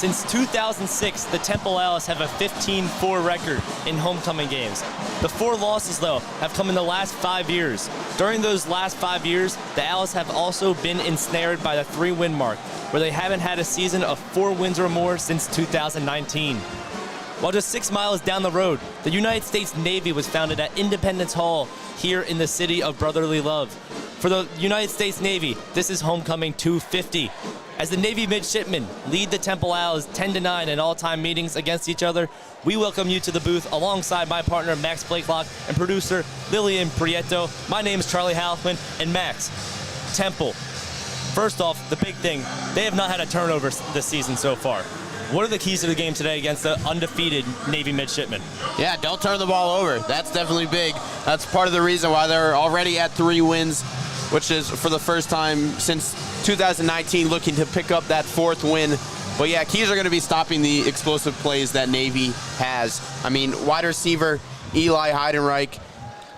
Since 2006, the Temple Owls have a 15-4 record in homecoming games. The 4 losses, though, have come in the last 5 years. During those last 5 years, the Owls have also been ensnared by the 3-win mark, where they haven't had a season of 4 wins or more since 2019. While just 6 miles down the road, the United States Navy was founded at Independence Hall here in the city of brotherly love. For the United States Navy, this is homecoming 250. As the Navy midshipmen lead the Temple Owls 10-9 in all-time meetings against each other, we welcome you to the booth alongside my partner Max Blakelock and producer Lillian Prieto. My name is Charlie Halfman, and Max, Temple. First off, the big thing, they have not had a turnover this season so far. What are the keys to the game today against the undefeated Navy midshipmen? Yeah, don't turn the ball over. That's definitely big. That's part of the reason why they're already at 3 wins, which is for the first time since 2019 looking to pick up that 4th win. But yeah, keys are going to be stopping the explosive plays that Navy has. I mean, wide receiver Eli Heidenreich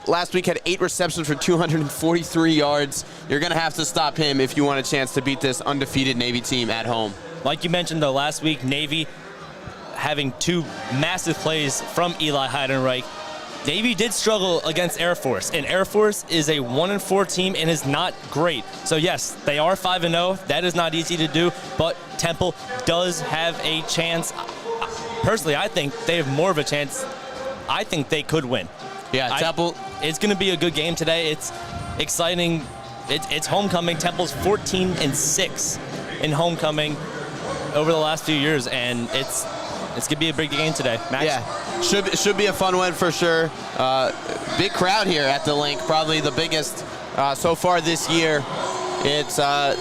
last week had 8 receptions for 243 yards. You're going to have to stop him if you want a chance to beat this undefeated Navy team at home. Like you mentioned, though, last week, Navy having 2 massive plays from Eli Heidenreich. Navy did struggle against Air Force, and Air Force is a 1-4 team and is not great. So yes, they are 5-0. That is not easy to do, but Temple does have a chance. Personally, I think they have more of a chance. I think they could win. Yeah, Temple. It's going to be a good game today. It's exciting. It's homecoming. Temple's 14-6 in homecoming over the last few years, and it's going to be a big game today. Max? Yeah, should be a fun one for sure. Big crowd here at the link, probably the biggest so far this year. It's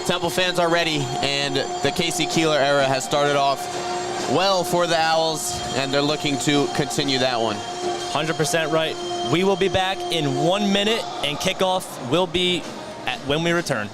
Temple fans are ready, and the Casey Keeler era has started off well for the Owls, and they're looking to continue that one. 100% right. We will be back in 1 minute, and kickoff will be when we return.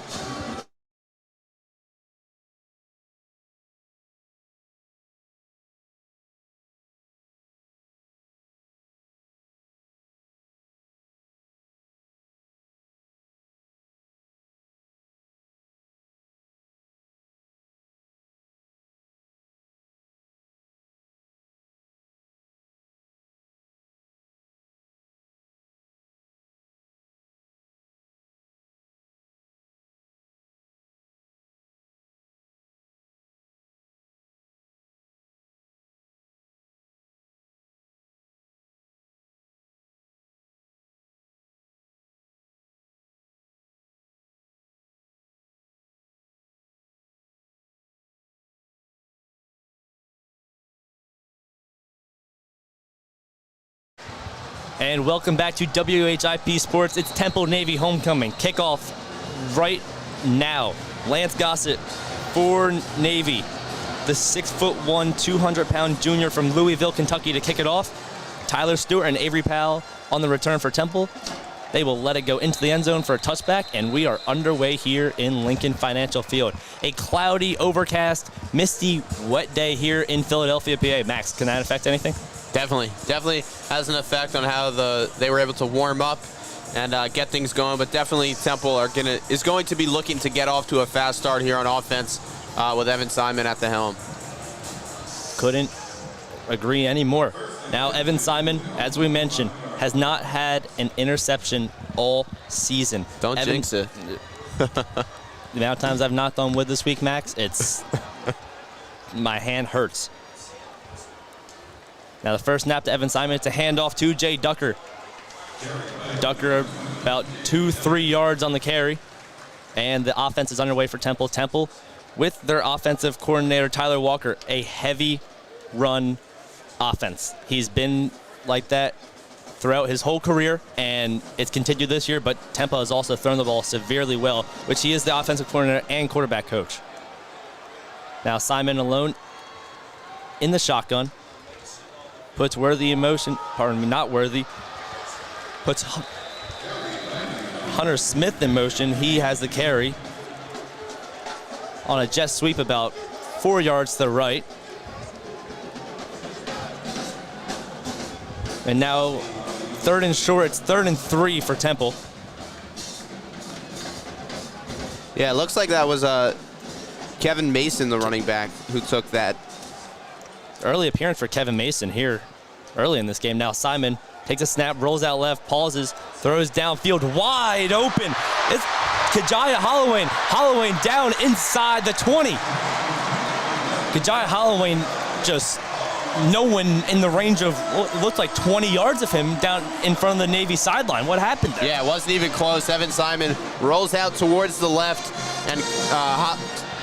And welcome back to WHIP Sports. It's Temple Navy homecoming. Kickoff right now. Lance Gossett for Navy. The 6'1", 200-pound junior from Louisville, Kentucky to kick it off. Tyler Stewart and Avery Powell on the return for Temple. They will let it go into the end zone for a touchback, and we are underway here in Lincoln Financial Field. A cloudy, overcast, misty, wet day here in Philadelphia, PA. Max, can that affect anything? Definitely has an effect on how they were able to warm up and get things going. But definitely Temple is going to be looking to get off to a fast start here on offense with Evan Simon at the helm. Couldn't agree anymore. Now Evan Simon, as we mentioned, has not had an interception all season. Don't jinx it. The amount of times I've knocked on wood this week, Max, it's my hand hurts. Now the first snap to Evan Simon, it's a handoff to Jay Ducker. Ducker about 2-3 yards on the carry. And the offense is underway for Temple. Temple, with their offensive coordinator, Tyler Walker, a heavy run offense. He's been like that throughout his whole career, and it's continued this year, but Temple has also thrown the ball severely well, which he is the offensive coordinator and quarterback coach. Now Simon alone in the shotgun. Puts Worthy in motion, not Worthy. Puts Hunter Smith in motion. He has the carry on a jet sweep about 4 yards to the right. And now 3rd and short, it's 3rd and 3 for Temple. Yeah, it looks like that was Kevin Mason, the running back, who took that early appearance for Kevin Mason here early in this game. Now Simon takes a snap, rolls out left, pauses, throws downfield wide open. It's Kajaya Holloway. Holloway down inside the 20. Kajaya Holloway just no one in the range of what looked like 20 yards of him down in front of the Navy sideline. What happened there? Yeah, it wasn't even close. Evan Simon rolls out towards the left, and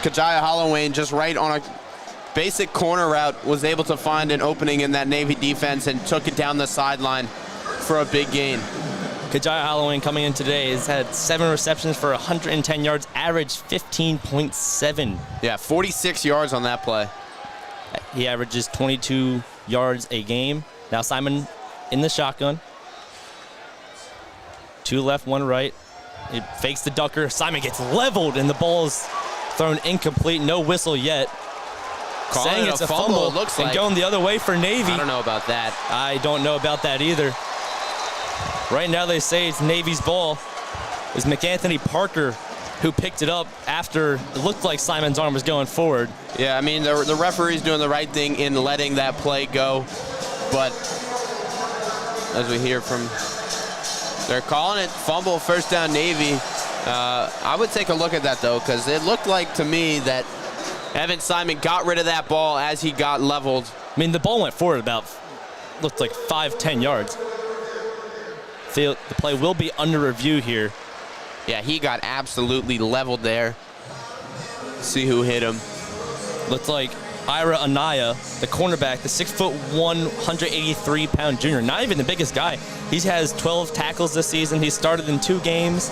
Kajaya Holloway just right on a basic corner route was able to find an opening in that Navy defense and took it down the sideline for a big gain. Kajaya Holloway coming in today has had 7 receptions for 110 yards, average 15.7. Yeah, 46 yards on that play. He averages 22 yards a game. Now Simon in the shotgun. 2 left, 1 right. It fakes the ducker. Simon gets leveled, and the ball's thrown incomplete. No whistle yet. Saying it's a fumble, looks and like. going the other way for Navy. I don't know about that. I don't know about that either. Right now they say it's Navy's ball. It was McAnthony Parker who picked it up after it looked like Simon's arm was going forward. Yeah, I mean, the referee's doing the right thing in letting that play go. But as we hear from, they're calling it fumble, first down Navy. I would take a look at that, though, because it looked like to me that Evan Simon got rid of that ball as he got leveled. I mean, the ball went forward about, looked like 5-10 yards. The play will be under review here. Yeah, he got absolutely leveled there. See who hit him. Looked like Ira Anaya, the cornerback, the 6'1", 183-pound junior, not even the biggest guy. He has 12 tackles this season. He started in 2 games,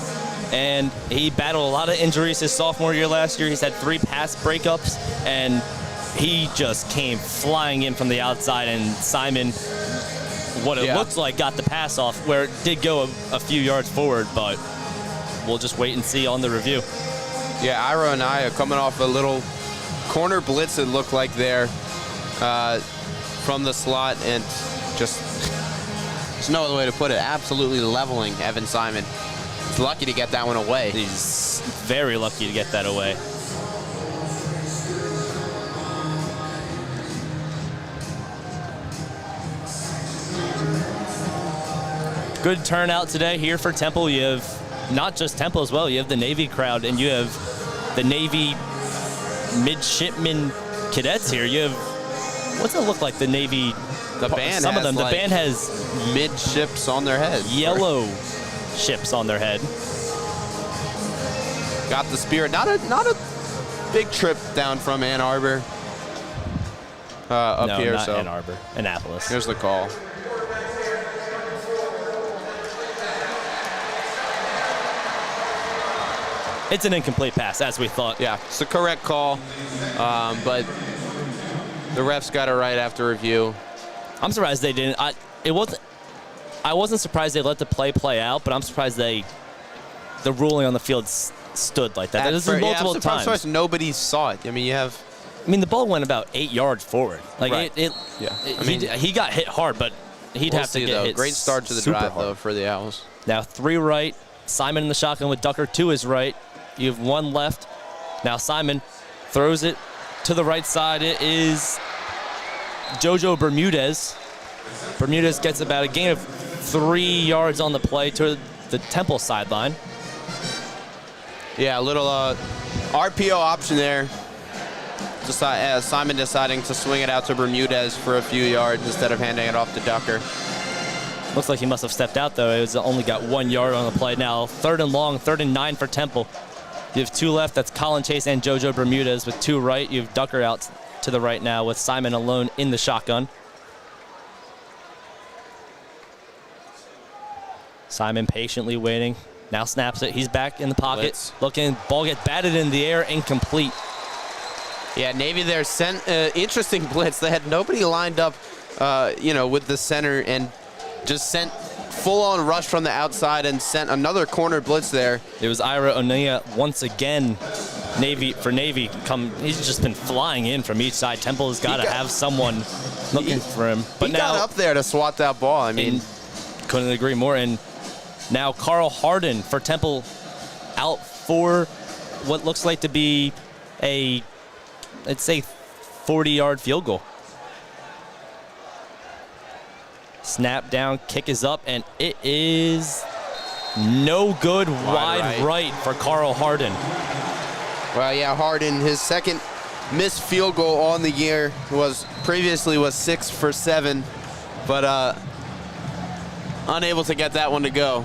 and he battled a lot of injuries his sophomore year last year. He's had 3 pass breakups, and he just came flying in from the outside, and Simon, what it looked like, got the pass off, where it did go a few yards forward, but we'll just wait and see on the review. Yeah, Ira Anaya coming off a little corner blitz, it looked like there from the slot, and just there's no other way to put it. Absolutely leveling Evan Simon. He's lucky to get that one away. He's very lucky to get that away. Good turnout today here for Temple. You have not just Temple as well. You have the Navy crowd, and you have the Navy midshipmen cadets here. You have, what's it look like, the Navy? The band some has of them. like the band has midships on their heads. Yellow ships on their head. Got the spirit. Not a big trip down from Ann Arbor up no, here. Not so Ann Arbor, Annapolis. Here's the call. It's an incomplete pass, as we thought. Yeah, it's the correct call, but the refs got it right after review. I'm surprised they didn't. I wasn't surprised they let the play out, but I'm surprised the ruling on the field stood like that. This is multiple times. I'm surprised nobody saw it. I mean, you have. I mean, the ball went about 8 yards forward. Like right. he got hit hard, but he'd have to get hit. Great start to the drive hard, though, for the Owls. Now 3 right. Simon in the shotgun with Ducker to his right. You have 1 left. Now Simon throws it to the right side. It is Jojo Bermudez. Bermudez gets about a gain of 3 yards on the play to the Temple sideline. Yeah, a little RPO option there. Simon deciding to swing it out to Bermudez for a few yards instead of handing it off to Ducker. Looks like he must have stepped out, though. It was only got 1 yard on the play. Now 3rd and long, 3rd and 9 for Temple. You have 2 left. That's Colin Chase and Jojo Bermudez with 2 right. You have Ducker out to the right now with Simon alone in the shotgun. Simon patiently waiting. Now snaps it. He's back in the pocket. Blitz. Looking. Ball gets batted in the air. Incomplete. Yeah, Navy there sent interesting blitz. They had nobody lined up, with the center, and just sent full-on rush from the outside and sent another corner blitz there. It was Ira Onea once again. Navy. He's just been flying in from each side. Temple has got to have someone looking for him. But he now got up there to swat that ball. I mean, couldn't agree more. And now Carl Harden for Temple out for what looks like to be a, let's say, 40-yard field goal. Snap down, kick is up, and it is no good. Wide right for Carl Harden. Well, yeah, Harden, his second missed field goal on the year previously was 6 for 7, but unable to get that one to go.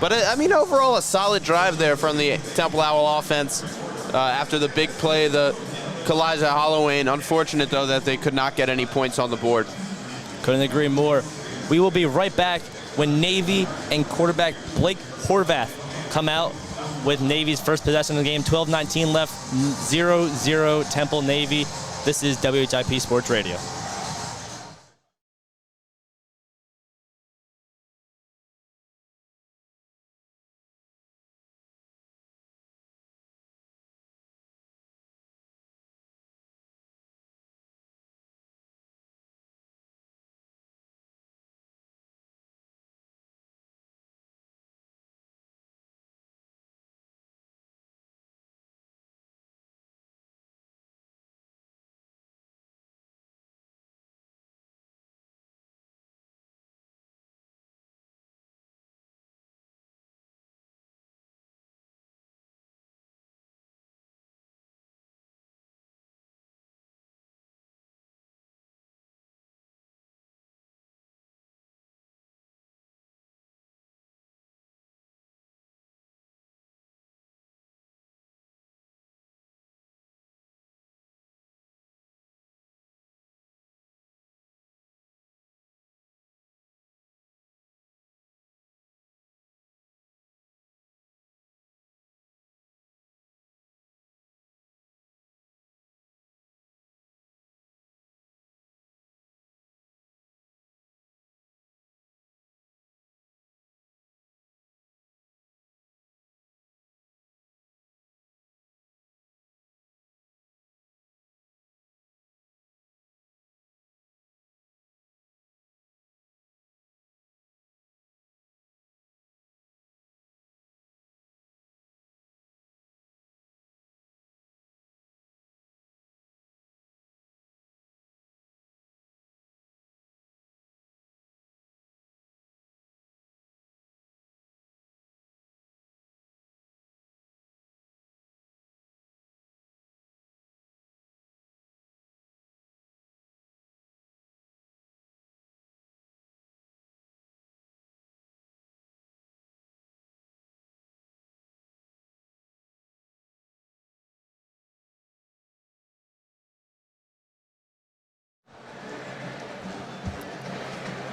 But I mean, overall, a solid drive there from the Temple Owl offense after the big play, the Kalijah Holloway. Unfortunate, though, that they could not get any points on the board. Couldn't agree more. We will be right back when Navy and quarterback Blake Horvath come out with Navy's first possession of the game. 12:19 left, 0-0 Temple Navy. This is WHIP Sports Radio.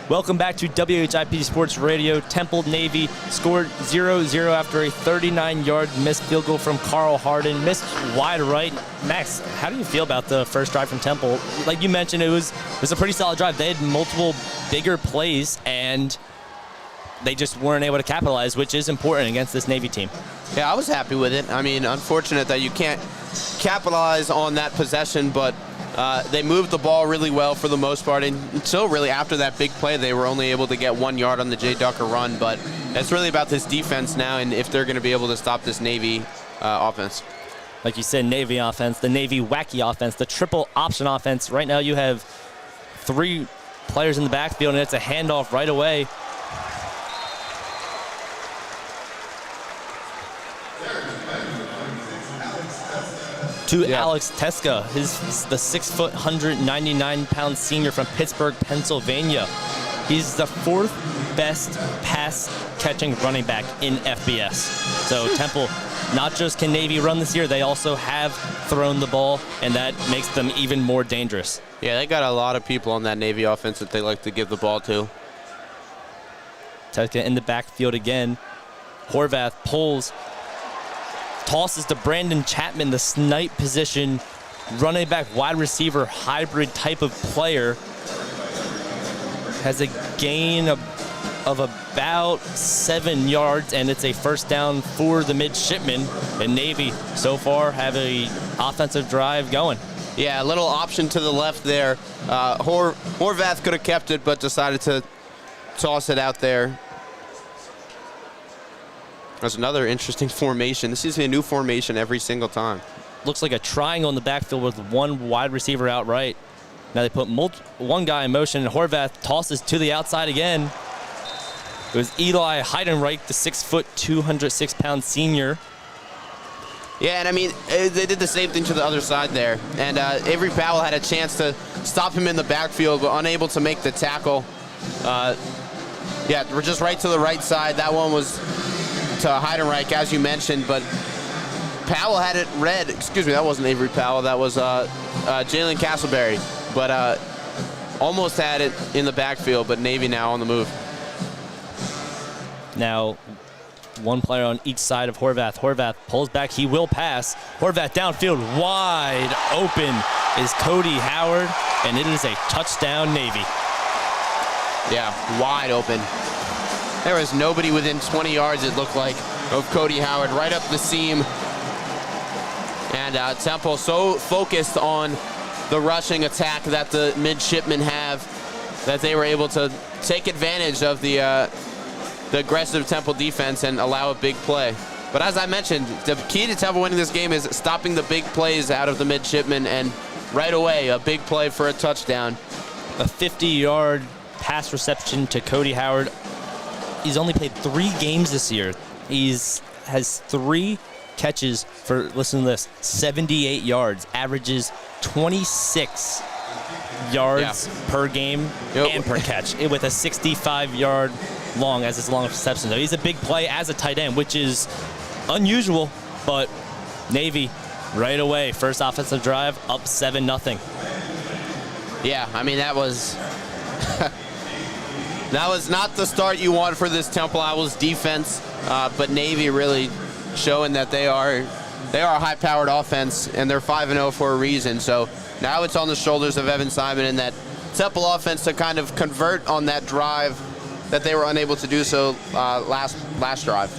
Welcome back to WHIP Sports Radio. Temple Navy scored 0-0 after a 39-yard missed field goal from Carl Harden. Missed wide right. Max, how do you feel about the first drive from Temple? Like you mentioned, it was a pretty solid drive. They had multiple bigger plays, and they just weren't able to capitalize, which is important against this Navy team. Yeah, I was happy with it. I mean, unfortunate that you can't capitalize on that possession, but they moved the ball really well for the most part. And until really after that big play, they were only able to get 1 yard on the Jay Ducker run. But it's really about this defense now and if they're going to be able to stop this Navy offense. Like you said, Navy offense, the Navy wacky offense, the triple option offense. Right now you have 3 players in the backfield, and it's a handoff right away. To Alex Teska, the 6 foot, 199-pound senior from Pittsburgh, Pennsylvania. He's the 4th best pass-catching running back in FBS. So Temple, not just can Navy run this year, they also have thrown the ball, and that makes them even more dangerous. Yeah, they got a lot of people on that Navy offense that they like to give the ball to. Teska in the backfield again. Horvath pulls, tosses to Brandon Chapman, the snipe position, running back, wide receiver, hybrid type of player. Has a gain of about 7 yards, and it's a first down for the midshipmen. And Navy so far have a offensive drive going. Yeah, a little option to the left there. Horvath could have kept it, but decided to toss it out there. That's another interesting formation. This is a new formation every single time. Looks like a triangle in the backfield with 1 wide receiver out right. Now they put one guy in motion, and Horvath tosses to the outside again. It was Eli Heidenreich, the 6', 206-pound senior. Yeah, and I mean, they did the same thing to the other side there. And Avery Powell had a chance to stop him in the backfield, but unable to make the tackle. Yeah, we're just right to the right side. That one was to Heidenreich, as you mentioned, but Powell had it read. Excuse me, that wasn't Avery Powell. That was Jalen Castleberry. But almost had it in the backfield, but Navy now on the move. Now, one player on each side of Horvath. Horvath pulls back. He will pass. Horvath downfield, wide open is Cody Howard, and it is a touchdown, Navy. Yeah, wide open. There was nobody within 20 yards, it looked like, of Cody Howard, right up the seam. And Temple so focused on the rushing attack that the midshipmen have that they were able to take advantage of the aggressive Temple defense and allow a big play. But as I mentioned, the key to Temple winning this game is stopping the big plays out of the midshipmen, and right away, a big play for a touchdown. A 50-yard pass reception to Cody Howard. He's only played 3 games this year. Has 3 catches for, listen to this, 78 yards, averages 26 yards per game and per catch, with a 65-yard long as his longest reception. So he's a big play as a tight end, which is unusual, but Navy right away, first offensive drive, up 7-0. Yeah, I mean, that was that was not the start you want for this Temple Owls defense, but Navy really showing that they are a high-powered offense, and they're 5-0 for a reason. So now it's on the shoulders of Evan Simon and that Temple offense to kind of convert on that drive that they were unable to do so last drive.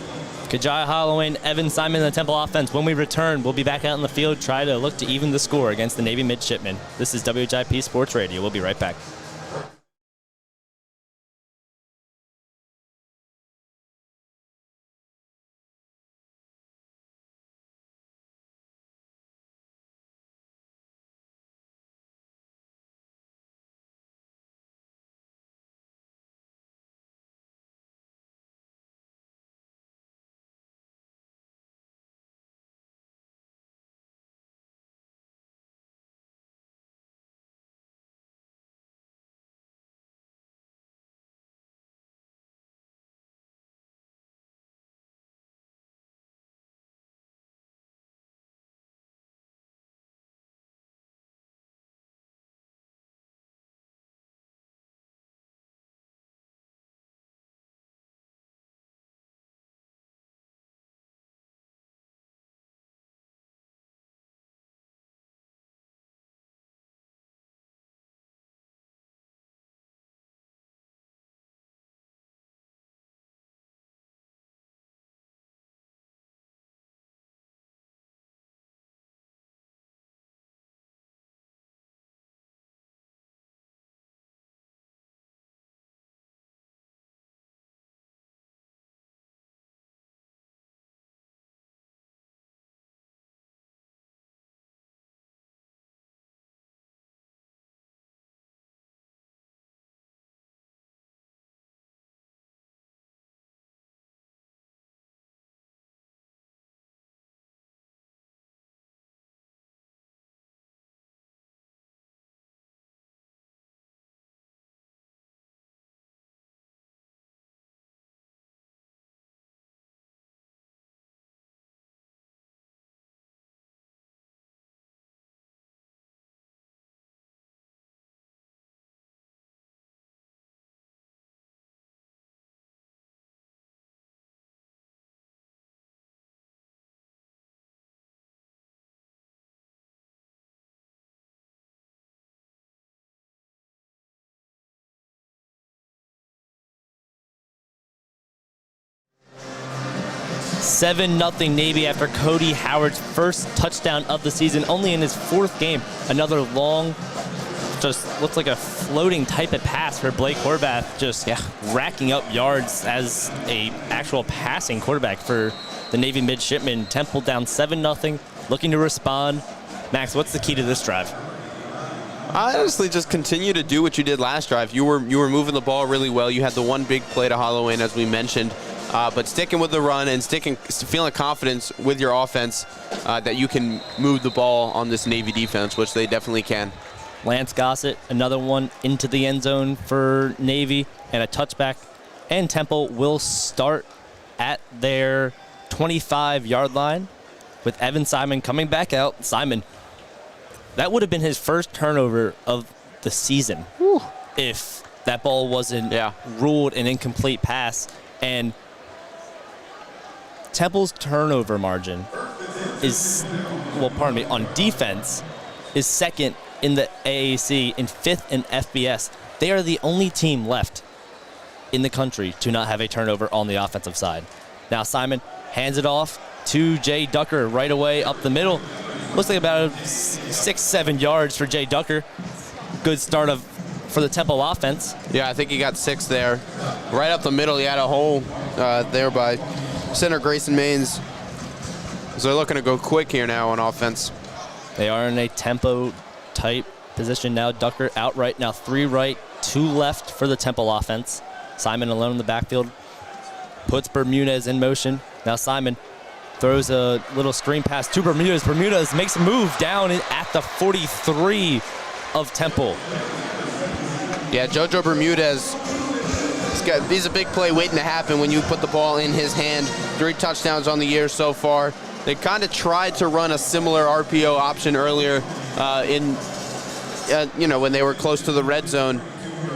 Kajaya Holloway, Evan Simon, and the Temple offense. When we return, we'll be back out in the field, try to look to even the score against the Navy midshipmen. This is WHIP Sports Radio. We'll be right back. Seven 0 Navy after Cody Howard's first touchdown of the season, only in his 4th game. Another long, just looks like a floating type of pass for Blake Horvath, just racking up yards as a actual passing quarterback for the Navy midshipmen. Temple down 7-0, looking to respond. Max, what's the key to this drive? I honestly just continue to do what you did last drive. You were moving the ball really well. You had the one big play to hollow in, as we mentioned, but sticking with the run and feeling confidence with your offense that you can move the ball on this Navy defense, which they definitely can. Lance Gossett, another one into the end zone for Navy, and a touchback. And Temple will start at their 25-yard line with Evan Simon coming back out. Simon, that would have been his first turnover of the season. Whew. If that ball wasn't ruled an incomplete pass. And Temple's turnover margin is, on defense, is second in the AAC and fifth in FBS. They are the only team left in the country to not have a turnover on the offensive side. Now Simon hands it off to Jay Ducker right away up the middle. Looks like about 6-7 yards for Jay Ducker. Good start for the Temple offense. Yeah, I think he got 6 there. Right up the middle, he had a hole there by center Grayson Maines. So they're looking to go quick here now on offense. They are in a tempo type position now. Ducker outright now, 3 right, 2 left for the Temple offense. Simon alone in the backfield puts Bermudez in motion. Now Simon throws a little screen pass to Bermudez. Bermudez makes a move down at the 43 of Temple. Yeah, JoJo Bermudez, he's a big play waiting to happen when you put the ball in his hand. 3 touchdowns on the year so far. They kind of tried to run a similar RPO option earlier when they were close to the red zone,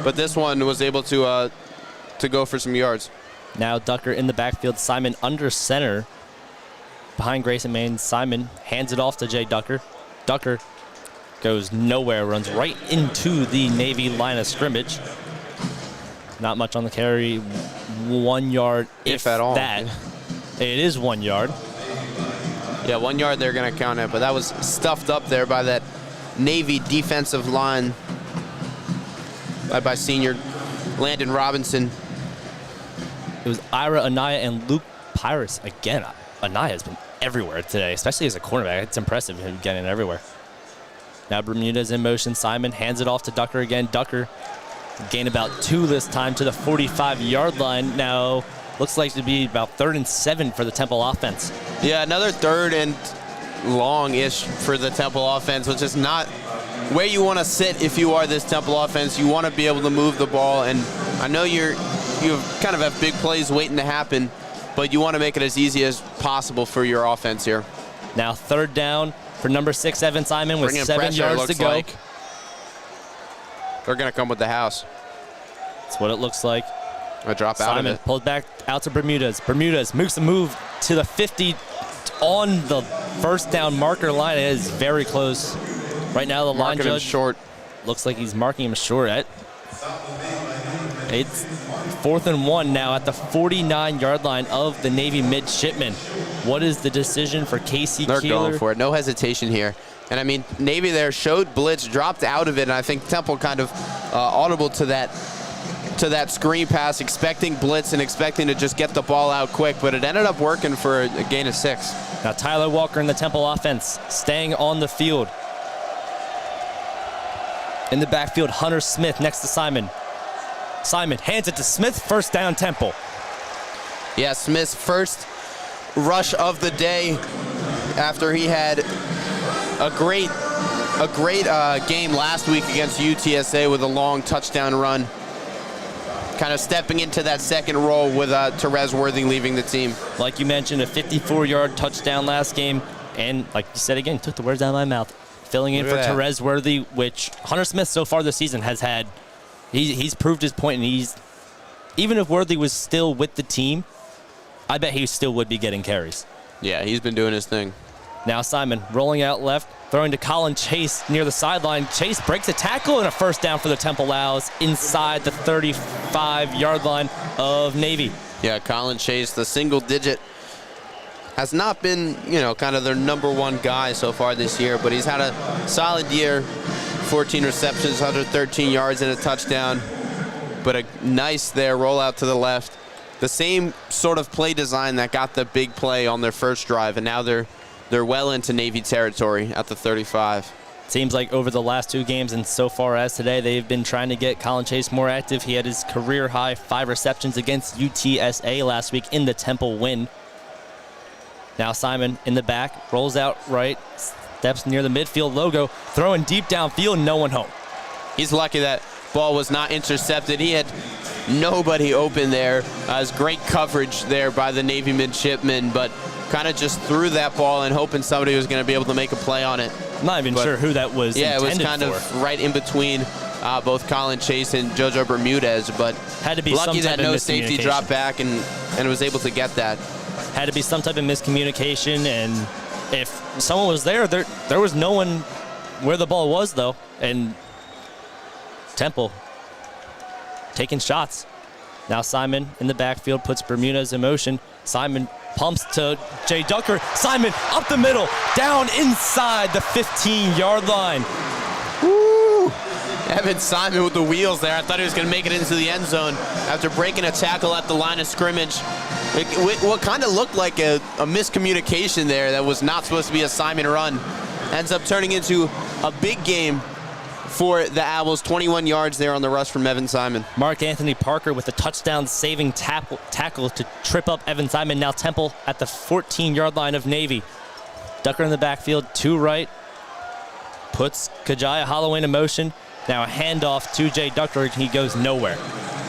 but this one was able to go for some yards. Now Ducker in the backfield. Simon under center behind Grayson Maines. Simon hands it off to Jay Ducker. Ducker goes nowhere, runs right into the Navy line of scrimmage. Not much on the carry. 1 yard, if at all. That. It is 1 yard. Yeah, 1 yard they're going to count it, but that was stuffed up there by that Navy defensive line led by senior Landon Robinson. It was Ira Anaya and Luke Pyrus. Again, Anaya has been everywhere today, especially as a cornerback. It's impressive him getting everywhere. Now Bermudez in motion. Simon hands it off to Ducker again. Ducker gain about 2 this time to the 45-yard line. Now looks like to be about 3rd and 7 for the Temple offense. Yeah, another 3rd and long-ish for the Temple offense, which is not where you want to sit if you are this Temple offense. You want to be able to move the ball, and I know you kind of have big plays waiting to happen, but you want to make it as easy as possible for your offense here. Now 3rd down for number 6, Evan Simon, with 7 yards to go. They're going to come with the house. That's what it looks like. A drop out of it. Simon pulls back out to Bermudez. Bermudez makes a move to the 50 on the first down marker line. It is very close. Right now the line judge short. Looks like he's marking him short. It's 4th and 1 now at the 49-yard line of the Navy midshipmen. What is the decision for Casey Keeler? They're going for it. No hesitation here. And I mean, Navy there showed blitz, dropped out of it, and I think Temple kind of audible to that screen pass, expecting blitz and expecting to just get the ball out quick, but it ended up working for a gain of 6. Now Tyler Walker in the Temple offense, staying on the field. In the backfield, Hunter Smith next to Simon. Simon hands it to Smith, 1st down Temple. Yeah, Smith's first rush of the day after he had a great game last week against UTSA with a long touchdown run. Kind of stepping into that second role with Terez Worthy leaving the team. Like you mentioned, a 54-yard touchdown last game, and like you said again, took the words out of my mouth. Filling in for Terez Worthy, which Hunter Smith so far this season has had. He's proved his point, and even if Worthy was still with the team, I bet he still would be getting carries. Yeah, he's been doing his thing. Now Simon rolling out left, throwing to Colin Chase near the sideline. Chase breaks a tackle and a 1st down for the Temple Owls inside the 35-yard line of Navy. Yeah, Colin Chase, the single digit, has not been, kind of their number 1 guy so far this year, but he's had a solid year. 14 receptions, 113 yards and a touchdown, but a nice rollout to the left. The same sort of play design that got the big play on their first drive, and now they're well into Navy territory at the 35. Seems like over the last 2 games and so far as today, they've been trying to get Colin Chase more active. He had his career-high 5 receptions against UTSA last week in the Temple win. Now Simon in the back, rolls out right, steps near the midfield logo, throwing deep downfield, no one home. He's lucky that ball was not intercepted. He had nobody open there. It was great coverage there by the Navy midshipman, but kind of just threw that ball and hoping somebody was going to be able to make a play on it. I'm not even sure who that was intended for. Yeah, it was kind of right in between both Colin Chase and JoJo Bermudez, but had to be lucky some that no safety dropped back and was able to get that. Had to be some type of miscommunication, and if someone was there was no one where the ball was, though, and Temple taking shots. Now Simon in the backfield puts Bermudez in motion. Simon pumps to Jay Ducker. Simon up the middle, down inside the 15-yard line. Woo! Evan Simon with the wheels there. I thought he was going to make it into the end zone after breaking a tackle at the line of scrimmage. What kind of looked like a miscommunication there that was not supposed to be a Simon run ends up turning into a big game for the Owls. 21 yards there on the rush from Evan Simon. Mark Anthony Parker with a touchdown-saving tackle to trip up Evan Simon. Now Temple at the 14-yard line of Navy. Ducker in the backfield, 2 right. Puts Kajaya Holloway in motion. Now a handoff to Jay Ducker, and he goes nowhere.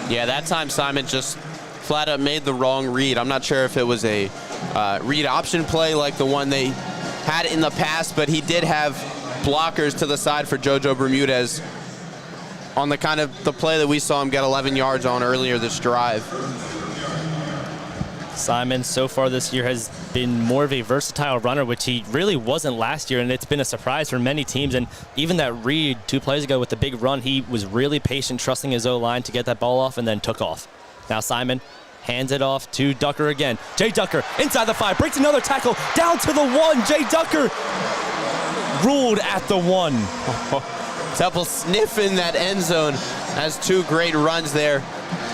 Yeah, that time Simon just flat up made the wrong read. I'm not sure if it was a read option play like the one they had in the past, but he did have blockers to the side for JoJo Bermudez on the kind of the play that we saw him get 11 yards on earlier this drive. Simon so far this year has been more of a versatile runner, which he really wasn't last year, and it's been a surprise for many teams. And even that read 2 plays ago with the big run, he was really patient, trusting his O-line to get that ball off, and then took off. Now Simon hands it off to Ducker again. Jay Ducker inside the 5, breaks another tackle, down to the 1. Jay Ducker ruled at the 1. Temple sniffing that end zone. Has 2 great runs there.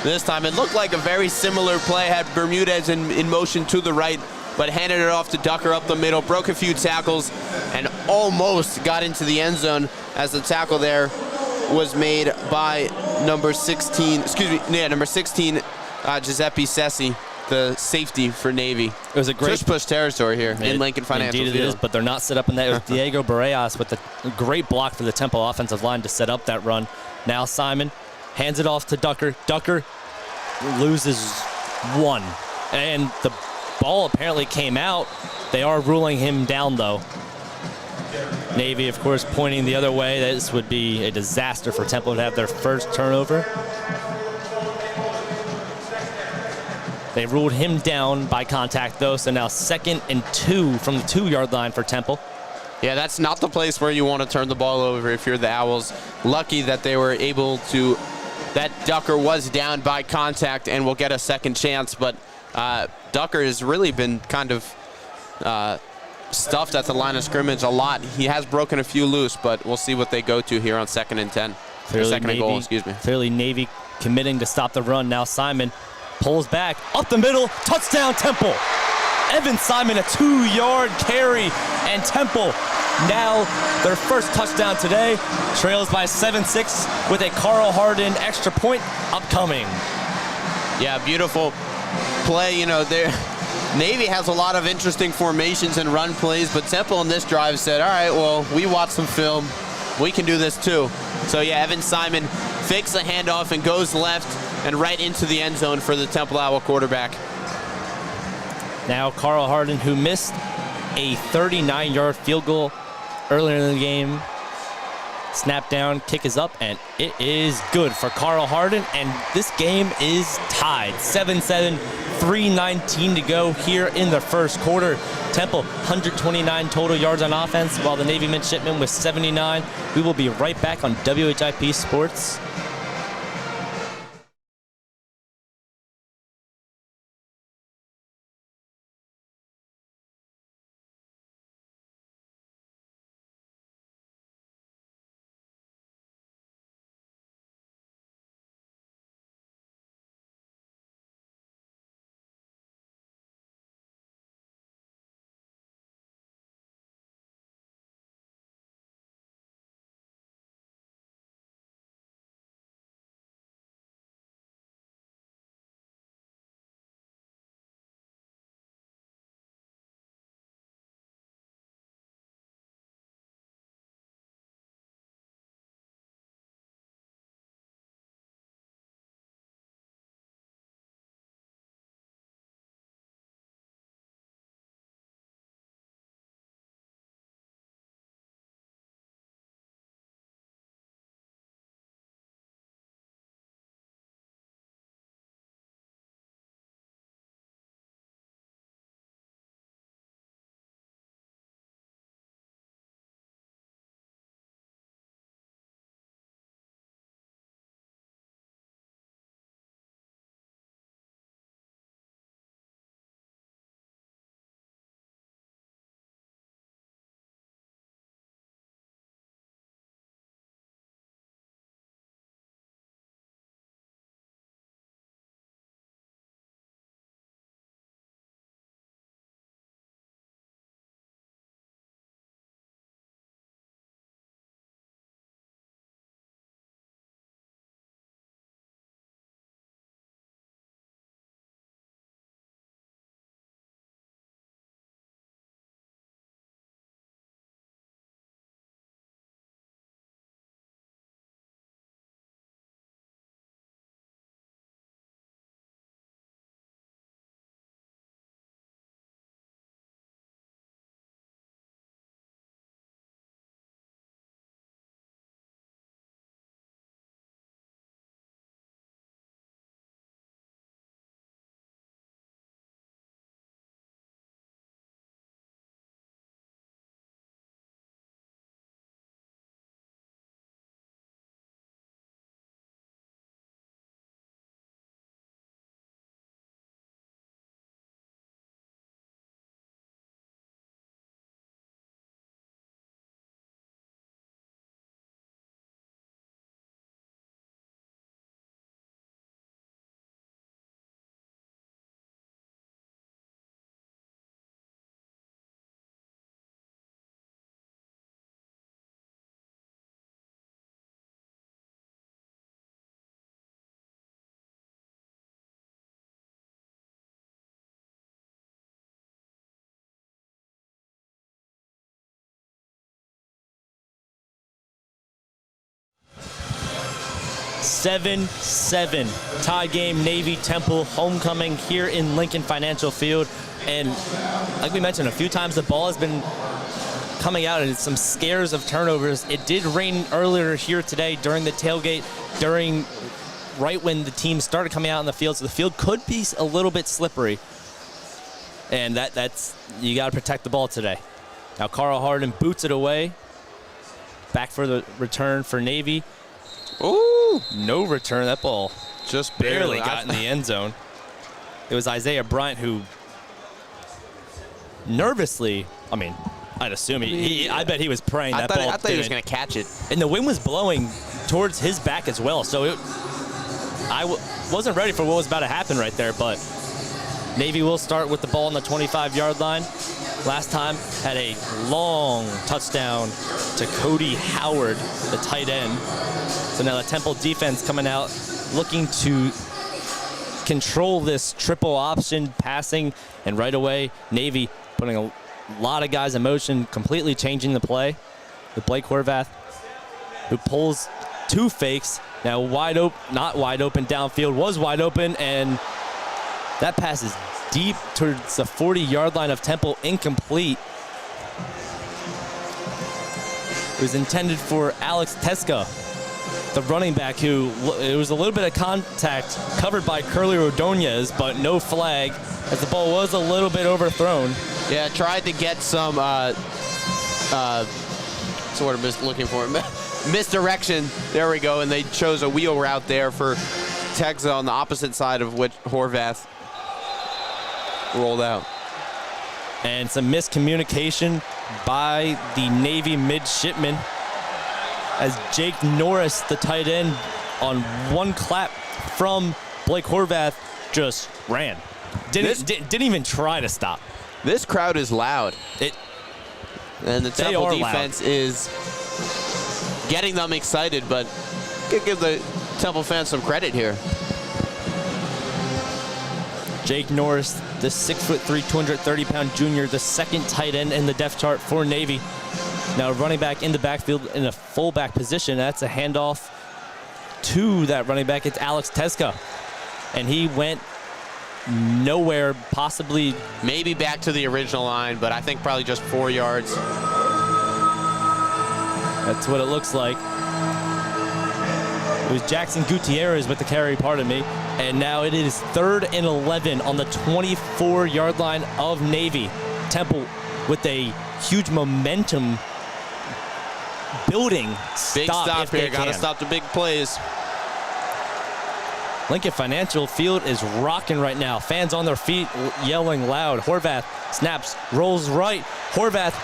This time it looked like a very similar play, had Bermudez in motion to the right, but handed it off to Ducker up the middle, broke a few tackles, and almost got into the end zone as the tackle there was made by number 16, Giuseppe Sessi, the safety for Navy. It was a great push territory here in Lincoln Financial Field. Indeed it is, but they're not set up in that. It was Diego Barreas with a great block for the Temple offensive line to set up that run. Now Simon hands it off to Ducker. Ducker loses 1, and the ball apparently came out. They are ruling him down, though. Navy, of course, pointing the other way. This would be a disaster for Temple to have their first turnover. They ruled him down by contact, though, so now 2nd and 2 from the 2-yard line for Temple. Yeah, that's not the place where you want to turn the ball over if you're the Owls. Lucky that they were able to, that Ducker was down by contact and will get a second chance, but Ducker has really been kind of stuffed at the line of scrimmage a lot. He has broken a few loose, but we'll see what they go to here on 2nd and 10. Second and goal, excuse me. Clearly Navy committing to stop the run. Now Simon pulls back, up the middle, touchdown Temple. Evan Simon, a 2-yard carry, and Temple now their first touchdown today, trails by 7-6 with a Carl Harden extra point upcoming. Yeah, beautiful play. You know, Navy has a lot of interesting formations and run plays, but Temple in this drive said, all right, well, we watched some film. We can do this too. So yeah, Evan Simon fakes the handoff and goes left and right into the end zone for the Temple Owl quarterback. Now Carl Harden, who missed a 39-yard field goal earlier in the game. Snap down, kick is up, and it is good for Carl Harden, and this game is tied. 7-7, 3:19 to go here in the first quarter. Temple, 129 total yards on offense, while the Navy midshipmen with 79. We will be right back on WHIP Sports. 7-7 tie game, Navy Temple homecoming here in Lincoln Financial Field. And like we mentioned a few times, the ball has been coming out and some scares of turnovers. It did rain earlier here today during the tailgate, right when the team started coming out in the field, so the field could be a little bit slippery. And that's you got to protect the ball today. Now Carl Harden boots it away. Back for the return for Navy. Ooh, no return. That ball just barely got in the end zone. It was Isaiah Bryant who nervously, I'd assume I bet he was praying that ball. I thought he was going to catch it. And the wind was blowing towards his back as well, so I wasn't ready for what was about to happen right there, but Navy will start with the ball on the 25-yard line. Last time had a long touchdown to Cody Howard, the tight end. So now the Temple defense coming out looking to control this triple option passing, and right away Navy putting a lot of guys in motion, completely changing the play with Blake Horvath, who pulls two fakes. Now wide open, not wide open downfield, was wide open, and that pass is deep towards the 40-yard line of Temple, incomplete. It was intended for Alex Teska, the running back, who it was a little bit of contact covered by Curly Ordonez, but no flag as the ball was a little bit overthrown. Yeah, tried to get some sort of looking for misdirection. There we go, and they chose a wheel route there for Texa on the opposite side of which Horvath rolled out. And some miscommunication by the Navy midshipman as Jake Norris, the tight end, on one clap from Blake Horvath, just ran. Didn't even try to stop. This crowd is loud. And the Temple defense is getting them excited, but could give the Temple fans some credit here. Jake Norris, the 6'3", 230-pound junior, the second tight end in the depth chart for Navy. Now running back in the backfield in a fullback position. That's a handoff to that running back. It's Alex Teska. And he went nowhere, possibly. Maybe back to the original line, but I think probably just 4 yards. That's what it looks like. It was Jackson Gutierrez with the carry, pardon me. And now it is 3rd and 11 on the 24-yard line of Navy. Temple with a huge momentum building big stop here. Got to stop the big plays. Lincoln Financial Field is rocking right now. Fans on their feet yelling loud. Horvath snaps, rolls right. Horvath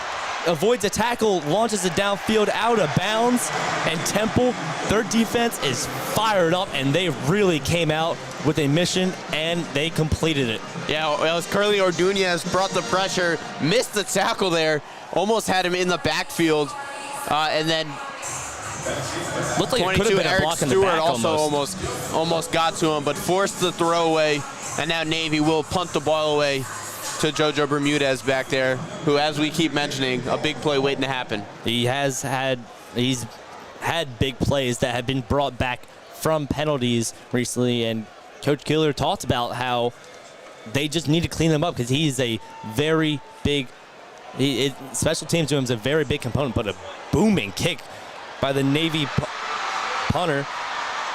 avoids a tackle, launches it downfield out of bounds, and Temple, their defense is fired up, and they really came out with a mission, and they completed it. Yeah, well, as Curly Ordonez brought the pressure, missed the tackle there, almost had him in the backfield, and then looked like 22 Eric Stewart also almost got to him, but forced the throwaway, and now Navy will punt the ball away to JoJo Bermudez back there, who, as we keep mentioning, a big play waiting to happen. He's had big plays that have been brought back from penalties recently, and Coach Killer talked about how they just need to clean them up because he's a very big, special teams to him is a very big component, but a booming kick by the Navy punter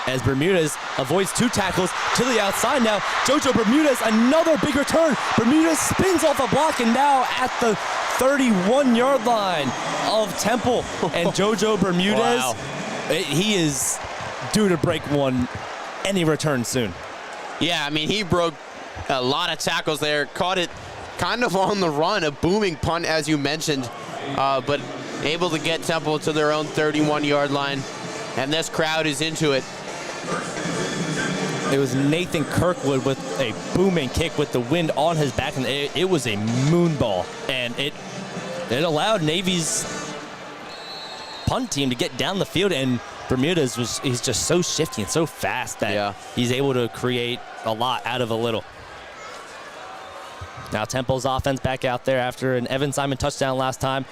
as Bermudez avoids two tackles to the outside. Now JoJo Bermudez, another big return. Bermudez spins off a block, and now at the 31-yard line of Temple. And JoJo Bermudez, wow, he is due to break one any return soon. Yeah, I mean, he broke a lot of tackles there, caught it kind of on the run, a booming punt, as you mentioned, but able to get Temple to their own 31-yard line, and this crowd is into it. It was Nathan Kirkwood with a booming kick with the wind on his back, and it was a moon ball, and it allowed Navy's punt team to get down the field, and Bermudez he's just so shifty and so fast that he's able to create a lot out of a little. Now Temple's offense back out there after an Evan Simon touchdown last time.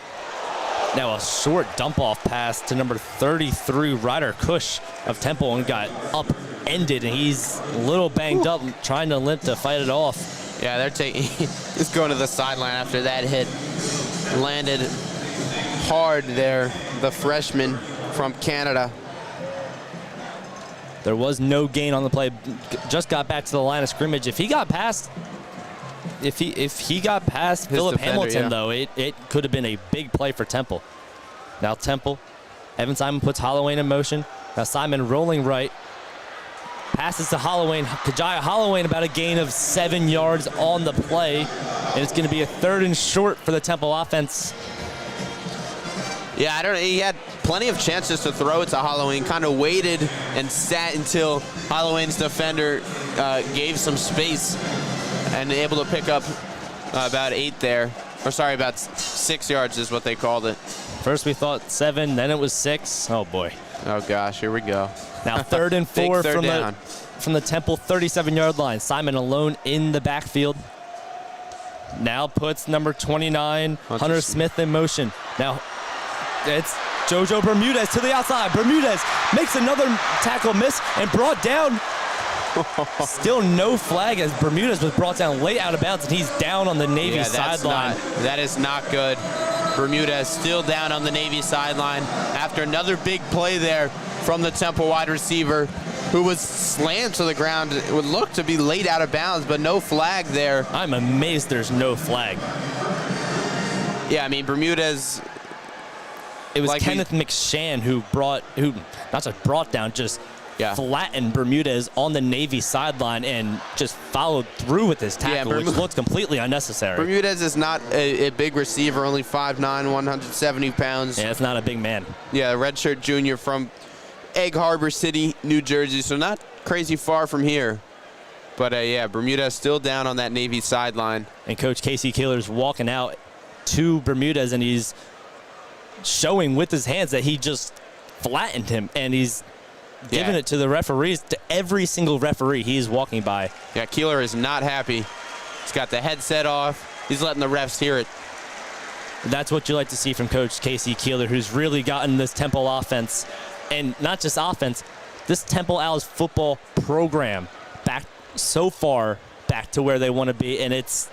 Now a short dump-off pass to number 33, Ryder Cush of Temple, and got upended, and he's a little banged up, trying to limp to fight it off. Yeah, they're taking. He's going to the sideline after that hit. Landed hard there, the freshman from Canada. There was no gain on the play. Just got back to the line of scrimmage. If he got past, if he got past Philip defender, Hamilton, yeah. though, it could have been a big play for Temple. Now Temple, Evan Simon puts Holloway in motion. Now Simon rolling right, passes to Holloway. Kajaya Holloway about a gain of 7 yards on the play, and it's going to be a 3rd and short for the Temple offense. Yeah, I don't know. He had plenty of chances to throw it to Halloween. Kind of waited and sat until Halloween's defender gave some space and able to pick up about 8 there. Or sorry, about 6 yards is what they called it. First we thought 7, then it was 6. Oh boy. Oh gosh, here we go. Now 3rd and 4 Big third down. from the Temple 37-yard line. Simon alone in the backfield. Now puts number 29, Hunter Smith, in motion. Now it's JoJo Bermudez to the outside. Bermudez makes another tackle miss and brought down. Still no flag as Bermudez was brought down late out of bounds, and he's down on the Navy sideline. That is not good. Bermudez still down on the Navy sideline after another big play there from the Temple wide receiver, who was slammed to the ground. It would look to be late out of bounds, but no flag there. I'm amazed there's no flag. Yeah, I mean, Bermudez. It was like Kenneth McShann who not just brought down, just flattened Bermudez on the Navy sideline and just followed through with his tackle, which looked completely unnecessary. Bermudez is not a big receiver, only 5'9", 170 pounds. Yeah, it's not a big man. Yeah, redshirt junior from Egg Harbor City, New Jersey, so not crazy far from here. But yeah, Bermudez still down on that Navy sideline. And Coach Casey Keeler's walking out to Bermudez, and he's showing with his hands that he just flattened him, and he's giving it to the referees, to every single referee he's walking by. Yeah, Keeler is not happy. He's got the headset off. He's letting the refs hear it. That's what you like to see from Coach Casey Keeler, who's really gotten this Temple offense, and not just offense, this Temple Owls football program back so far back to where they want to be, and it's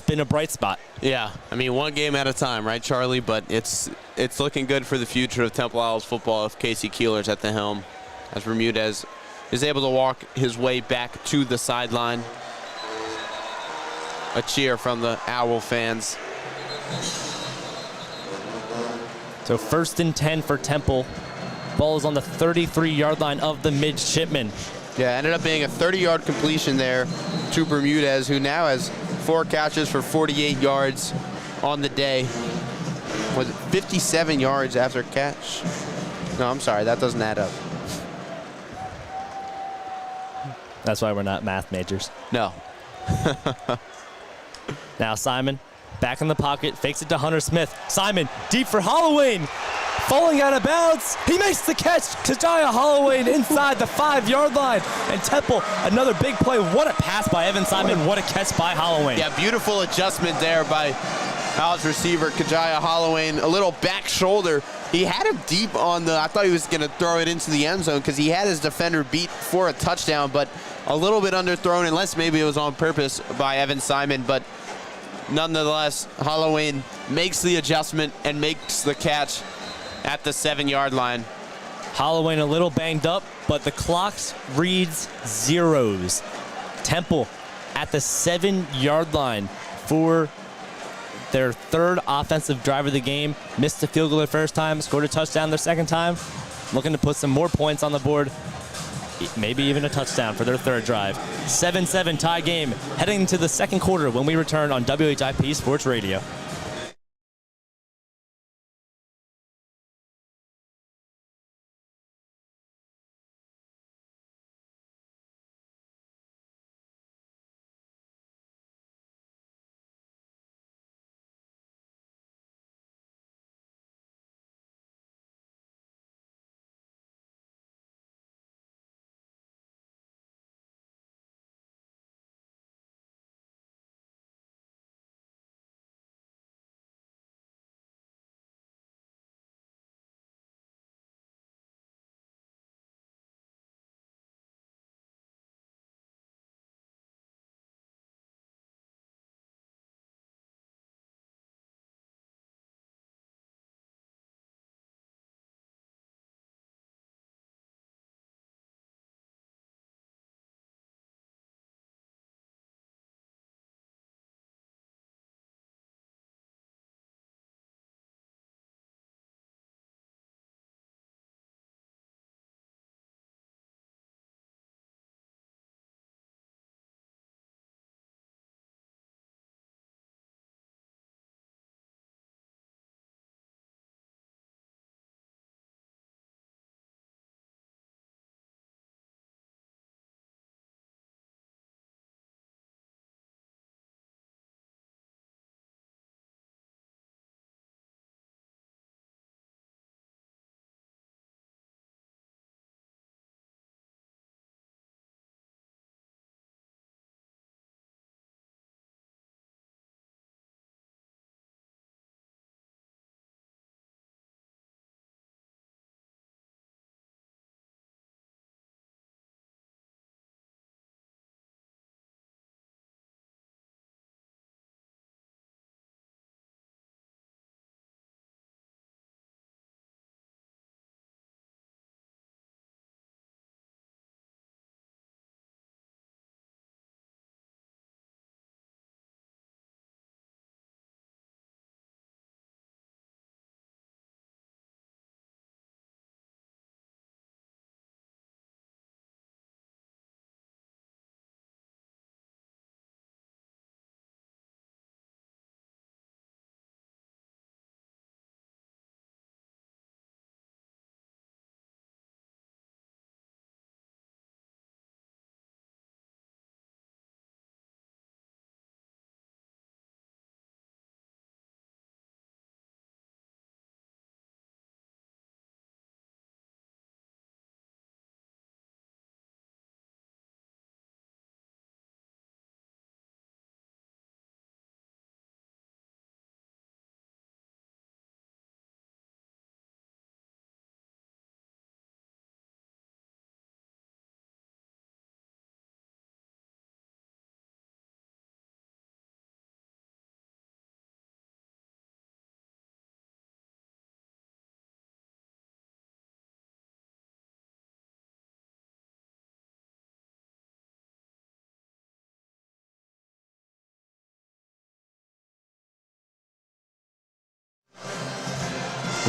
been a bright spot. Yeah, I mean, one game at a time, right, Charlie? But it's looking good for the future of Temple Owls football if Casey Keeler's at the helm, as Bermudez is able to walk his way back to the sideline. A cheer from the Owl fans. So 1st and 10 for Temple. Ball is on the 33-yard line of the midshipmen. Yeah, ended up being a 30-yard completion there to Bermudez, who now has 4 catches for 48 yards on the day. Was it 57 yards after catch? No, I'm sorry, that doesn't add up. That's why we're not math majors. No. Now Simon, back in the pocket, fakes it to Hunter Smith. Simon, deep for Holloway. Falling out of bounds. He makes the catch. Kajaya Holloway inside the 5-yard line. And Temple, another big play. What a pass by Evan Simon. What a catch by Holloway. Yeah, beautiful adjustment there by Owls receiver Kajaya Holloway. A little back shoulder. He had him deep on the, I thought he was going to throw it into the end zone because he had his defender beat for a touchdown, but a little bit underthrown, unless maybe it was on purpose by Evan Simon. But nonetheless, Holloway makes the adjustment and makes the catch at the 7-yard line. Holloway a little banged up, but the clock reads zeros. Temple at the 7-yard line for their 3rd offensive drive of the game. Missed the field goal their first time, scored a touchdown their second time. Looking to put some more points on the board. Maybe even a touchdown for their 3rd drive. 7-7 tie game heading to the 2nd quarter when we return on WHIP Sports Radio.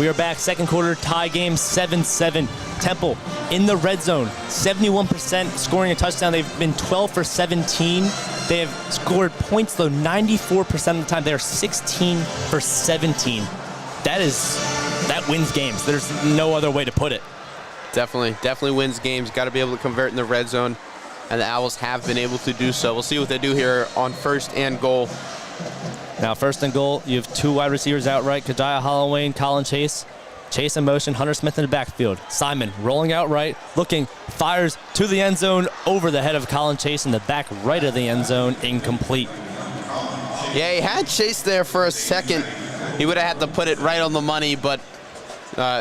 We are back, second quarter, tie game, 7-7. Temple in the red zone, 71% scoring a touchdown. They've been 12 for 17. They have scored points, though, 94% of the time. They're 16 for 17. That wins games. There's no other way to put it. Definitely wins games. Got to be able to convert in the red zone, and the Owls have been able to do so. We'll see what they do here on 1st and goal. Now, 1st and goal, you have 2 wide receivers outright, Kajaya Holloway, Colin Chase. Chase in motion, Hunter Smith in the backfield. Simon rolling out right, looking, fires to the end zone over the head of Colin Chase in the back right of the end zone, incomplete. Yeah, he had Chase there for a second. He would have had to put it right on the money, but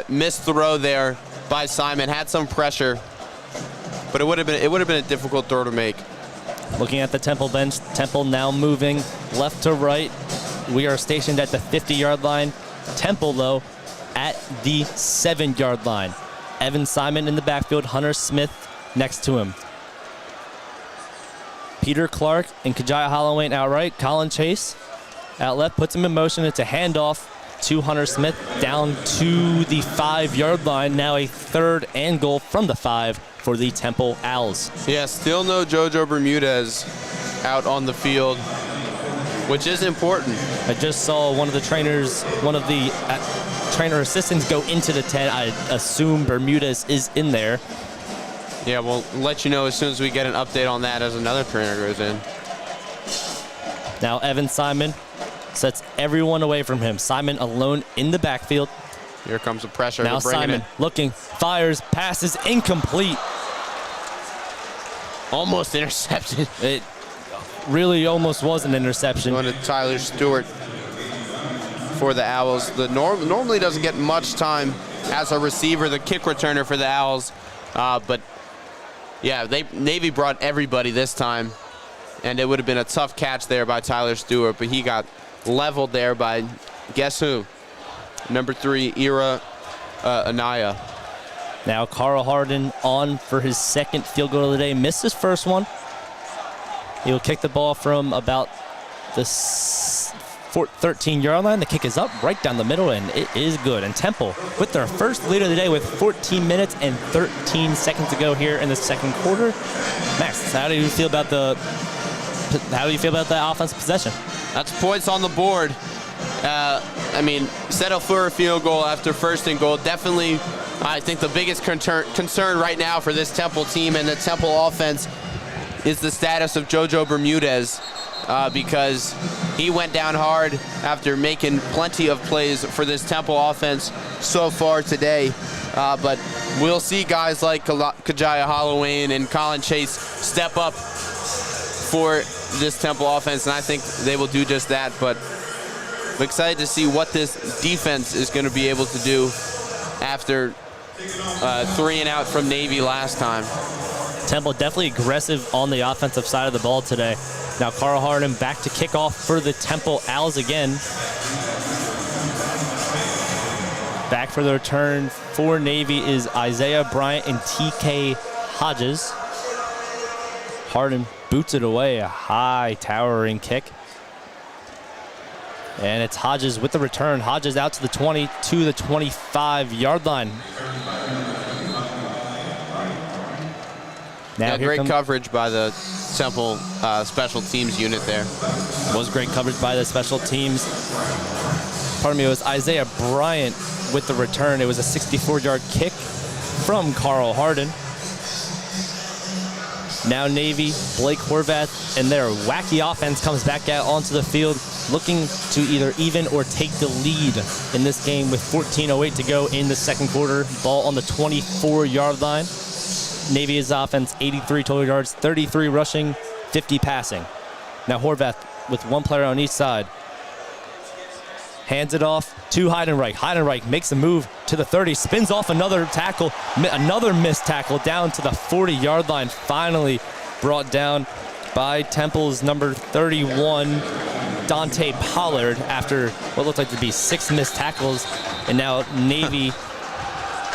missed throw there by Simon. Had some pressure, but it would have been a difficult throw to make. Looking at the Temple bench, Temple now moving left to right. We are stationed at the 50-yard line. Temple, though, at the 7-yard line. Evan Simon in the backfield, Hunter Smith next to him. Peter Clark and Kajaya Holloway outright. Colin Chase out left, puts him in motion. It's a handoff to Hunter Smith down to the 5-yard line. Now a 3rd and goal from the 5 for the Temple Owls. Yeah, still no JoJo Bermudez out on the field, which is important. I just saw one of the trainer assistants go into the tent. I assume Bermudez is in there. Yeah, we'll let you know as soon as we get an update on that as another trainer goes in. Now Evan Simon sets everyone away from him. Simon alone in the backfield. Here comes the pressure. Now Simon looking, fires, passes, incomplete. Almost intercepted. It really almost was an interception. Going to Tyler Stewart for the Owls. Normally doesn't get much time as a receiver, the kick returner for the Owls. But yeah, Navy brought everybody this time, and it would have been a tough catch there by Tyler Stewart, but he got leveled there by, guess who? Number 3, Ira Anaya. Now Carl Harden on for his 2nd field goal of the day. Missed his first one. He'll kick the ball from about the 13-yard line. The kick is up right down the middle, and it is good. And Temple with their first lead of the day with 14 minutes and 13 seconds to go here in the second quarter. Max, how do you feel about the offensive possession? That's points on the board. I mean, settle for a field goal after 1st and goal. Definitely, I think the biggest concern right now for this Temple team and the Temple offense is the status of JoJo Bermudez, because he went down hard after making plenty of plays for this Temple offense so far today. But we'll see guys like Kajaya Holloway and Colin Chase step up for this Temple offense, and I think they will do just that. But I'm excited to see what this defense is going to be able to do after 3 and out from Navy last time. Temple definitely aggressive on the offensive side of the ball today. Now Carl Harden back to kick off for the Temple Owls again. Back for the return for Navy is Isaiah Bryant and TK Hodges. Harden boots it away, a high towering kick. And it's Hodges with the return. Hodges out to the 20, to the 25-yard line. Now great coverage by the Temple special teams unit there. Was great coverage by the special teams. Pardon me, it was Isaiah Bryant with the return. It was a 64-yard kick from Carl Harden. Now Navy, Blake Horvath, and their wacky offense comes back out onto the field, looking to either even or take the lead in this game with 14:08 to go in the second quarter. Ball on the 24-yard line. Navy's offense, 83 total yards, 33 rushing, 50 passing. Now Horvath with one player on each side. Hands it off to Heidenreich. Heidenreich makes a move to the 30, spins off another tackle, another missed tackle down to the 40-yard line. Finally brought down by Temple's number 31, Dante Pollard, after what looked like to be 6 missed tackles. And now Navy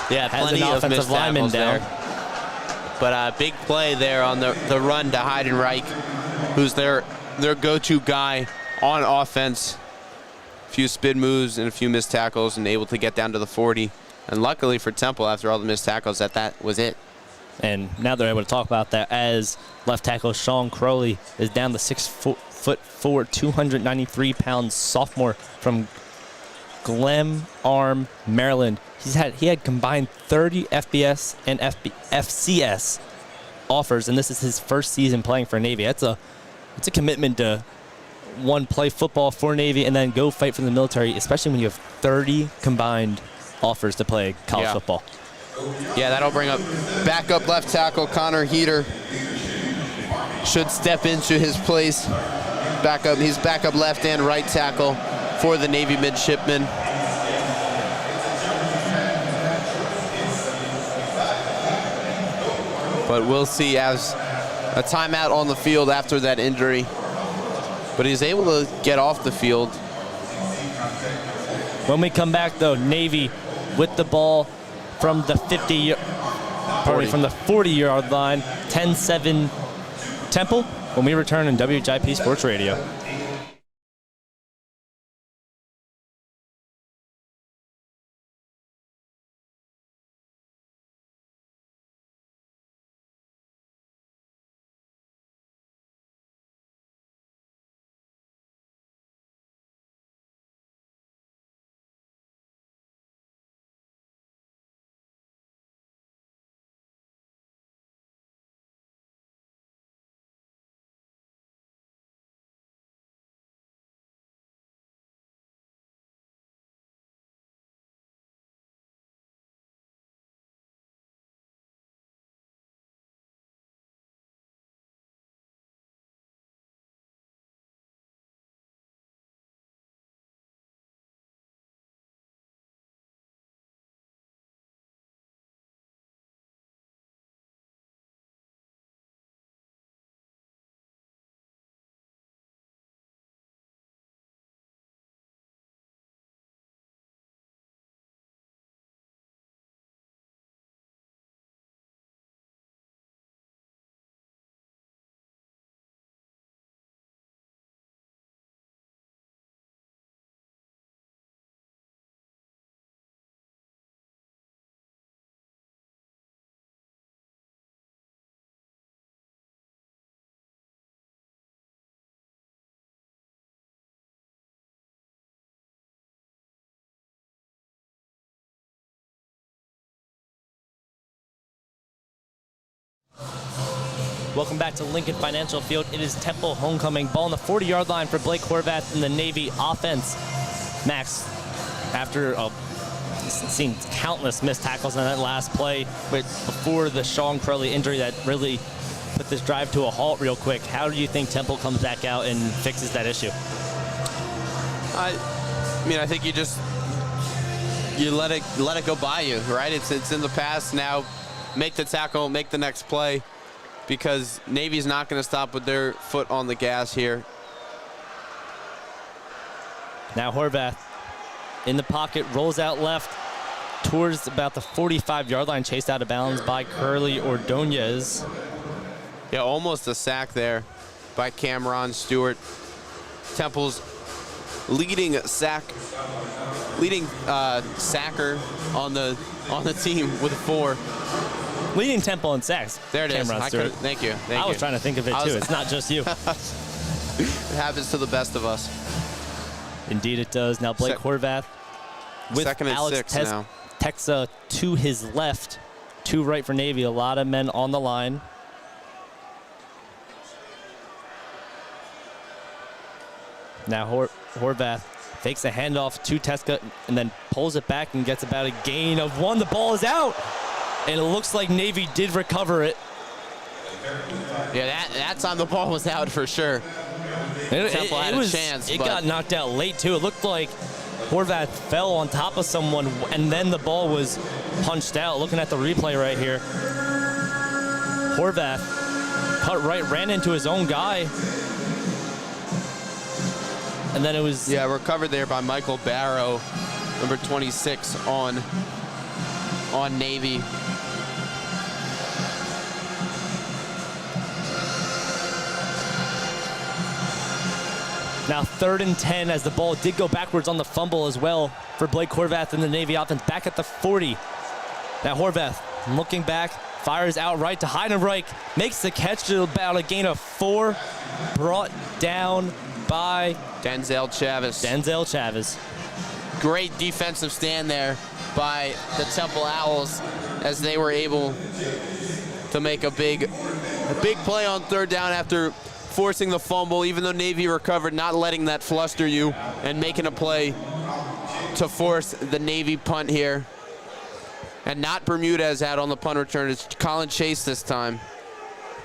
has an offensive lineman down. There. But a big play there on the run to Heidenreich, who's their go-to guy on offense. few spin moves and a few missed tackles and able to get down to the 40. And luckily for Temple, after all the missed tackles, that was it. And now they're able to talk about that as left tackle Sean Crowley is down the 6'4", 293-pound sophomore from Glenarm, Maryland. He had combined 30 FBS and FCS offers, and this is his first season playing for Navy. It's a commitment to play football for Navy and then go fight for the military, especially when you have 30 combined offers to play college football. Yeah, that'll bring up backup left tackle Connor Heater. Should step into his place. He's backup left and right tackle for the Navy midshipmen. But we'll see as a timeout on the field after that injury. But he's able to get off the field. When we come back, though, Navy with the ball from the 40-yard line, 10-7 Temple. When we return on WHIP Sports Radio. Welcome back to Lincoln Financial Field. It is Temple homecoming. Ball on the 40-yard line for Blake Horvath and the Navy offense. Max, after seen countless missed tackles on that last play, but before the Sean Crowley injury that really put this drive to a halt real quick, how do you think Temple comes back out and fixes that issue? I think you let it go by you, right? It's in the past now. Make the tackle, make the next play, because Navy's not going to stop with their foot on the gas here. Now Horvath in the pocket, rolls out left towards about the 45-yard line, chased out of bounds by Curly Ordonez. Yeah, almost a sack there by Cameron Stewart. Temple's leading sacker on the team with 4. Leading Temple in sacks. There it is. Thank you. I was trying to think of it too. It's not just you. It happens to the best of us. Indeed it does. Now Blake Horvath with second and Alex 6 now. Texa to his left, 2 right for Navy. A lot of men on the line. Now Horvath fakes a handoff to Teska and then pulls it back and gets about a gain of 1. The ball is out, and it looks like Navy did recover it. Yeah, that time the ball was out for sure. Temple had a chance. It got knocked out late, too. It looked like Horvath fell on top of someone, and then the ball was punched out. Looking at the replay right here, Horvath cut right, ran into his own guy. And then it was... Yeah, recovered there by Michael Barrow, number 26 on Navy. Now 3rd and 10 as the ball did go backwards on the fumble as well for Blake Horvath and the Navy offense back at the 40. Now Horvath looking back, fires out right to Heidenreich, makes the catch to about a gain of 4, brought down by Denzel Chavez. Great defensive stand there by the Temple Owls as they were able to make a big play on 3rd down after forcing the fumble, even though Navy recovered, not letting that fluster you and making a play to force the Navy punt here. And not Bermudez out on the punt return. It's Colin Chase this time.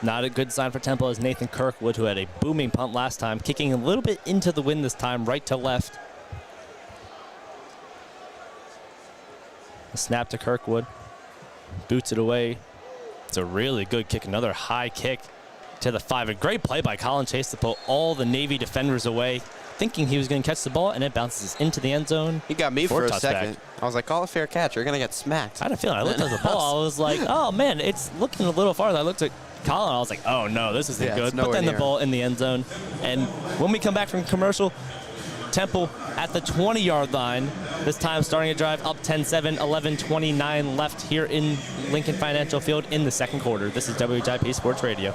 Not a good sign for Temple as Nathan Kirkwood, who had a booming punt last time, kicking a little bit into the wind this time, right to left. A snap to Kirkwood. Boots it away. It's a really good kick, another high kick to the 5. A great play by Colin Chase to pull all the Navy defenders away, thinking he was going to catch the ball, and it bounces into the end zone. He got me for a second. I was like, call a fair catch. You're going to get smacked. I had a feeling. I looked at the ball. I was like, oh, man, it's looking a little farther. I looked at Colin. I was like, oh, no, this isn't good. But then the ball in the end zone. And when we come back from commercial, Temple at the 20-yard line, this time starting a drive up 10-7, 11:29 left here in Lincoln Financial Field in the second quarter. This is WHIP Sports Radio.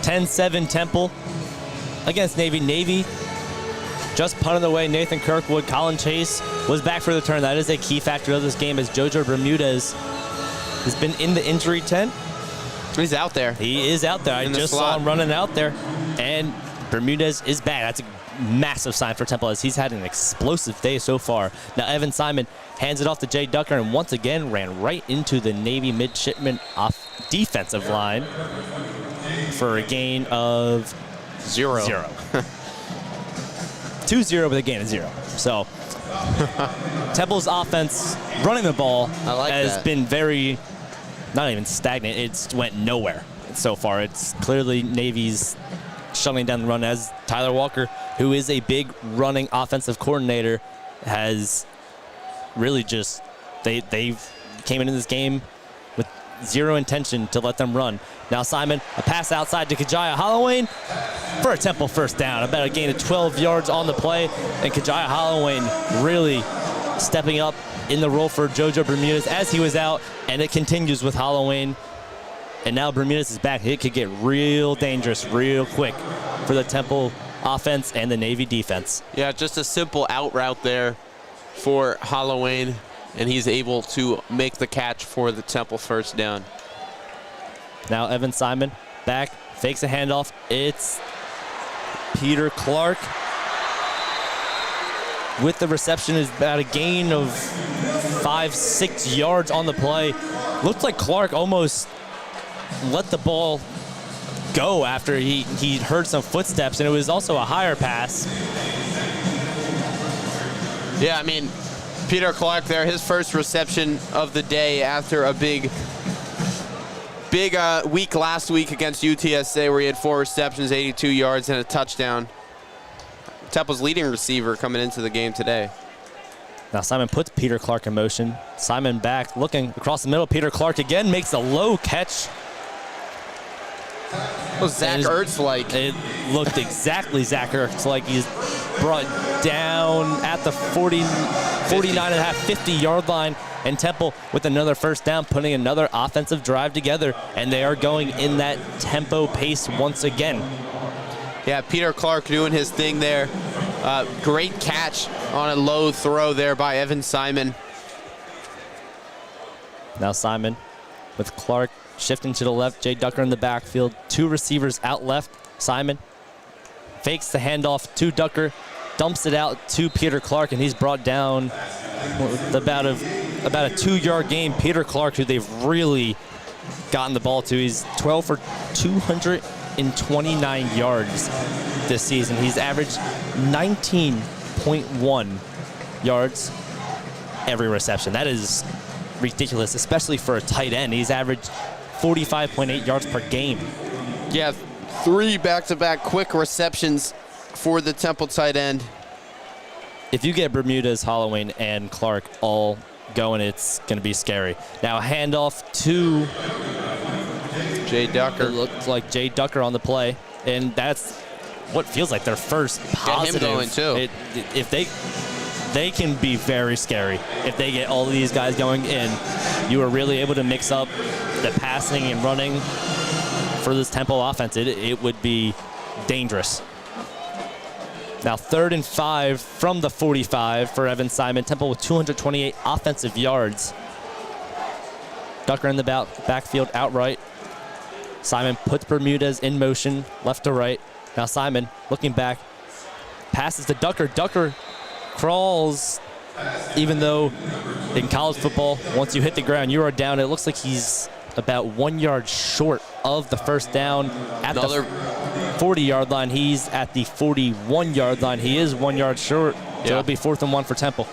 (10-7) Temple against Navy. Navy just punted away. Nathan Kirkwood, Colin Chase was back for the turn. That is a key factor of this game as Jojo Bermudez has been in the injury tent. He's out there. He is out there. I just saw him running out there. And Bermudez is back. That's a massive sign for Temple as he's had an explosive day so far. Now Evan Simon hands it off to Jay Ducker and once again ran right into the Navy midshipman off defensive line for a gain of 0. 2-0 with a gain of 0. So Temple's offense running the ball has been very, not even stagnant. It's went nowhere so far. It's clearly Navy's shutting down the run as Tyler Walker, who is a big running offensive coordinator, has really just, they came into this game with zero intention to let them run. Now Simon, a pass outside to Kajaya Holloway for a Temple first down. About a gain of 12 yards on the play, and Kajaya Holloway really stepping up in the role for JoJo Bermudez as he was out, and it continues with Holloway. And now Bermudez is back. It could get real dangerous real quick for the Temple offense and the Navy defense. Yeah, just a simple out route there for Holloway, and he's able to make the catch for the Temple first down. Now Evan Simon back, fakes a handoff. It's Peter Clark with the reception. Is about a gain of 5-6 yards on the play. Looked like Clark almost let the ball go after he heard some footsteps, and it was also a higher pass. Yeah, I mean, Peter Clark there, his first reception of the day after a big week last week against UTSA where he had 4 receptions, 82 yards, and a touchdown. Temple's leading receiver coming into the game today. Now Simon puts Peter Clark in motion. Simon back, looking across the middle. Peter Clark again makes a low catch. Well, Zach Ertz-like. It looked exactly Zach Ertz-like. He's brought down at the 49.5, 50-yard line. And Temple with another first down, putting another offensive drive together. And they are going in that tempo pace once again. Yeah, Peter Clark doing his thing there. Great catch on a low throw there by Evan Simon. Now Simon with Clark shifting to the left. Jay Ducker in the backfield. 2 receivers out left. Simon fakes the handoff to Ducker, dumps it out to Peter Clark, and he's brought down about a 2-yard gain. Peter Clark, who they've really gotten the ball to, he's 12 for 229 yards this season. He's averaged 19.1 yards every reception. That is ridiculous, especially for a tight end. He's averaged 45.8 yards per game. Yeah, 3 back-to-back quick receptions for the Temple tight end. If you get Bermudez, Holloway, and Clark all going, it's going to be scary. Now a handoff to Jay Ducker. It looked like Jay Ducker on the play, and that's what feels like their first positive. Get him going too. If they can be very scary if they get all of these guys going in. You are really able to mix up the passing and running for this Temple offense. It would be dangerous. Now 3rd and 5 from the 45 for Evan Simon. Temple with 228 offensive yards. Ducker in the backfield outright. Simon puts Bermudez in motion, left to right. Now Simon looking back, passes to Ducker. Ducker crawls, even though in college football, once you hit the ground, you are down. It looks like he's about 1 yard short of the first down at the 40-yard line. He's at the 41-yard line. He is 1 yard short, so it'll be 4th and 1 for Temple.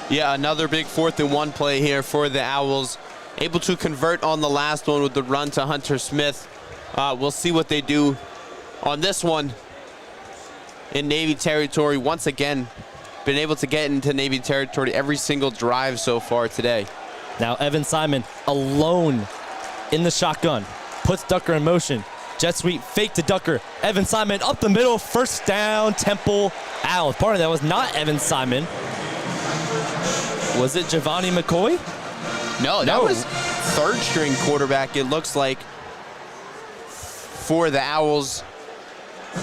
Yeah, another big 4th and 1 play here for the Owls. Able to convert on the last one with the run to Hunter Smith. We'll see what they do on this one in Navy territory. Once again, been able to get into Navy territory every single drive so far today. Now Evan Simon alone in the shotgun, puts Ducker in motion. Jet sweep, fake to Ducker. Evan Simon up the middle, first down, Temple Owls. Pardon, that was not Evan Simon. Was it Giovanni McCoy? No, that was 3rd string quarterback, it looks like, for the Owls.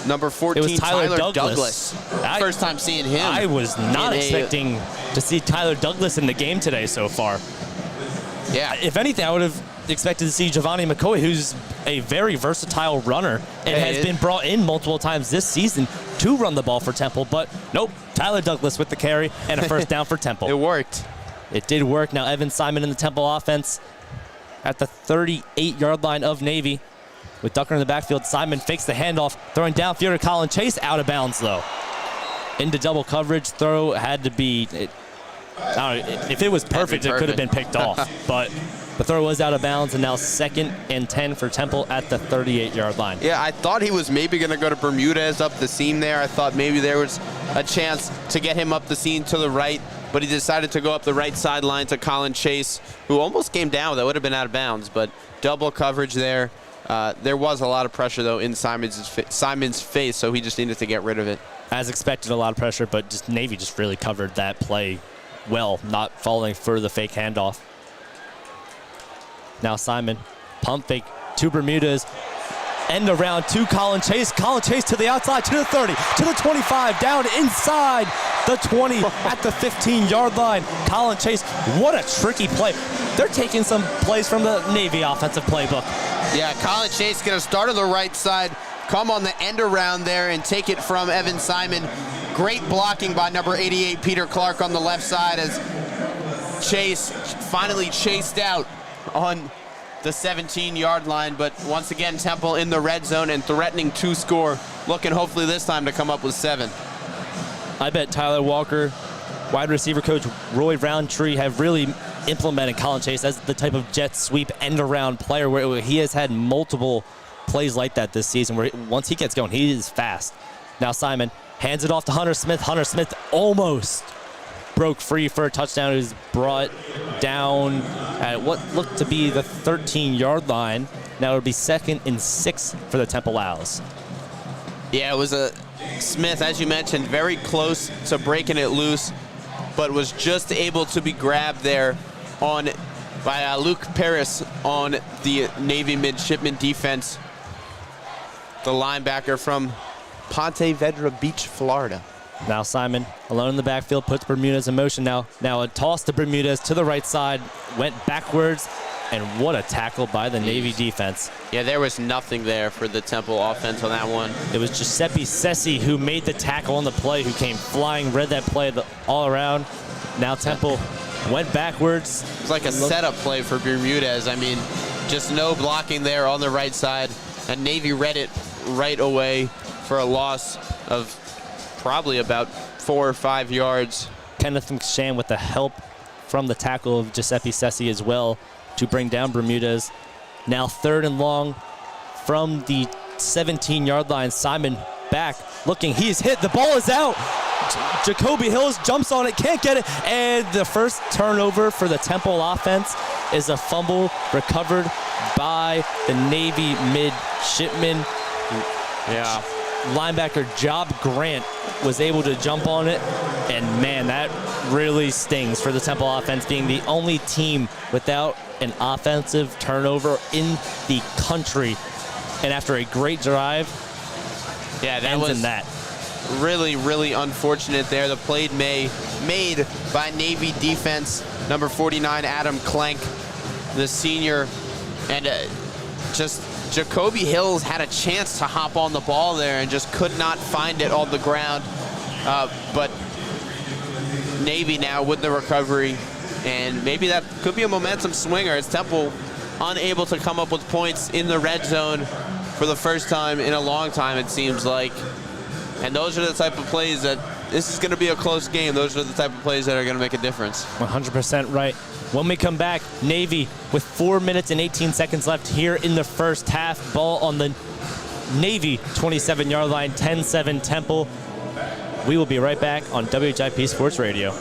Number 14, it was Tyler Douglas. First time seeing him. I was not expecting to see Tyler Douglas in the game today so far. Yeah. If anything, I would have expected to see Giovanni McCoy, who's a very versatile runner and has been brought in multiple times this season to run the ball for Temple. But nope, Tyler Douglas with the carry and a first down for Temple. It worked. It did work. Now Evan Simon in the Temple offense at the 38-yard line of Navy. With Ducker in the backfield, Simon fakes the handoff, throwing downfield to Colin Chase, out of bounds though. Into double coverage, throw had to be, I don't know, if it was perfect, it could have been picked off. But the throw was out of bounds, and now 2nd and 10 for Temple at the 38-yard line. Yeah, I thought he was maybe going to go to Bermudez up the seam there. I thought maybe there was a chance to get him up the seam to the right, but he decided to go up the right sideline to Colin Chase, who almost came down. That would have been out of bounds, but double coverage there. There was a lot of pressure, though, in Simon's face, so he just needed to get rid of it. As expected, a lot of pressure, but just Navy just really covered that play well, not falling for the fake handoff. Now Simon, pump fake to Bermudez. End around to Colin Chase. Colin Chase to the outside, to the 30, to the 25, down inside the 20 at the 15-yard line. Colin Chase, what a tricky play. They're taking some plays from the Navy offensive playbook. Yeah, Colin Chase going to start on the right side, come on the end around there and take it from Evan Simon. Great blocking by number 88, Peter Clark, on the left side as Chase finally chased out on the 17-yard line, but once again, Temple in the red zone and threatening to score, looking hopefully this time to come up with 7. I bet Tyler Walker, wide receiver coach Roy Roundtree have really implemented Colin Chase as the type of jet sweep end-around player where he has had multiple plays like that this season where once he gets going, he is fast. Now Simon hands it off to Hunter Smith. Hunter Smith almost broke free for a touchdown. He was brought down at what looked to be the 13-yard line. Now it'll be 2nd and 6 for the Temple Owls. Yeah, it was a Smith, as you mentioned, very close to breaking it loose, but was just able to be grabbed there by Luke Paris on the Navy midshipman defense, the linebacker from Ponte Vedra Beach, Florida. Now Simon, alone in the backfield, puts Bermudez in motion. Now a toss to Bermudez to the right side, went backwards, and what a tackle by the Navy defense. Yeah, there was nothing there for the Temple offense on that one. It was Giuseppe Sessi who made the tackle on the play, who came flying, read that play all around. Now Temple went backwards. It was like a setup play for Bermudez. I mean, just no blocking there on the right side, and Navy read it right away for a loss of probably about 4 or 5 yards. Kenneth McShan with the help from the tackle of Giuseppe Sessi as well to bring down Bermudez. Now 3rd and long from the 17-yard line. Simon back, looking, he's hit, the ball is out. Jacoby Hills jumps on it, can't get it, and the first turnover for the Temple offense is a fumble recovered by the Navy midshipman. Yeah. Linebacker Job Grant was able to jump on it, and man, that really stings for the Temple offense, being the only team without an offensive turnover in the country. And after a great drive, yeah, that was really, really unfortunate there. The play made by Navy defense, number 49, Adam Klenk, the senior, and just Jacoby Hills had a chance to hop on the ball there and just could not find it on the ground. But Navy now with the recovery, and maybe that could be a momentum swinger as Temple unable to come up with points in the red zone for the first time in a long time, it seems like. And those are the type of plays that, this is going to be a close game. Those are the type of plays that are going to make a difference. 100% right. When we come back, Navy with 4 minutes and 18 seconds left here in the first half. Ball on the Navy 27-yard line, 10-7 Temple. We will be right back on WHIP Sports Radio.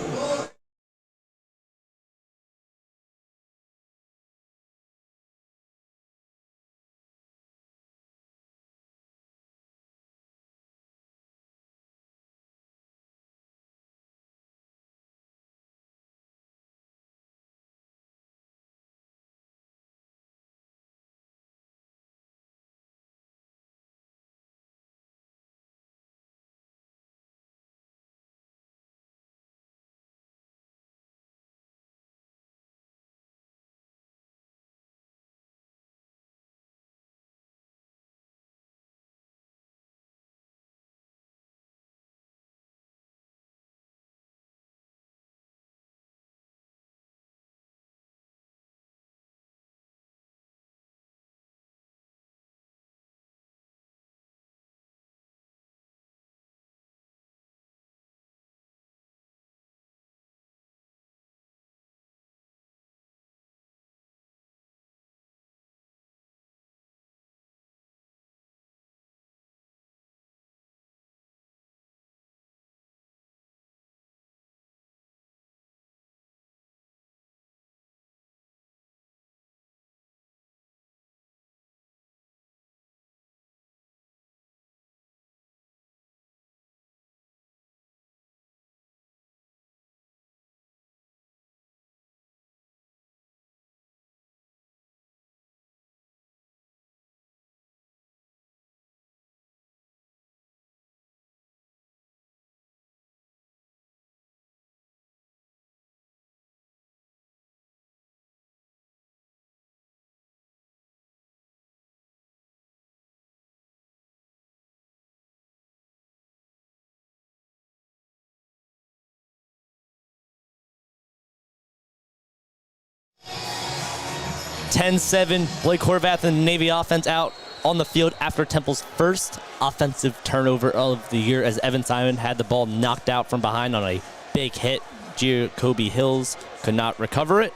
10-7, Blake Horvath and the Navy offense out on the field after Temple's first offensive turnover of the year as Evan Simon had the ball knocked out from behind on a big hit. Jacoby Hills could not recover it.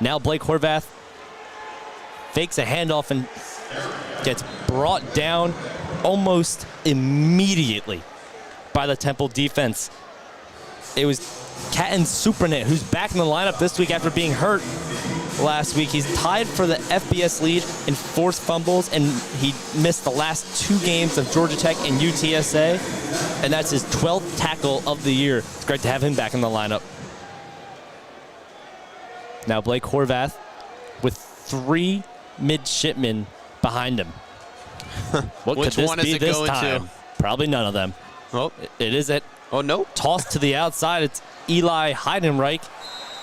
Now Blake Horvath fakes a handoff and gets brought down almost immediately by the Temple defense. It was Katin Supranet, who's back in the lineup this week after being hurt last week. He's tied for the FBS lead in forced fumbles, and he missed the last 2 games of Georgia Tech and UTSA, and that's his 12th tackle of the year. It's great to have him back in the lineup. Now Blake Horvath with 3 midshipmen behind him. What Which could this one is be it this going time? to? Probably none of them. Oh, It is it. oh no. Tossed to the outside. It's Eli Heidenreich.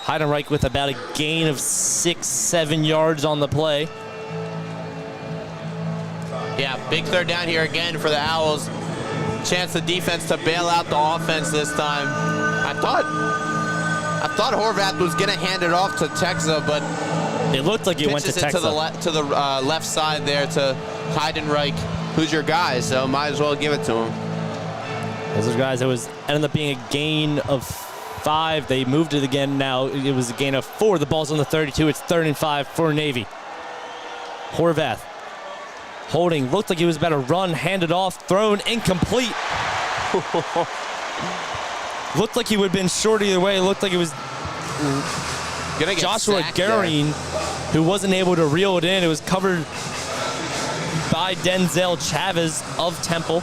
Heidenreich with about a gain of 6-7 yards on the play. Yeah, big third down here again for the Owls. Chance the defense to bail out the offense this time. I thought Horvath was going to hand it off to Texa, but It looked like he went to pitches it Texas. to the left side there to Heidenreich, who's your guy, so might as well give it to him. Those are guys, it was ended up being a gain of 5. They moved it again now. It was a gain of 4. The ball's on the 32. It's 3rd and 5 for Navy. Horvath holding. Looked like he was about to run. Handed off. Thrown. Incomplete. Looked like he would have been short either way. It looked like it was Gonna get Joshua sacked there. Garing who wasn't able to reel it in. It was covered by Denzel Chavez of Temple.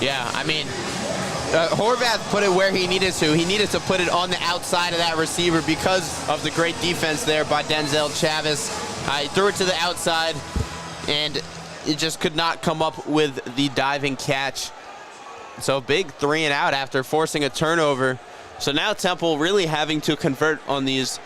Yeah, I mean, Horvath put it where he needed to. He needed to put it on the outside of that receiver because of the great defense there by Denzel Chavez. He threw it to the outside, and it just could not come up with the diving catch. So big 3 and out after forcing a turnover. So now Temple really having to convert on these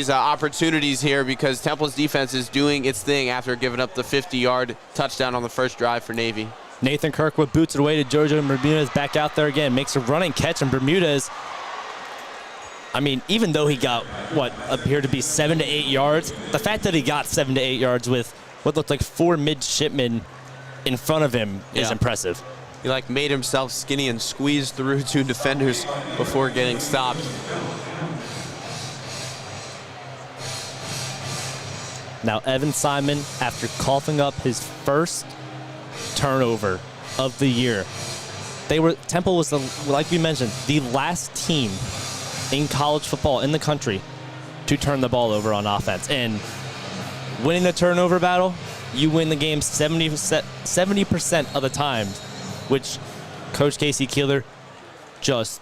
opportunities here because Temple's defense is doing its thing after giving up the 50-yard touchdown on the first drive for Navy. Nathan Kirkwood boots it away to Jojo Bermudez back out there again. Makes a running catch, and Bermudez, I mean, even though he got what appeared to be 7 to 8 yards, the fact that he got 7 to 8 yards with what looked like 4 midshipmen in front of him is impressive. He made himself skinny and squeezed through 2 defenders before getting stopped. Now Evan Simon, after coughing up his first turnover of the year, Temple was, like we mentioned, the last team in college football in the country to turn the ball over on offense. And winning the turnover battle, you win the game 70% of the time, which Coach Casey Keeler just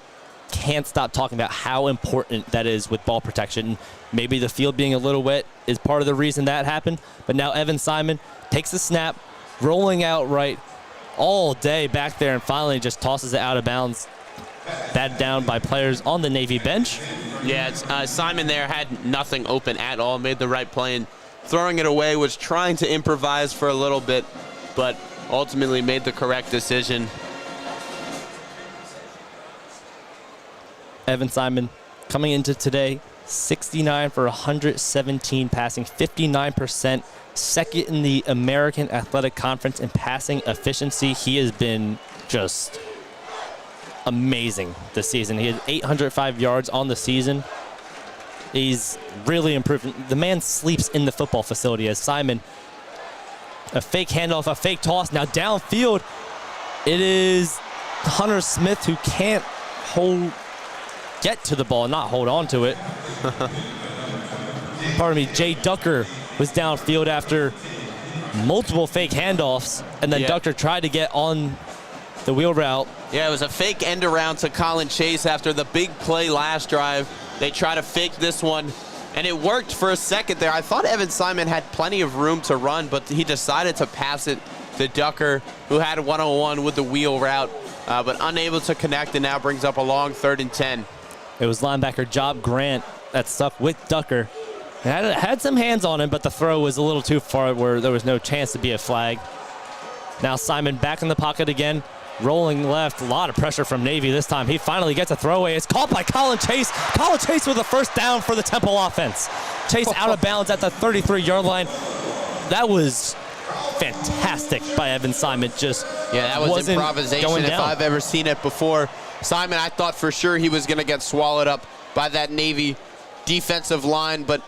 can't stop talking about how important that is with ball protection. Maybe the field being a little wet is part of the reason that happened. But now Evan Simon takes the snap, rolling out right all day back there, and finally just tosses it out of bounds. Batted down by players on the Navy bench. Yeah, Simon there had nothing open at all, made the right play, and throwing it away was trying to improvise for a little bit, but ultimately made the correct decision. Evan Simon coming into today, 69 for 117 passing, 59%, second in the American Athletic Conference in passing efficiency. He has been just amazing this season. He had 805 yards on the season. He's really improved. The man sleeps in the football facility as Simon, a fake handoff, a fake toss. Now downfield, it is Hunter Smith who can't get to the ball, not hold on to it. Pardon me, Jay Ducker was downfield after multiple fake handoffs, and then Ducker tried to get on the wheel route. Yeah, it was a fake end around to Colin Chase after the big play last drive. They try to fake this one, and it worked for a second there. I thought Evan Simon had plenty of room to run, but he decided to pass it to Ducker, who had one-on-one with the wheel route, but unable to connect, and now brings up a long 3rd and 10. It was linebacker Job Grant that stuck with Ducker. Had some hands on him, but the throw was a little too far where there was no chance to be a flag. Now Simon back in the pocket again, Rolling left, a lot of pressure from Navy this time. He finally gets a throwaway. It's caught by Colin Chase. Colin Chase with a first down for the Temple offense. Chase out of bounds at the 33-yard line. That was fantastic by Evan Simon. That was improvisation if I've ever seen it before. Simon, I thought for sure he was going to get swallowed up by that Navy defensive line, but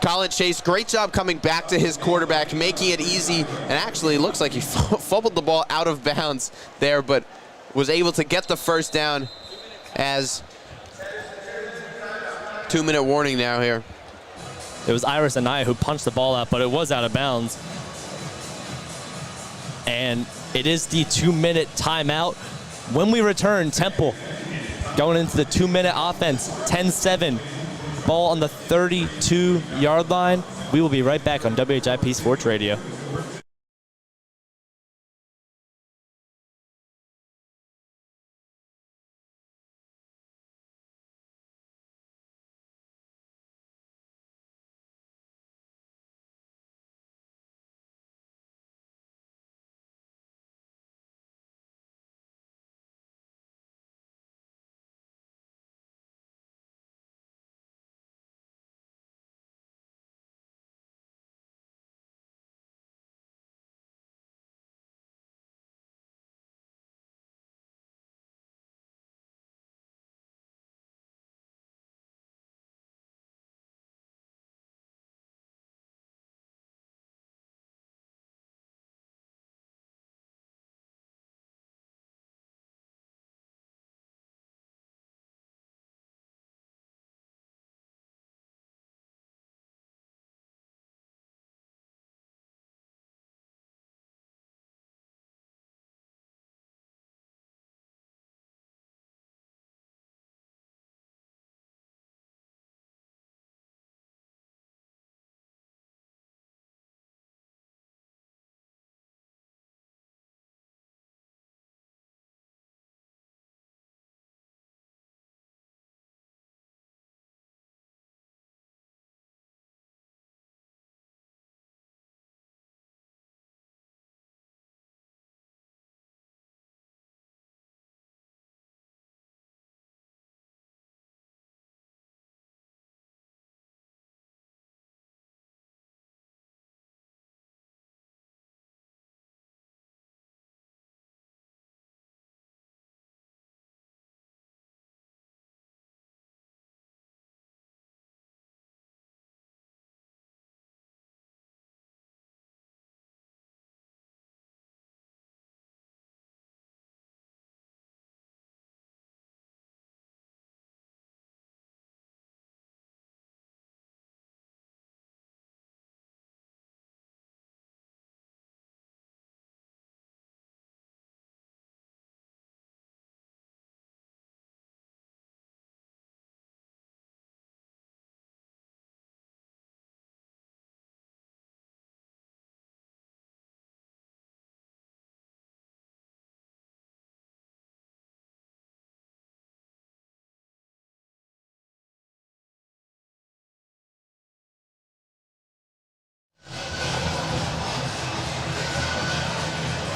Colin Chase, great job coming back to his quarterback, making it easy, and actually it looks like he fumbled the ball out of bounds there, but was able to get the first down as 2-minute warning now here. It was Iris Anaya who punched the ball out, but it was out of bounds. And it is the 2-minute timeout. When we return, Temple going into the 2-minute offense, 10-7. Ball on the 32-yard line. We will be right back on WHIP Sports Radio.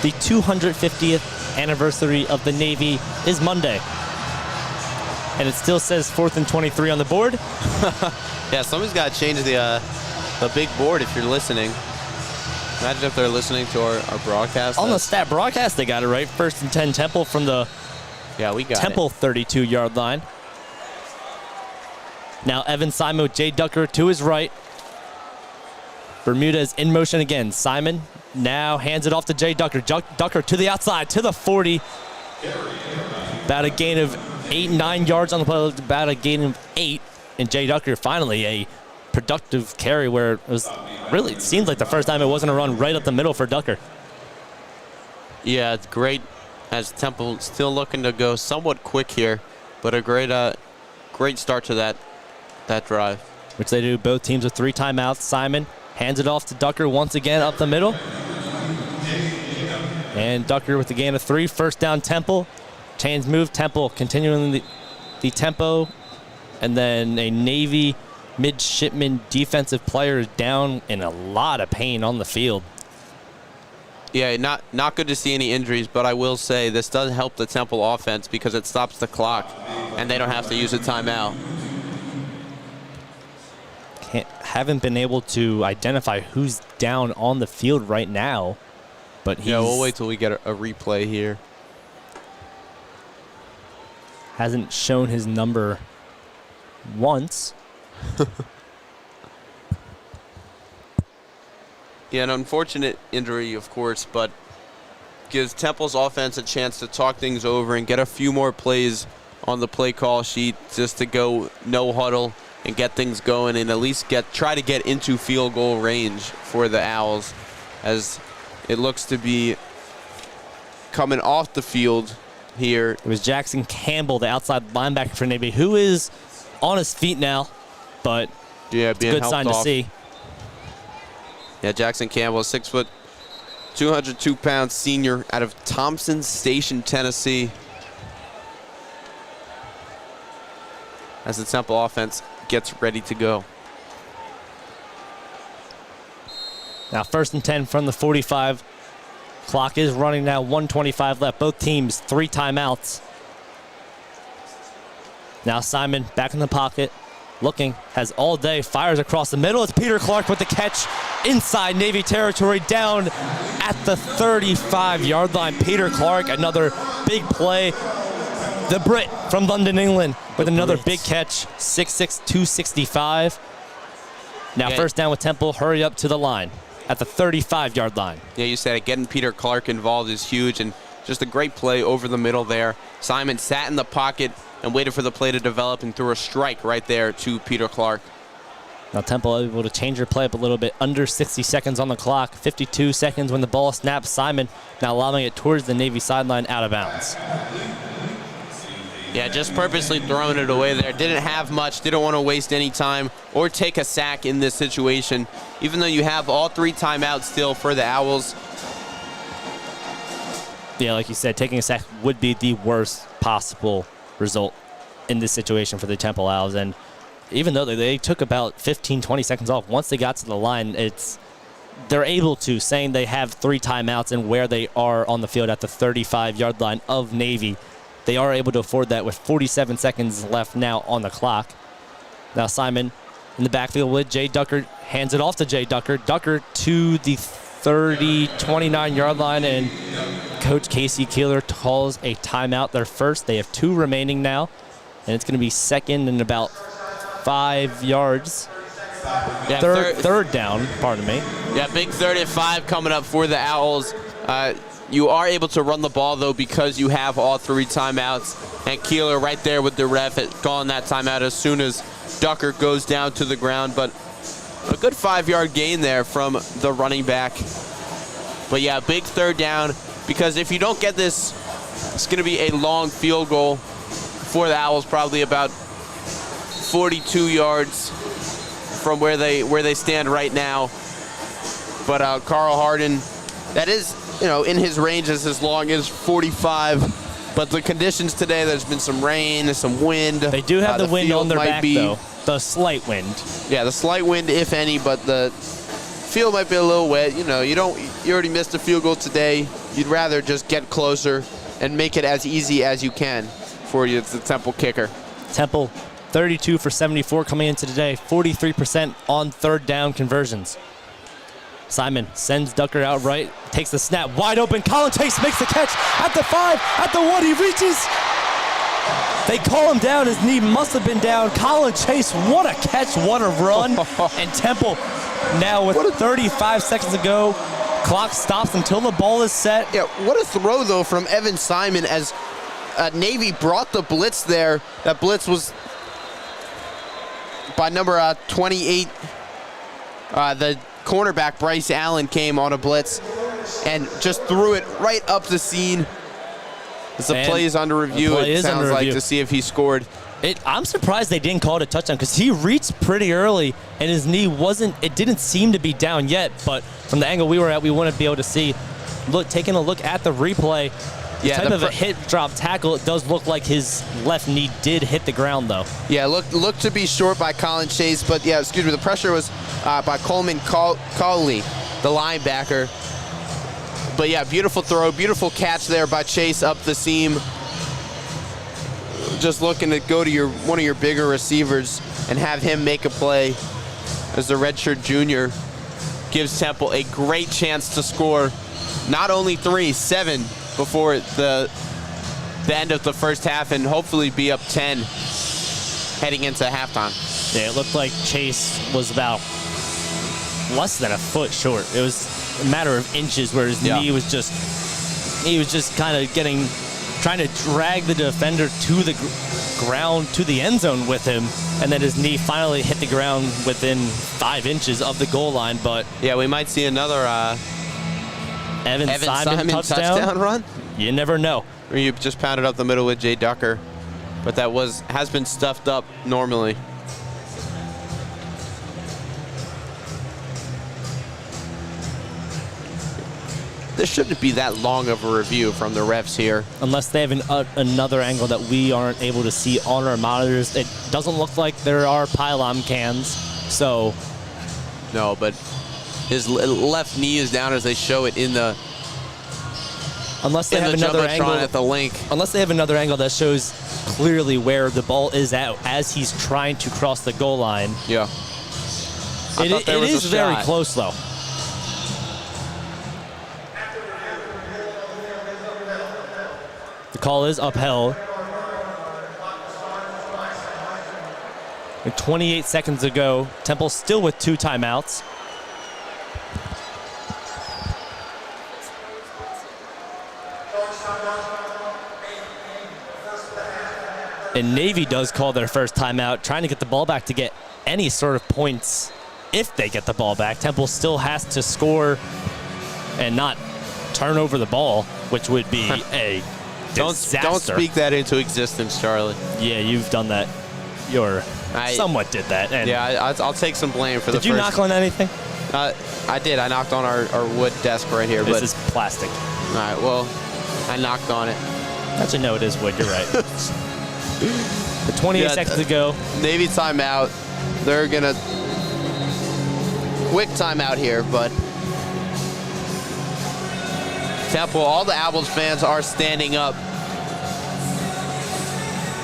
The 250th anniversary of the Navy is Monday. And it still says 4th and 23 on the board. Yeah, somebody's got to change the big board if you're listening. Imagine if they're listening to our broadcast. On the stat broadcast, they got it right. 1st and 10 Temple from the Temple 32-yard line. Now Evan Simon with Jay Ducker to his right. Bermudez in motion again. Simon now hands it off to Jay Ducker. Ducker to the outside, to the 40. About a gain of 8-9 yards on the play, about a gain of 8. And Jay Ducker finally a productive carry where it was really, it seems like the first time it wasn't a run right up the middle for Ducker. Yeah, it's great as Temple still looking to go somewhat quick here, but a great start to that drive. Which they do, both teams with 3 timeouts. Simon hands it off to Ducker once again up the middle. And Ducker with the gain of 3, 1st down Temple. Chains move, Temple continuing the tempo. And then a Navy midshipman defensive player is down in a lot of pain on the field. Yeah, not good to see any injuries, but I will say this does help the Temple offense because it stops the clock, and they don't have to use a timeout. Haven't been able to identify who's down on the field right now, but yeah, we'll wait till we get a replay here. Hasn't shown his number once. Yeah, an unfortunate injury, of course, but gives Temple's offense a chance to talk things over and get a few more plays on the play call sheet just to go no huddle and get things going and at least try to get into field goal range for the Owls, as it looks to be coming off the field here. It was Jackson Campbell, the outside linebacker for Navy, who is on his feet now, but yeah, it's a good sign to see. Yeah, Jackson Campbell, 6 foot, 202 pounds senior out of Thompson Station, Tennessee. As the Temple offense gets ready to go. Now 1st and 10 from the 45. Clock is running now, 1:25 left. Both teams 3 timeouts. Now Simon back in the pocket, looking, has all day, fires across the middle. It's Peter Clark with the catch inside Navy territory, down at the 35-yard line. Peter Clark, another big play. The Brit from London, England, with another big catch, 6'6", 265. Now first down with Temple, hurry up to the line at the 35-yard line. Yeah, you said it. Getting Peter Clark involved is huge, and just a great play over the middle there. Simon sat in the pocket and waited for the play to develop and threw a strike right there to Peter Clark. Now Temple able to change their play up a little bit. Under 60 seconds on the clock. 52 seconds when the ball snaps. Simon now lobbing it towards the Navy sideline, out of bounds. Yeah, just purposely throwing it away there. Didn't have much, didn't want to waste any time or take a sack in this situation. Even though you have all 3 timeouts still for the Owls. Yeah, like you said, taking a sack would be the worst possible result in this situation for the Temple Owls. And even though they took about 15, 20 seconds off, once they got to the line, they're able to, saying they have 3 timeouts and where they are on the field at the 35-yard line of Navy. They are able to afford that with 47 seconds left now on the clock. Now Simon in the backfield with Jay Ducker, hands it off to Jay Ducker. Ducker to the 29-yard line, and Coach Casey Keeler calls a timeout. Their first. They have 2 remaining now, and it's going to be second and about 5 yards. Yeah, third down, pardon me. Yeah, big 3rd and 5 coming up for the Owls. You are able to run the ball, though, because you have all 3 timeouts. And Keeler right there with the ref calling that timeout as soon as Ducker goes down to the ground. But a good 5-yard gain there from the running back. But, yeah, big 3rd down, because if you don't get this, it's going to be a long field goal for the Owls, probably about 42 yards from where they stand right now. But Carl Harden, that is, in his range is as long as 45. But the conditions today, there's been some rain, some wind. They do have the wind on their back, though. The slight wind. Yeah, the slight wind, if any, but the field might be a little wet. You already missed a field goal today. You'd rather just get closer and make it as easy as you can for you. It's the Temple kicker. Temple, 32 for 74 coming into today, 43% on 3rd down conversions. Simon sends Ducker out right, takes the snap, wide open. Colin Chase makes the catch at the 5, at the 1. He reaches. They call him down. His knee must have been down. Colin Chase, what a catch, what a run. And Temple now with 35 seconds to go. Clock stops until the ball is set. Yeah, what a throw, though, from Evan Simon as Navy brought the blitz there. That blitz was by number 28. The cornerback Bryce Allen came on a blitz and just threw it right up the seam. As the play is under review, it sounds like, to see if he scored. I'm surprised they didn't call it a touchdown, because he reached pretty early and his knee didn't seem to be down yet, but from the angle we were at, we wouldn't be able to see. Taking a look at the replay, type of a hit drop tackle, it does look like his left knee did hit the ground, though. Yeah, looked to be short by Colin Chase, but yeah, excuse me, the pressure was by Coleman Cauley, the linebacker. But yeah, beautiful throw, beautiful catch there by Chase up the seam. Just looking to go to one of your bigger receivers and have him make a play as the redshirt junior gives Temple a great chance to score not only 3, 7 before the end of the first half, and hopefully be up 10 heading into halftime. Yeah, it looked like Chase was about less than a foot short. It was a matter of inches where his knee was he was just kind of trying to drag the defender to the ground, to the end zone with him, and then his knee finally hit the ground within 5 inches of the goal line. But yeah, we might see another Evan Simon touchdown run. You never know. Or you just pounded up the middle with Jay Ducker, but that has been stuffed up normally. There shouldn't be that long of a review from the refs here. Unless they have another angle that we aren't able to see on our monitors. It doesn't look like there are pylon cans, so. No, but his left knee is down as they show it in the Unless they have another angle at the link. Unless they have another angle that shows clearly where the ball is at as he's trying to cross the goal line. Yeah. It is very close, though. The call is upheld. And 28 seconds ago, Temple still with 2 timeouts. And Navy does call their first timeout, trying to get the ball back to get any sort of points if they get the ball back. Temple still has to score and not turn over the ball, which would be a disaster. Don't speak that into existence, Charlie. Yeah, you've done that. Somewhat did that. And yeah, I'll take some blame for the first. Did you knock on anything? I did. I knocked on our wood desk right here. This is plastic. All right, well, I knocked on it. Actually, no, it is wood. You're right. The 28 seconds ago. Navy timeout. They're going to quick timeout here, but Temple, all the Apples fans are standing up.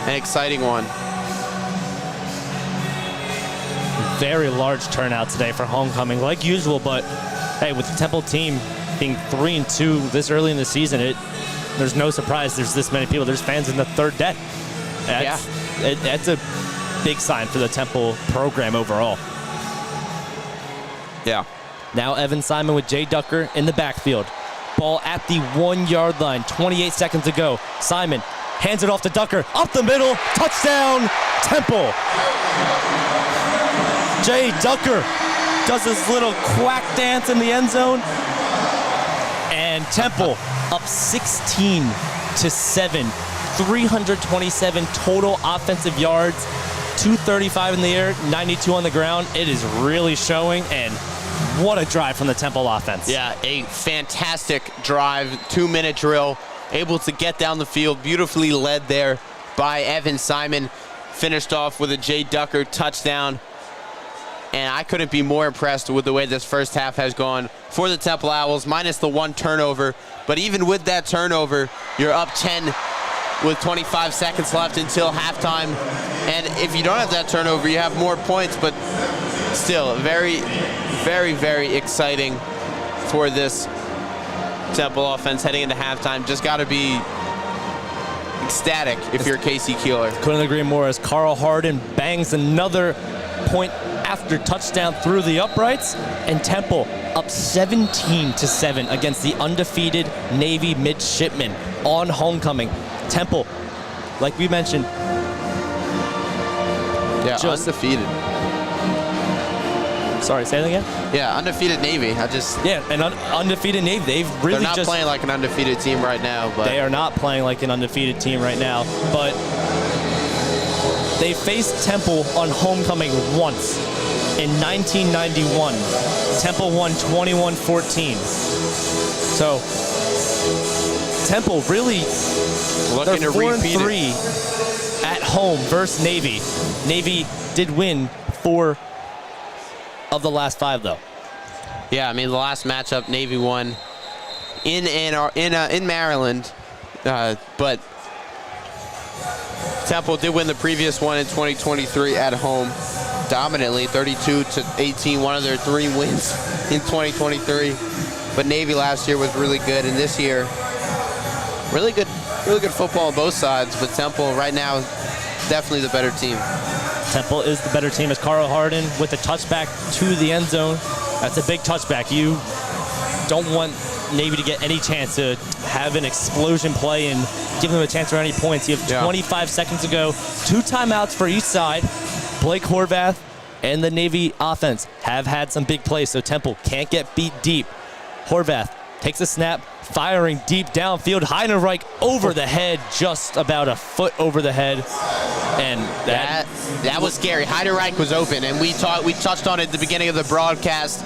An exciting one. Very large turnout today for homecoming, like usual, but hey, with the Temple team being 3-2 this early in the season, there's no surprise there's this many people. There's fans in the third deck. That's a big sign for the Temple program overall. Yeah. Now Evan Simon with Jay Ducker in the backfield. Ball at the 1-yard line, 28 seconds ago. Simon hands it off to Ducker, up the middle, touchdown, Temple. Jay Ducker does his little quack dance in the end zone. And Temple up 16-7. 327 total offensive yards, 235 in the air, 92 on the ground. It is really showing, and what a drive from the Temple offense. Yeah, a fantastic drive, 2-minute drill, able to get down the field, beautifully led there by Evan Simon, finished off with a Jay Ducker touchdown. And I couldn't be more impressed with the way this first half has gone for the Temple Owls, minus the 1 turnover. But even with that turnover, you're up 10 with 25 seconds left until halftime. And if you don't have that turnover, you have more points, but still very, very, very exciting for this Temple offense heading into halftime. Just got to be ecstatic if you're Casey Keeler. Couldn't agree more as Carl Harden bangs another point after touchdown through the uprights, and Temple up 17-7 against the undefeated Navy midshipmen on homecoming. Temple, like we mentioned, undefeated. Sorry, say that again? Yeah, undefeated Navy. And undefeated Navy. They're not playing like an undefeated team right now. But they are not playing like an undefeated team right now. But they faced Temple on homecoming once in 1991. Temple won 21-14. So Temple really looking to repeat 4-3 at home versus Navy. Navy did win 4 of the last 5, though. Yeah, I mean, the last matchup, Navy won in Maryland, but Temple did win the previous one in 2023 at home, dominantly, 32-18, one of their 3 wins in 2023. But Navy last year was really good, and this year, really good football on both sides. But Temple right now, definitely the better team. Temple is the better team as Carl Harden with a touchback to the end zone. That's a big touchback. You don't want Navy to get any chance to have an explosion play and give them a chance for any points. You have 25 seconds to go. 2 timeouts for each side. Blake Horvath and the Navy offense have had some big plays, so Temple can't get beat deep. Horvath takes a snap, firing deep downfield. Heidenreich over the head, just about a foot over the head. And that was scary. Heidenreich was open, and we touched on it at the beginning of the broadcast.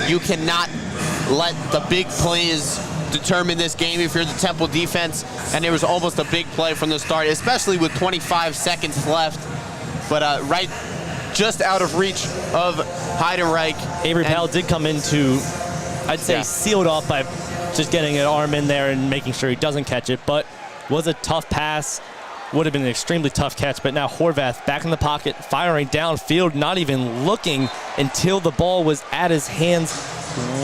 You cannot let the big plays determine this game if you're the Temple defense, and there was almost a big play from the start, especially with 25 seconds left. But right just out of reach of Heidenreich. Avery Powell did come into, I'd say, sealed off by just getting an arm in there and making sure he doesn't catch it, but was a tough pass. Would have been an extremely tough catch, but now Horvath back in the pocket, firing downfield, not even looking until the ball was at his hands.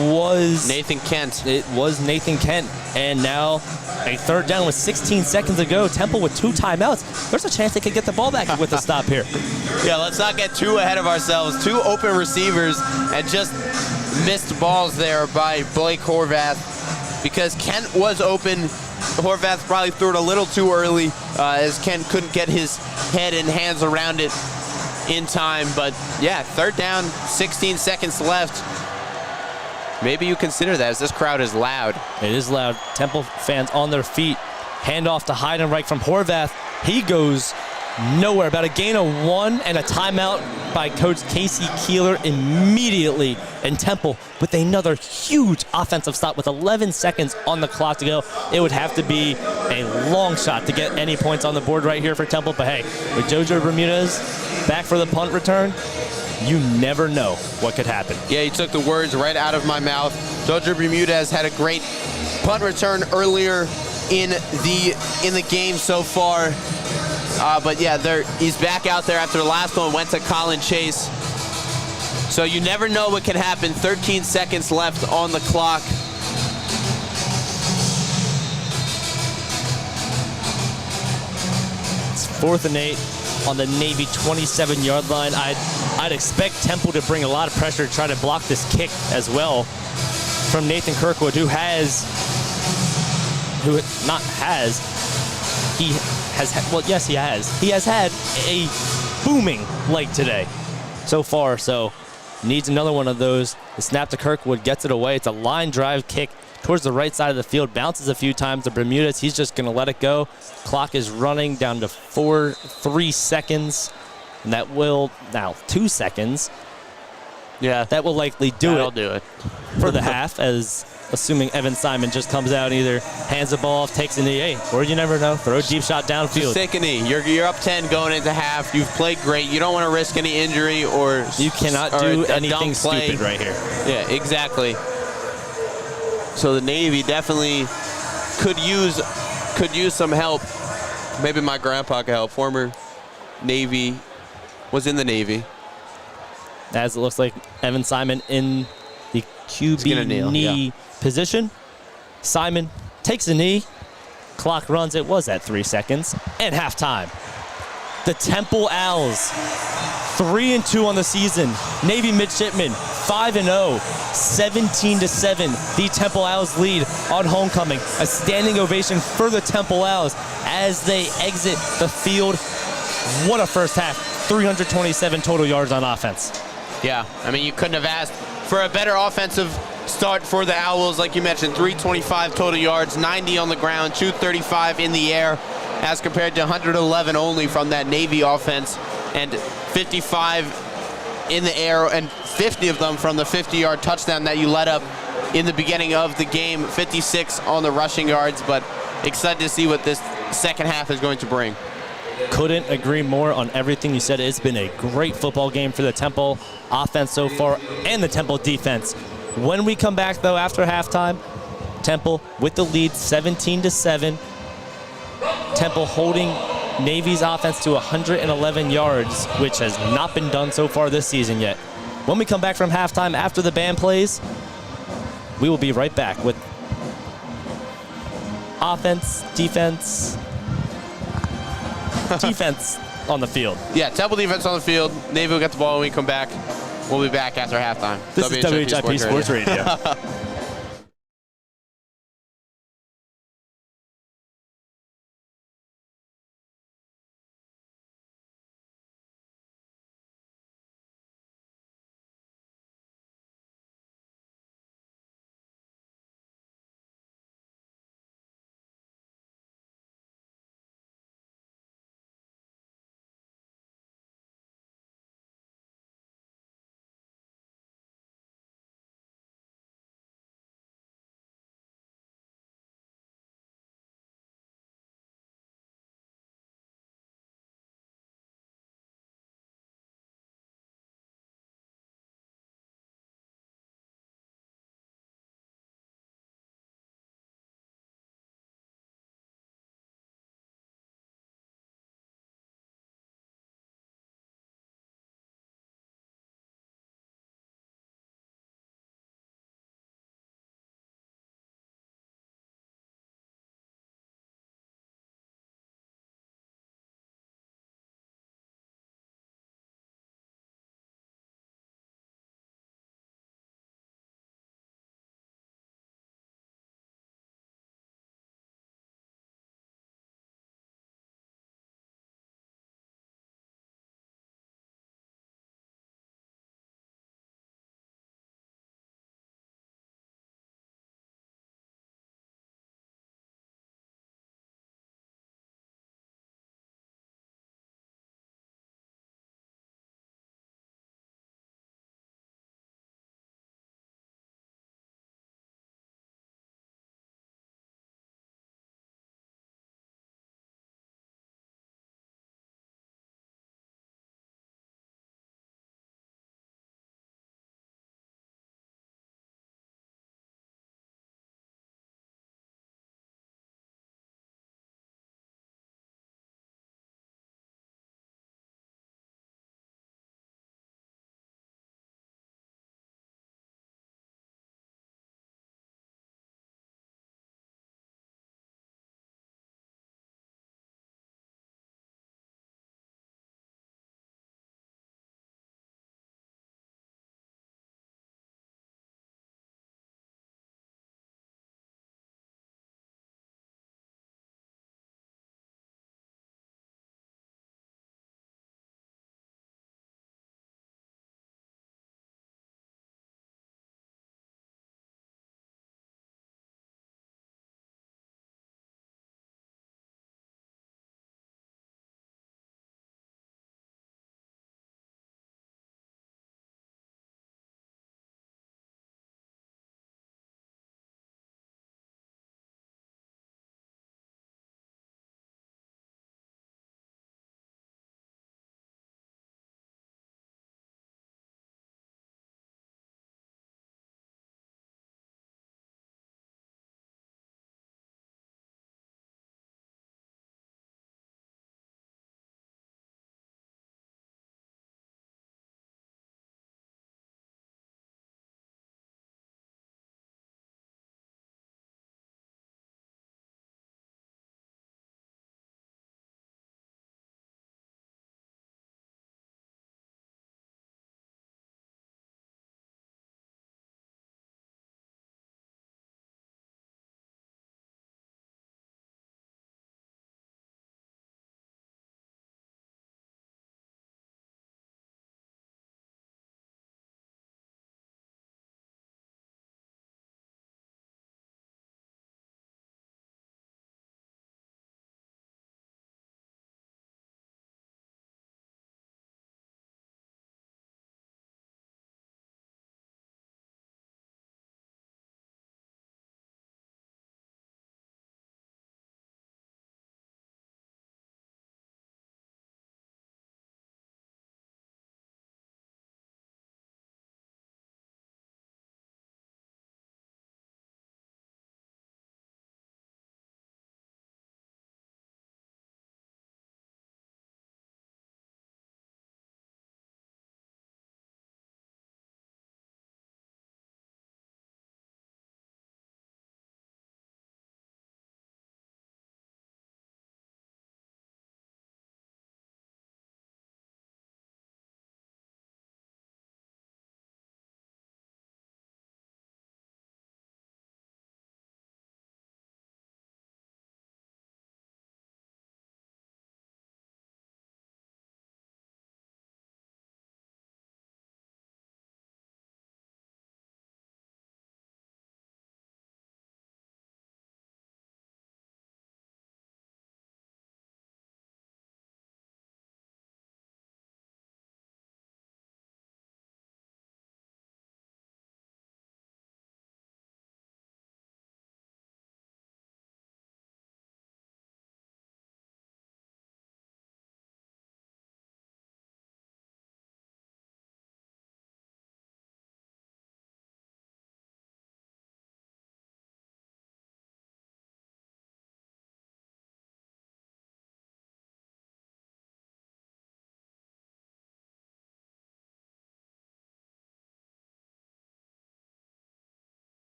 Was Nathan Kent. It was Nathan Kent. And now a third down with 16 seconds to go. Temple with 2 timeouts. There's a chance they could get the ball back with the stop here. Yeah, let's not get too ahead of ourselves. 2 open receivers and just missed balls there by Blake Horvath because Kent was open. Horvath probably threw it a little too early as Kent couldn't get his head and hands around it in time. But yeah, third down, 16 seconds left. Maybe you consider that as this crowd is loud. It is loud. Temple fans on their feet. Handoff to Heidenreich from Horvath. He goes nowhere. About a gain of 1 and a timeout by Coach Casey Keeler immediately. And Temple with another huge offensive stop with 11 seconds on the clock to go. It would have to be a long shot to get any points on the board right here for Temple. But hey, with Jojo Bermudez back for the punt return, you never know what could happen. Yeah, you took the words right out of my mouth. Jojo Bermudez had a great punt return earlier in the game so far. But yeah, he's back out there after the last one went to Colin Chase. So you never know what can happen. 13 seconds left on the clock. It's 4th and 8 on the Navy 27-yard line. I'd expect Temple to bring a lot of pressure to try to block this kick as well from Nathan Kirkwood, he has had a booming leg today so far, so needs another one of those. The snap to Kirkwood gets it away. It's a line drive kick towards the right side of the field, bounces a few times to Bermudez. He's just going to let it go. Clock is running down to 3 seconds, and that will now 2 seconds. Yeah, that will likely That'll do it for the half, as assuming Evan Simon just comes out and either hands the ball off, takes a knee, or you never know, throw a deep shot downfield. Just take a knee. You're up 10 going into half. You've played great. You don't want to risk any injury or you cannot do anything stupid right here. Yeah, exactly. So the Navy definitely could use some help. Maybe my grandpa could help. Former Navy, was in the Navy. As it looks like Evan Simon in the QB knee position. Simon takes a knee. Clock runs. It was at 3 seconds. And halftime. The Temple Owls, 3-2 on the season. Navy midshipmen, 5-0, 17-7. The Temple Owls lead on homecoming. A standing ovation for the Temple Owls as they exit the field. What a first half. 327 total yards on offense. Yeah, I mean, you couldn't have asked for a better offensive start for the Owls. Like you mentioned, 325 total yards, 90 on the ground, 235 in the air, as compared to 111 only from that Navy offense, and 55 in the air, and 50 of them from the 50-yard touchdown that you let up in the beginning of the game, 56 on the rushing yards. But excited to see what this second half is going to bring. Couldn't agree more on everything you said. It's been a great football game for the Temple offense so far and the Temple defense. When we come back, though, after halftime, Temple with the lead 17-7. Temple holding Navy's offense to 111 yards, which has not been done so far this season yet. When we come back from halftime after the band plays, we will be right back with offense, defense, defense on the field. Yeah, Temple defense on the field. Navy will get the ball when we come back. We'll be back after halftime. This is WHIP Sports Radio.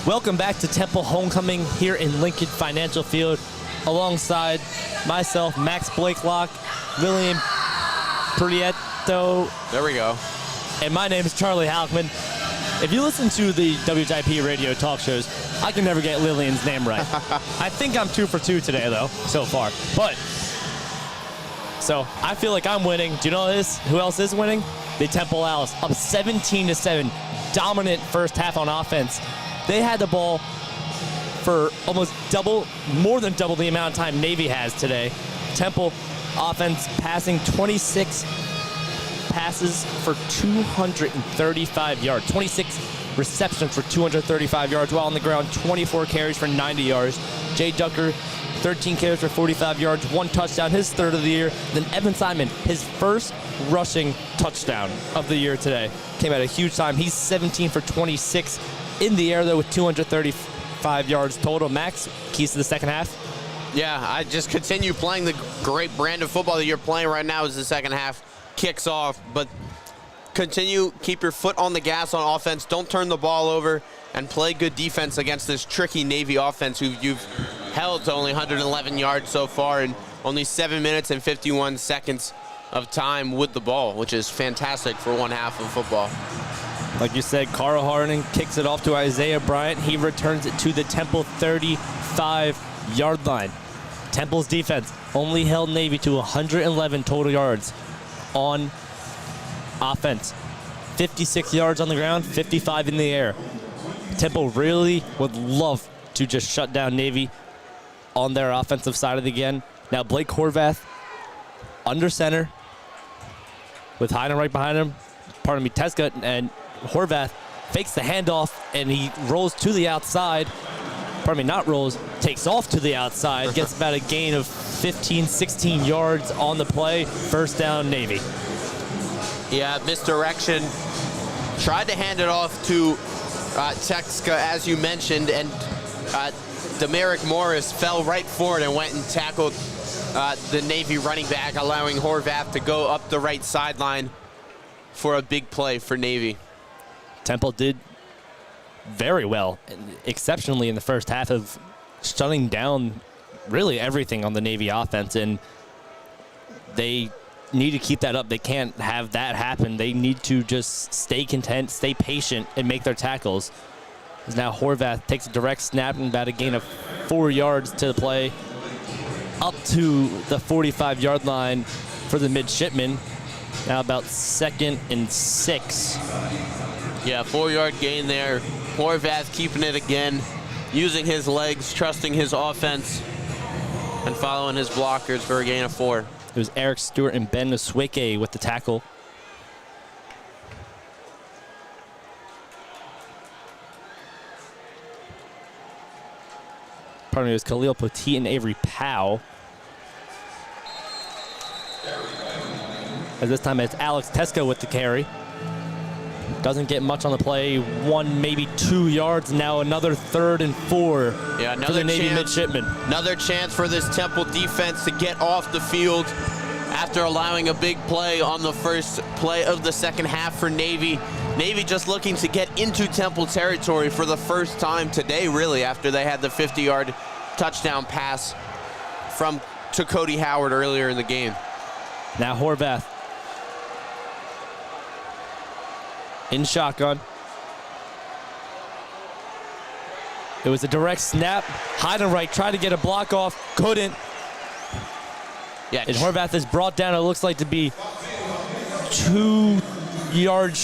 Welcome back to Temple Homecoming here in Lincoln Financial Field, alongside myself, Max Blakelock, Lillian Prieto. There we go. And my name is Charlie Halkman. If you listen to the WJP radio talk shows, I can never get Lillian's name right. I think I'm 2 for 2 today, though, so far. But, so I feel like I'm winning. Do you know this? Who else is winning? The Temple Owls, up 17-7. Dominant first half on offense. They had the ball for almost more than double the amount of time Navy has today. Temple offense passing 26 passes for 235 yards, 26 receptions for 235 yards, while on the ground 24 carries for 90 yards. Jay Ducker, 13 carries for 45 yards, 1 touchdown, his third of the year. Then Evan Simon, his first rushing touchdown of the year today. Came at a huge time. He's 17 for 26 in the air, though, with 235 yards total. Max, keys to the second half? Yeah, I just continue playing the great brand of football that you're playing right now as the second half kicks off. But continue, keep your foot on the gas on offense. Don't turn the ball over and play good defense against this tricky Navy offense who you've held to only 111 yards so far in only 7 minutes and 51 seconds of time with the ball, which is fantastic for one half of football. Like you said, Carl Harding kicks it off to Isaiah Bryant. He returns it to the Temple 35-yard line. Temple's defense only held Navy to 111 total yards on offense. 56 yards on the ground, 55 in the air. Temple really would love to just shut down Navy on their offensive side of the game. Now Blake Horvath under center with Hyden right behind him. Teska and Horvath fakes the handoff and he rolls to the outside. Takes off to the outside, gets about a gain of 15, 16 yards on the play. First down, Navy. Yeah, misdirection. Tried to hand it off to Teska, as you mentioned, and Demerick Morris fell right for it and went and tackled the Navy running back, allowing Horvath to go up the right sideline for a big play for Navy. Temple did very well, exceptionally in the first half, of shutting down really everything on the Navy offense, and they need to keep that up. They can't have that happen. They need to just stay content, stay patient, and make their tackles. As now Horvath takes a direct snap and about a gain of 4 yards to the play, up to the 45-yard line for the midshipmen. Now about 2nd and 6. Yeah, 4-yard gain there. Horvath keeping it again, using his legs, trusting his offense, and following his blockers for a gain of 4. It was Eric Stewart and Ben Osweke with the tackle. Pardon me, it was Khalil Poteet and Avery Powell. As this time it's Alex Teska with the carry. Doesn't get much on the play. 1, maybe 2 yards. Now another 3rd and 4 for the Navy midshipmen. Another chance for this Temple defense to get off the field after allowing a big play on the first play of the second half for Navy. Navy just looking to get into Temple territory for the first time today, really, after they had the 50-yard touchdown pass to Cody Howard earlier in the game. Now Horvath in shotgun. It was a direct snap. Heidenreich tried to get a block off, couldn't. Yeah, and Horvath is brought down, it looks like to be 2 yards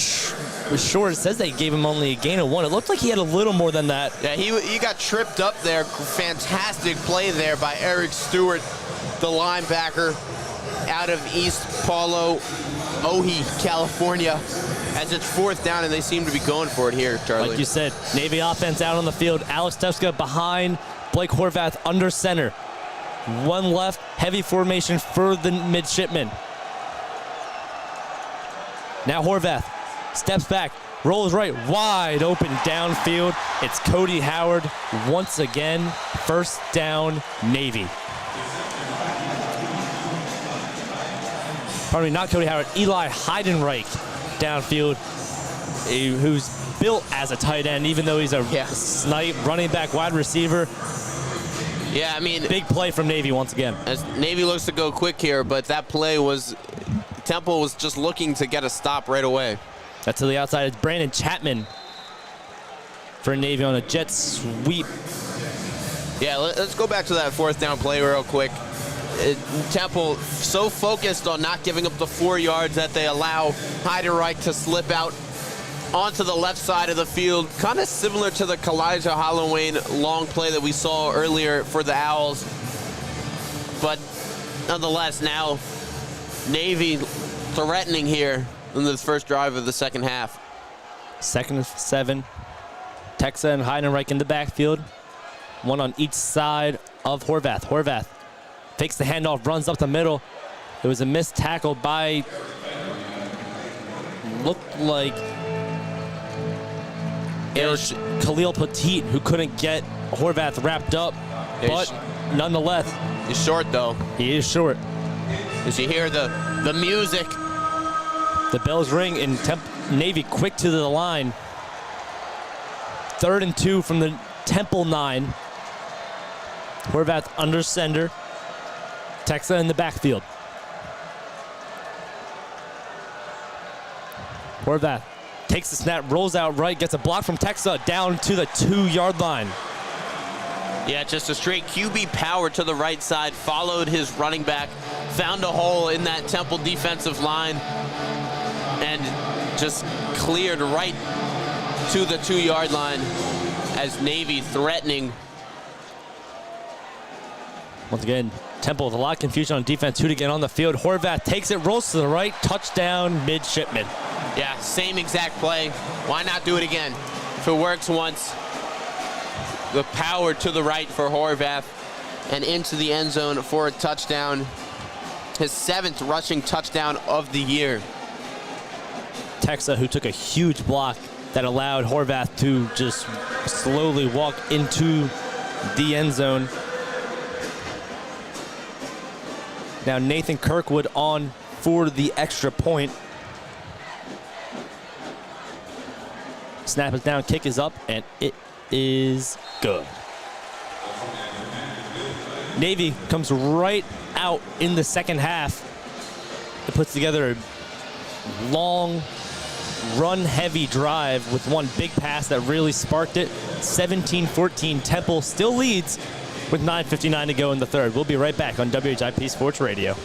short. It says they gave him only a gain of 1. It looked like he had a little more than that. Yeah, he got tripped up there. Fantastic play there by Eric Stewart, the linebacker out of East Palo Ohi, California, as it's 4th down and they seem to be going for it here, Charlie. Like you said, Navy offense out on the field. Alex Teska behind Blake Horvath under center. 1 left, heavy formation for the midshipmen. Now Horvath steps back, rolls right, wide open downfield. It's Cody Howard once again. First down, Navy. Pardon me, not Cody Howard, Eli Heidenreich downfield, who's built as a tight end, even though he's a snipe, running back, wide receiver. Yeah, I mean, big play from Navy once again. As Navy looks to go quick here, but that play was, Temple was just looking to get a stop right away. That's to the outside. It's Brandon Chapman for Navy on a jet sweep. Yeah, let's go back to that fourth down play real quick. Temple so focused on not giving up the 4 yards that they allow Heidenreich to slip out onto the left side of the field, kind of similar to the Kalijah Halloween long play that we saw earlier for the Owls. But nonetheless, now Navy threatening here in the first drive of the second half. 2nd and 7. Texa and Heidenreich in the backfield. One on each side of Horvath. Horvath takes the handoff, runs up the middle. It was a missed tackle by, looked like Khalil Petit, who couldn't get Horvath wrapped up, but nonetheless. He's short, though. He is short. As you hear the music. The bells ring, and Navy quick to the line. 3rd and 2 from the Temple 9. Horvath under center. Texa in the backfield. Horvath takes the snap, rolls out right, gets a block from Texa down to the 2-yard line. Yeah, just a straight QB power to the right side, followed his running back, found a hole in that Temple defensive line, and just cleared right to the 2-yard line as Navy threatening. Once again, Temple with a lot of confusion on defense, who to get on the field. Horvath takes it, rolls to the right, touchdown, midshipman. Yeah, same exact play. Why not do it again? If it works once, the power to the right for Horvath and into the end zone for a touchdown. His 7th rushing touchdown of the year. Texa, who took a huge block that allowed Horvath to just slowly walk into the end zone. Now Nathan Kirkwood on for the extra point. Snap is down, kick is up, and it is good. Navy comes right out in the second half. It puts together a long, run-heavy drive with one big pass that really sparked it. 17-14, Temple still leads with 9:59 to go in the third. We'll be right back on WHIP Sports Radio.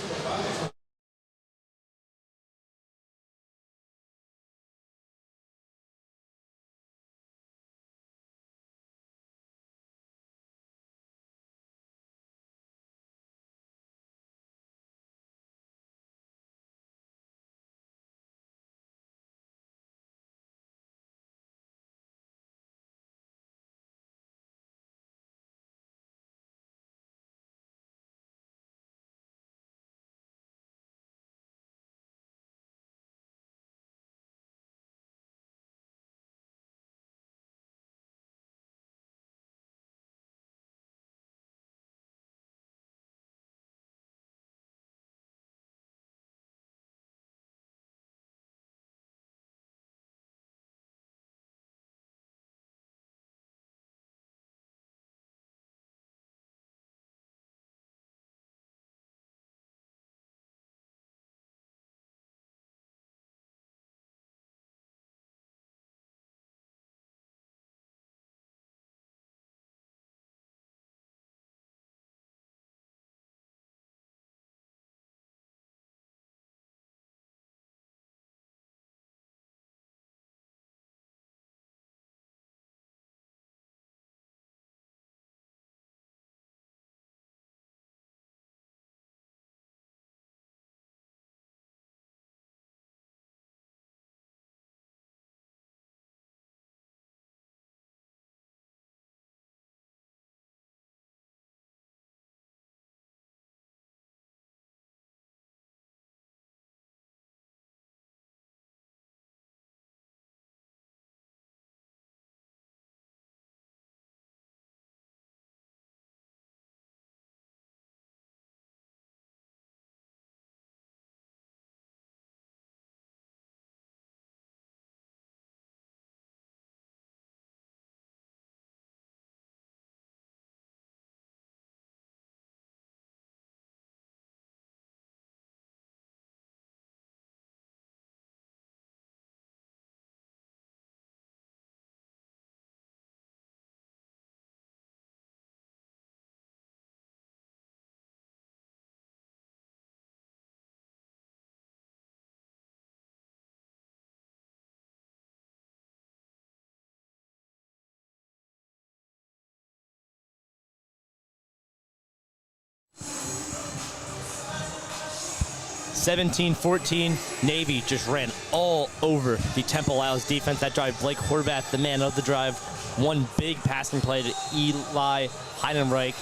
17-14, Navy just ran all over the Temple Owls defense. That drive, Blake Horvath, the man of the drive. One big passing play to Eli Heidenreich.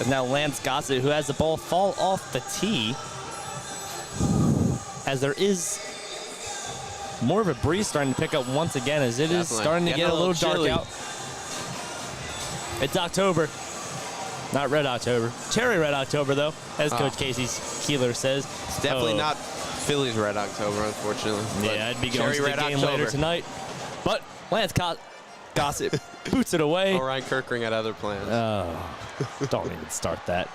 And now Lance Gossett, who has the ball fall off the tee, as there is more of a breeze starting to pick up once again, as it is starting to get a little dark out. It's October. Not Red October. Cherry Red October, though, as Coach Casey Keeler says. It's definitely not Phillies Red October, unfortunately. Yeah, I'd be going to the game later tonight. But Lance Gossett boots it away. Oh, Ryan Kirkring had other plans. Oh, don't even start that.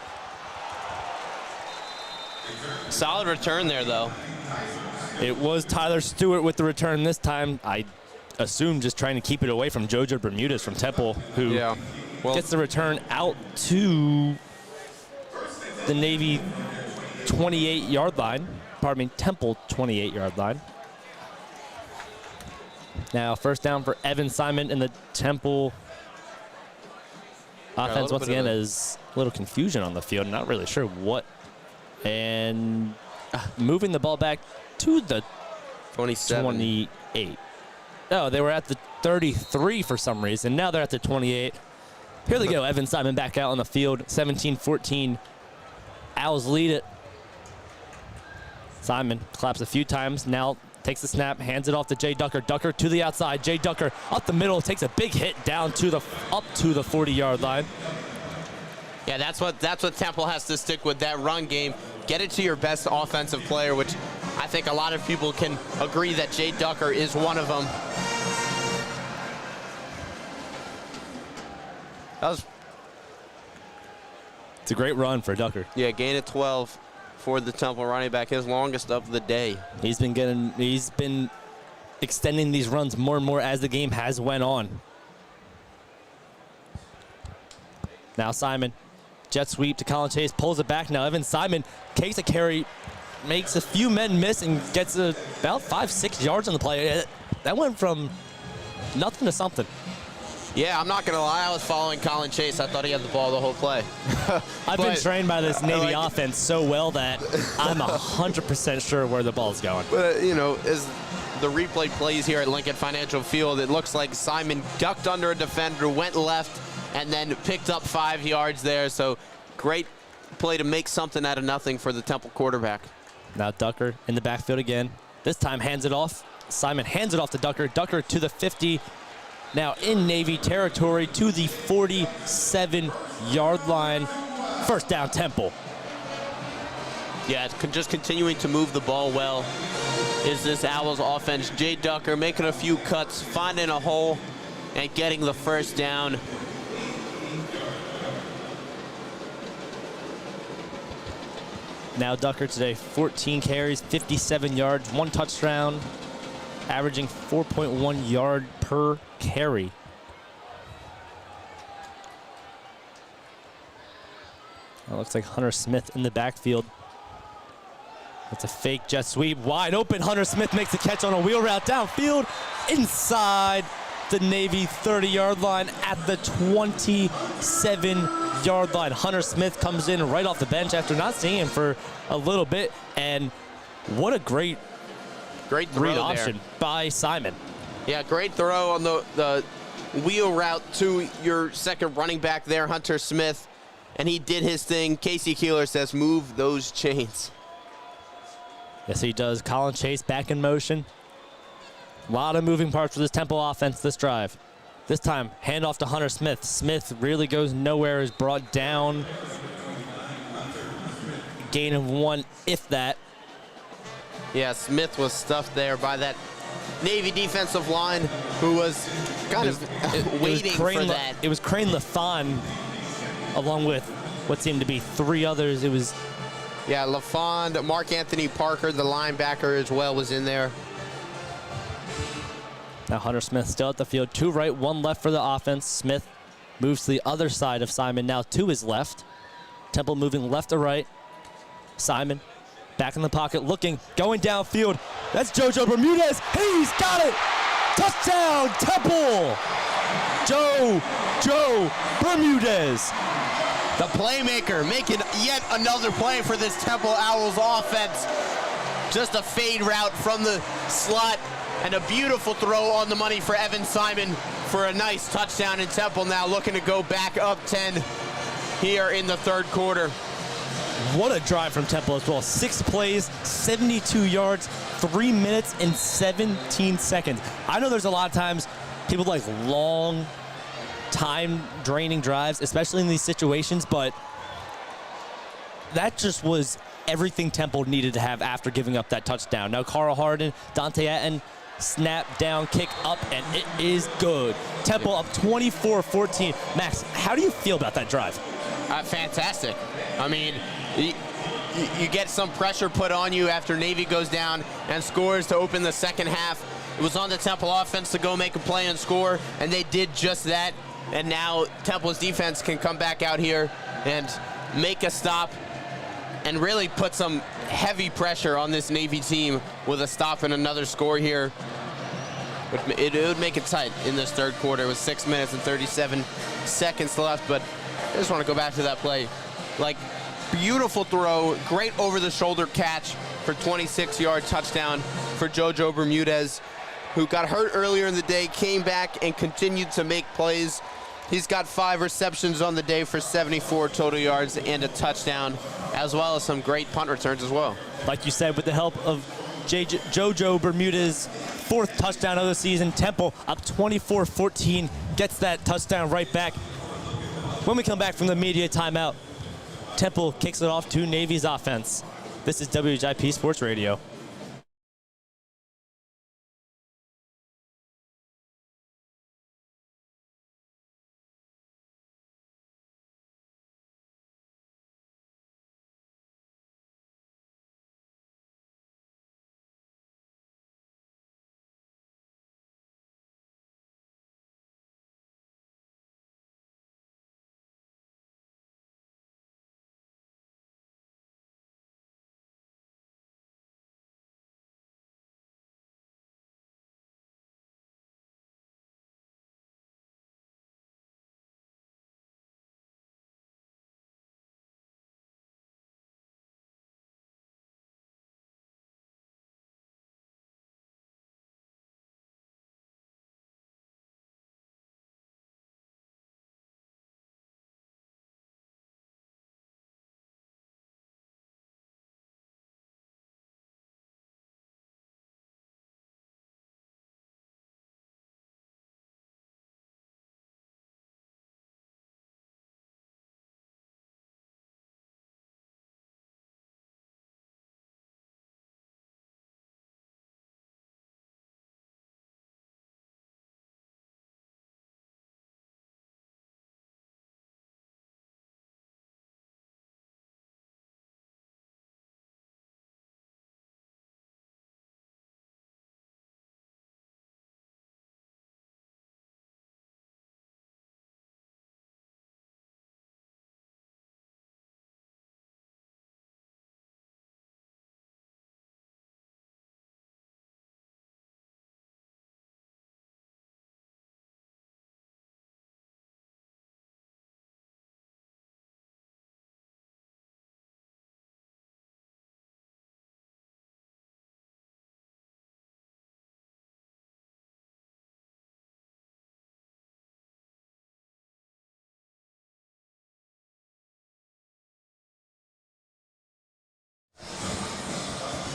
Solid return there, though. It was Tyler Stewart with the return this time. I assume just trying to keep it away from JoJo Bermudez from Temple, who gets the return out to the Navy 28-yard line. Pardon me, Temple 28-yard line. Now first down for Evan Simon in the Temple offense. Once again, is a little confusion on the field. Not really sure what. And moving the ball back to the 28. Oh, they were at the 33 for some reason. Now they're at the 28. Here they go. Evan Simon back out on the field. 17-14. Owls lead it. Simon claps a few times. Now takes the snap, hands it off to Jay Ducker. Ducker to the outside. Jay Ducker up the middle, takes a big hit down to the up to the 40-yard line. Yeah, that's what Temple has to stick with, that run game. Get it to your best offensive player, which I think a lot of people can agree that Jay Ducker is one of them. It's a great run for Ducker. Yeah, gain of 12 for the Temple running back, his longest of the day. He's been extending these runs more and more as the game has went on. Now Simon, jet sweep to Colin Chase, pulls it back. Now Evan Simon takes a carry, makes a few men miss, and gets about 5-6 yards on the play. That went from nothing to something. Yeah, I'm not going to lie. I was following Colin Chase. I thought he had the ball the whole play. I've been trained by this Navy offense so well that I'm 100% sure where the ball's going. But, you know, as the replay plays here at Lincoln Financial Field, it looks like Simon ducked under a defender, went left, and then picked up 5 yards there. So great play to make something out of nothing for the Temple quarterback. Now Ducker in the backfield again. This time hands it off. Simon hands it off to Ducker. Ducker to the 50. Now in Navy territory to the 47-yard line. First down, Temple. Yeah, just continuing to move the ball well is this Owls offense. Jay Ducker making a few cuts, finding a hole, and getting the first down. Now Ducker today, 14 carries, 57 yards, 1 touchdown, averaging 4.1 yard per carry. It looks like Hunter Smith in the backfield. It's a fake jet sweep, wide open. Hunter Smith makes a catch on a wheel route downfield inside the Navy 30-yard line at the 27-yard line. Hunter Smith comes in right off the bench after not seeing him for a little bit, and what a great throw read option by Simon. Yeah, great throw on the wheel route to your second running back there, Hunter Smith, and he did his thing. Casey Keeler says, move those chains. Yes, he does. Colin Chase back in motion. A lot of moving parts for this Temple offense this drive. This time, handoff to Hunter Smith. Smith really goes nowhere, is brought down. Gain of 1, if that. Yeah, Smith was stuffed there by that Navy defensive line, who was kind of waiting for that. It was Crane LaFon, along with what seemed to be 3 others. It was... Yeah, LaFond, Mark Anthony Parker, the linebacker as well, was in there. Now Hunter Smith still at the field. 2 right, 1 left for the offense. Smith moves to the other side of Simon, now to his left. Temple moving left to right. Simon back in the pocket, looking, going downfield. That's JoJo Bermudez. He's got it! Touchdown, Temple! Joe Bermudez. The playmaker making yet another play for this Temple Owls offense. Just a fade route from the slot, and a beautiful throw on the money for Evan Simon for a nice touchdown. In Temple now looking to go back up 10 here in the third quarter. What a drive from Temple as well. 6 plays, 72 yards, 3 minutes and 17 seconds. I know there's a lot of times people like long, time-draining drives, especially in these situations, but that just was everything Temple needed to have after giving up that touchdown. Now Carl Harden, Dante Atten, snap down, kick up, and it is good. Temple up 24-14. Max, how do you feel about that drive? Fantastic. I mean, you get some pressure put on you after Navy goes down and scores to open the second half. It was on the Temple offense to go make a play and score, and they did just that. And now Temple's defense can come back out here and make a stop and really put some heavy pressure on this Navy team with a stop and another score here. It would make it tight in this third quarter with 6 minutes and 37 seconds left, but I just want to go back to that play. Like, beautiful throw, great over-the-shoulder catch for 26-yard touchdown for JoJo Bermudez, who got hurt earlier in the day, came back and continued to make plays. He's got 5 receptions on the day for 74 total yards and a touchdown, as well as some great punt returns as well. Like you said, with the help of JoJo Bermudez, 4th touchdown of the season. Temple up 24-14, gets that touchdown right back. When we come back from the media timeout, Temple kicks it off to Navy's offense. This is WHIP Sports Radio.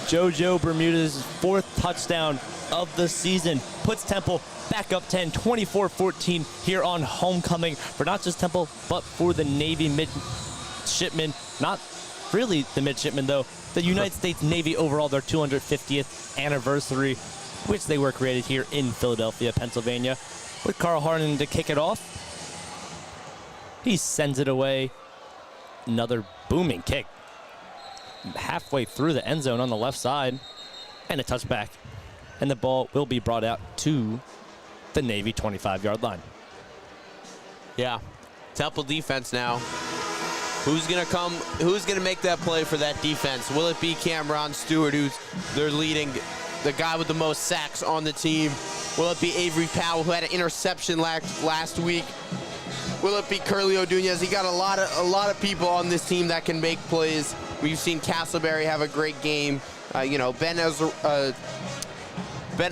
JoJo Bermudez' 4th touchdown of the season puts Temple back up 10, 24-14 here on homecoming for not just Temple, but for the Navy midshipmen. Not really the midshipmen, though. The United States Navy overall, their 250th anniversary, which they were created here in Philadelphia, Pennsylvania. With Carl Harden to kick it off. He sends it away. Another booming kick. Halfway through the end zone on the left side, and a touchback, and the ball will be brought out to the Navy 25-yard line. Yeah, Temple defense now. Who's gonna make that play for that defense? Will it be Cameron Stewart, who's their leading, the guy with the most sacks on the team? Will it be Avery Powell, who had an interception last week? Will it be Curly O'Dunez? He got a lot of people on this team that can make plays. We've seen Castleberry have a great game. Ben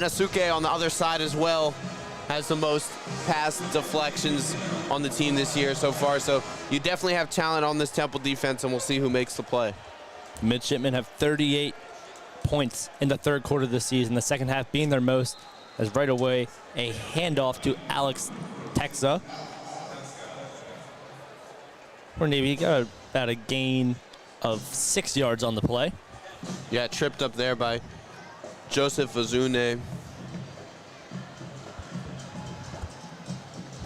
Asuke on the other side as well has the most pass deflections on the team this year so far. So you definitely have talent on this Temple defense, and we'll see who makes the play. Midshipmen have 38 points in the third quarter of the season, the second half being their most, as right away a handoff to Alex Texa. For Navy, got about a gain of 6 yards on the play. Yeah, tripped up there by Joseph Azune.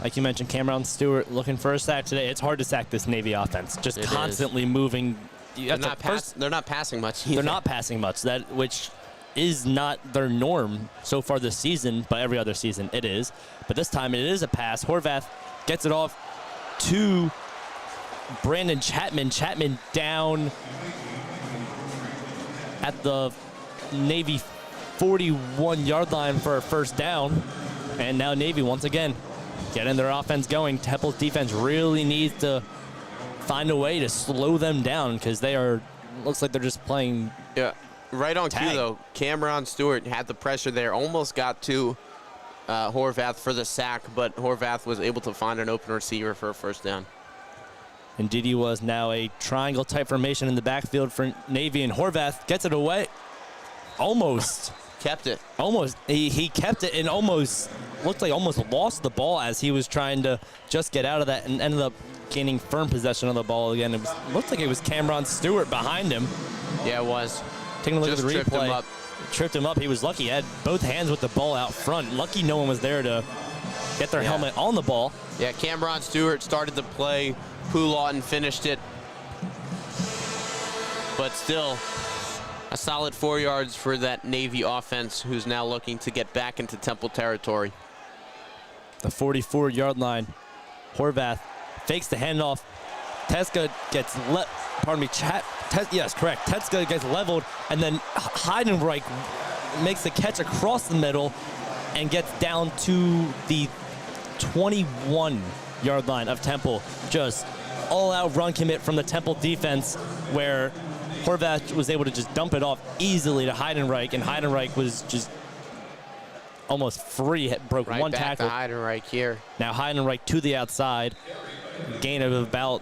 Like you mentioned, Cameron Stewart looking for a sack today. It's hard to sack this Navy offense. Just constantly moving. They're not passing much either. They're not passing much, which is not their norm so far this season, but every other season it is. But this time it is a pass. Horvath gets it off to Brandon Chapman. Chapman down at the Navy 41-yard line for a first down. And now Navy once again getting their offense going. Temple's defense really needs to find a way to slow them down because looks like they're just playing. Yeah, right on tag. cue though. Cameron Stewart had the pressure there, almost got to Horvath for the sack, but Horvath was able to find an open receiver for a first down. Indeed he was. Now a triangle type formation in the backfield for Navy, and Horvath gets it away. Almost. Kept it. Almost. He kept it and almost looked like almost lost the ball as he was trying to just get out of that and ended up gaining firm possession of the ball again. Looked like it was Cameron Stewart behind him. Yeah, it was. Taking a look at the replay. Tripped him up. Tripped him up. He was lucky. He had both hands with the ball out front. Lucky no one was there to get their helmet on the ball. Yeah, Cameron Stewart started the play. Pooh Lawton finished it. But still, a solid 4 yards for that Navy offense, who's now looking to get back into Temple territory. The 44-yard line. Horvath fakes the handoff. Teska gets yes, correct. Teska gets leveled, and then Heidenreich makes the catch across the middle and gets down to the 21-yard line of Temple. Just all-out run commit from the Temple defense, where Horvath was able to just dump it off easily to Heidenreich, and Heidenreich was just almost free. Broke right one back tackle. To Heidenreich here. Now Heidenreich to the outside. Gain of about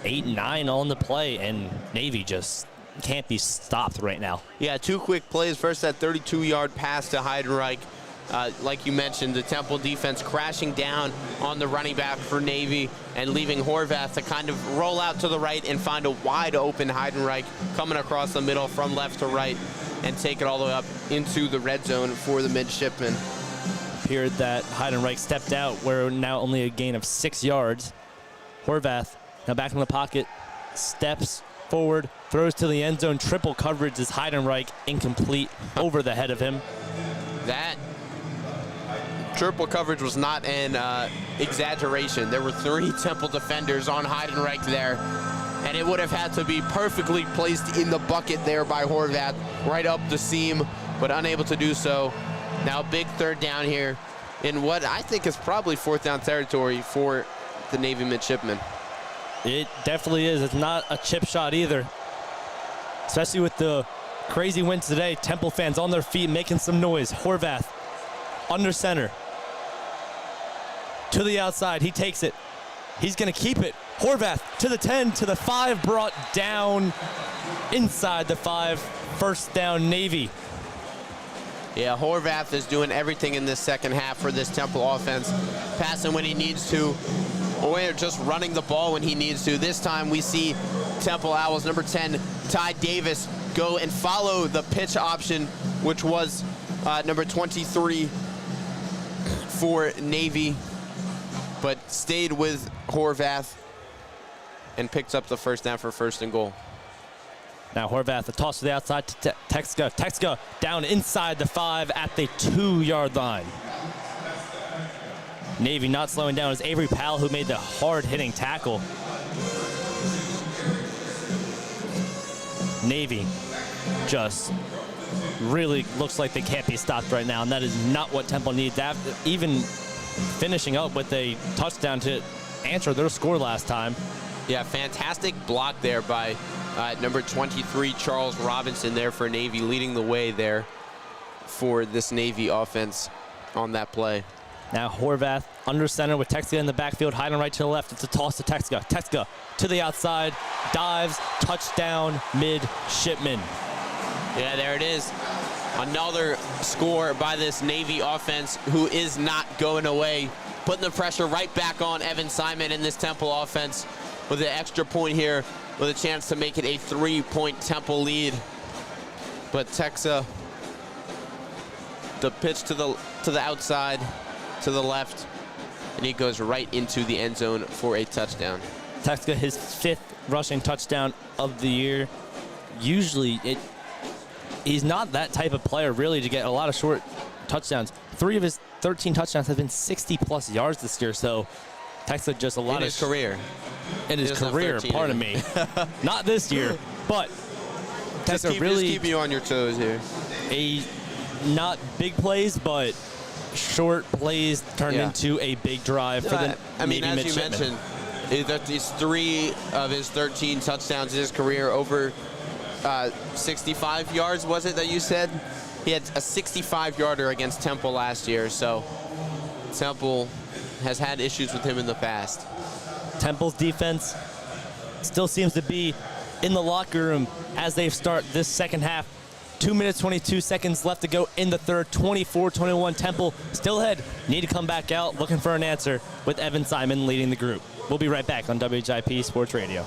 8-9 on the play, and Navy just can't be stopped right now. Yeah, two quick plays. First, that 32-yard pass to Heidenreich. Like you mentioned, the Temple defense crashing down on the running back for Navy and leaving Horvath to kind of roll out to the right and find a wide open Heidenreich coming across the middle from left to right and take it all the way up into the red zone for the midshipmen. Appeared that Heidenreich stepped out, where now only a gain of 6 yards. Horvath now back in the pocket, steps forward, throws to the end zone. Triple coverage is Heidenreich incomplete over the head of him. That triple coverage was not an exaggeration. There were 3 Temple defenders on Heidenreich there, and it would have had to be perfectly placed in the bucket there by Horvath, right up the seam, but unable to do so. Now big third down here in what I think is probably fourth down territory for the Navy midshipmen. It definitely is. It's not a chip shot either, especially with the crazy winds today. Temple fans on their feet making some noise. Horvath under center to the outside. He takes it. He's going to keep it. Horvath to the 10, to the 5, brought down inside the 5. First down, Navy. Yeah, Horvath is doing everything in this second half for this Temple offense. Passing when he needs to, or just running the ball when he needs to. This time we see Temple Owls, number 10, Ty Davis, go and follow the pitch option, which was number 23 for Navy, but stayed with Horvath and picked up the first down for first and goal. Now Horvath, the toss to the outside to Texa. Texa down inside the 5 at the 2-yard line. Navy not slowing down. It's Avery Powell who made the hard-hitting tackle. Navy just really looks like they can't be stopped right now, and that is not what Temple needs. Even finishing up with a touchdown to answer their score last time. Yeah, fantastic block there by Number 23, Charles Robinson there for Navy, leading the way there for this Navy offense on that play. Now Horvath under center with Texga in the backfield, hiding right to the left. It's a toss to Texga. Texga to the outside, dives, touchdown, midshipman. Yeah, there it is. Another score by this Navy offense who is not going away, putting the pressure right back on Evan Simon in this Temple offense with an extra point here with a chance to make it a 3-point Temple lead. But Texga, the pitch to the outside, to the left, and he goes right into the end zone for a touchdown. Texga, his 5th rushing touchdown of the year. Usually, he's not that type of player, really, to get a lot of short touchdowns. 3 of his 13 touchdowns have been 60-plus yards this year, so Texga just a lot in of... his career. In his career, pardon me. Not this year, but Texga really... Just keep you on your toes here. Not big plays, but short plays turned into a big drive for the Navy as you midshipmen. mentioned, these 3 of his 13 touchdowns in his career over 65 yards, was it that you said? He had a 65-yarder against Temple last year, so Temple has had issues with him in the past. Temple's defense still seems to be in the locker room as they start this second half. 2 minutes, 22 seconds left to go in the third. 24-21 Temple still ahead. Need to come back out looking for an answer with Evan Simon leading the group. We'll be right back on WHIP Sports Radio.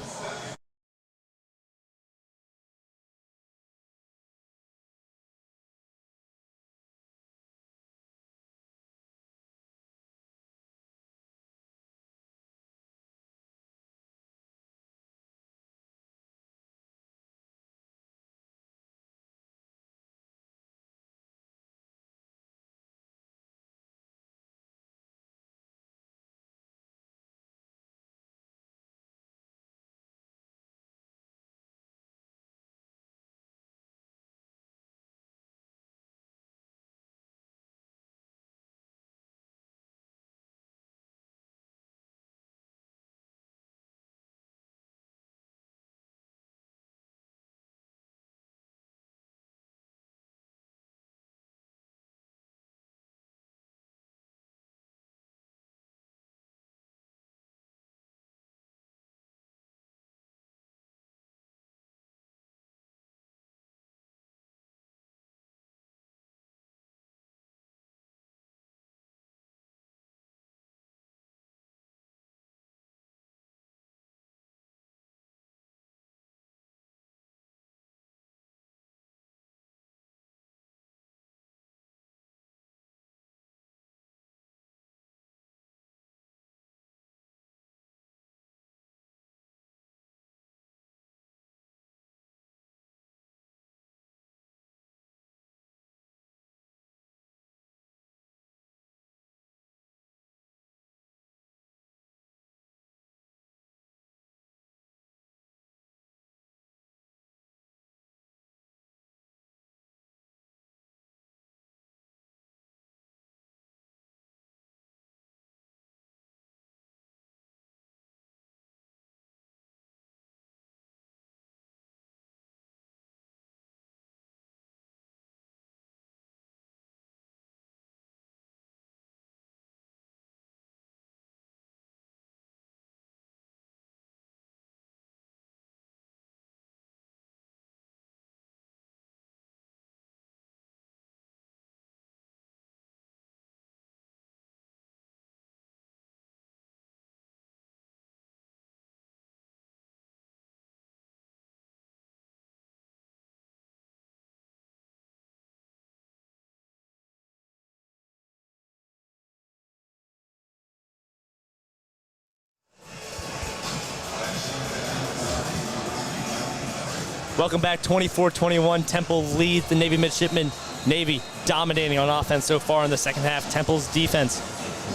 Welcome back. 24-21. Temple leads the Navy midshipmen. Navy dominating on offense so far in the second half. Temple's defense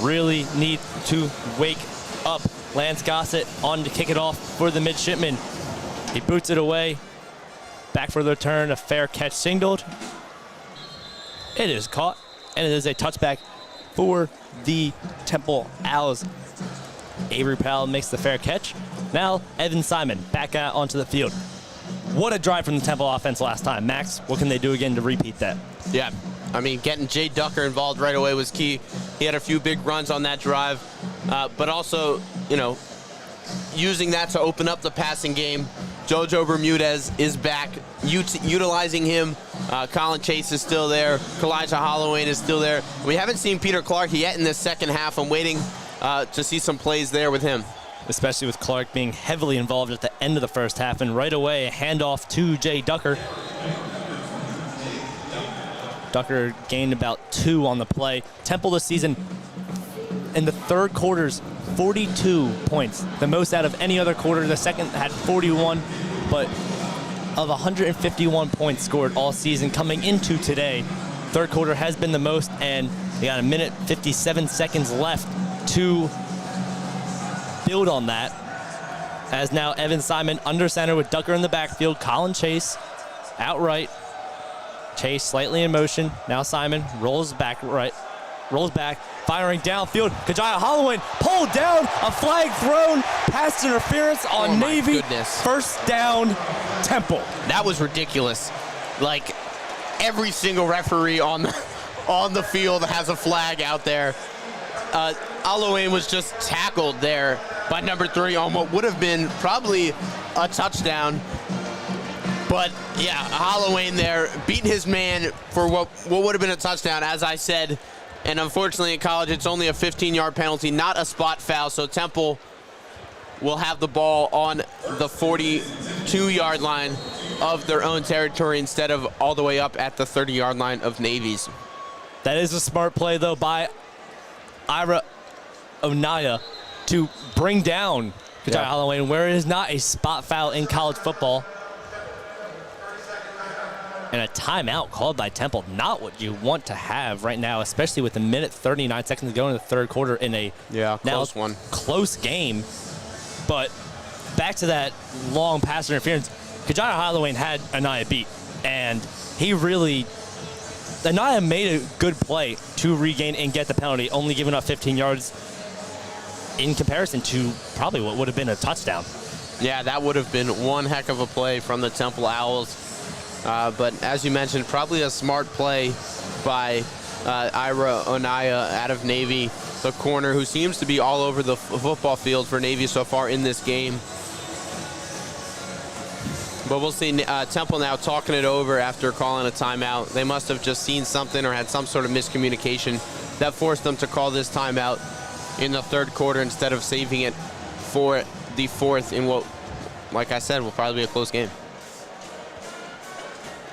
really need to wake up. Lance Gossett on to kick it off for the midshipmen. He boots it away. Back for the return. A fair catch singled. It is caught, and it is a touchback for the Temple Owls. Avery Powell makes the fair catch. Now Evan Simon back out onto the field. What a drive from the Temple offense last time. Max, what can they do again to repeat that? Yeah, I mean, getting Jay Ducker involved right away was key. He had a few big runs on that drive, but also, you know, using that to open up the passing game. JoJo Bermudez is back, utilizing him. Colin Chase is still there. Kalijah Holloway is still there. We haven't seen Peter Clark yet in this second half. I'm waiting to see some plays there with him. Especially with Clark being heavily involved at the end of the first half. And right away, a handoff to Jay Ducker. Ducker gained about 2 on the play. Temple this season, in the third quarters, 42 points, the most out of any other quarter. The second had 41, but of 151 points scored all season coming into today, third quarter has been the most, and they got 1:57 seconds left to build on that. As now Evan Simon under center with Ducker in the backfield. Colin Chase outright. Chase slightly in motion. Now Simon rolls back, firing downfield. Kalijah Holloway pulled down, a flag thrown, pass interference on Navy. Goodness. First down, Temple. That was ridiculous. Like, every single referee on the field has a flag out there. Holloway was just tackled there by number 3 on what would have been probably a touchdown. But yeah, Holloway there beating his man for what would have been a touchdown, as I said. And unfortunately in college, it's only a 15-yard penalty, not a spot foul. So Temple will have the ball on the 42-yard line of their own territory instead of all the way up at the 30-yard line of Navy's. That is a smart play, though, by Ira Onaya to bring down Kalijah Holloway, where it is not a spot foul in college football. And a timeout called by Temple. Not what you want to have right now, especially with 1:39 seconds to go in the third quarter in a close game. But back to that long pass interference, Kalijah Holloway had Anaya beat, and Anaya made a good play to regain and get the penalty, only giving up 15 yards in comparison to probably what would have been a touchdown. Yeah, that would have been one heck of a play from the Temple Owls. But as you mentioned, probably a smart play by Ira Onaya out of Navy, the corner who seems to be all over the football field for Navy so far in this game. But we'll see Temple now talking it over after calling a timeout. They must have just seen something or had some sort of miscommunication that forced them to call this timeout in the third quarter instead of saving it for the fourth in what, like I said, will probably be a close game.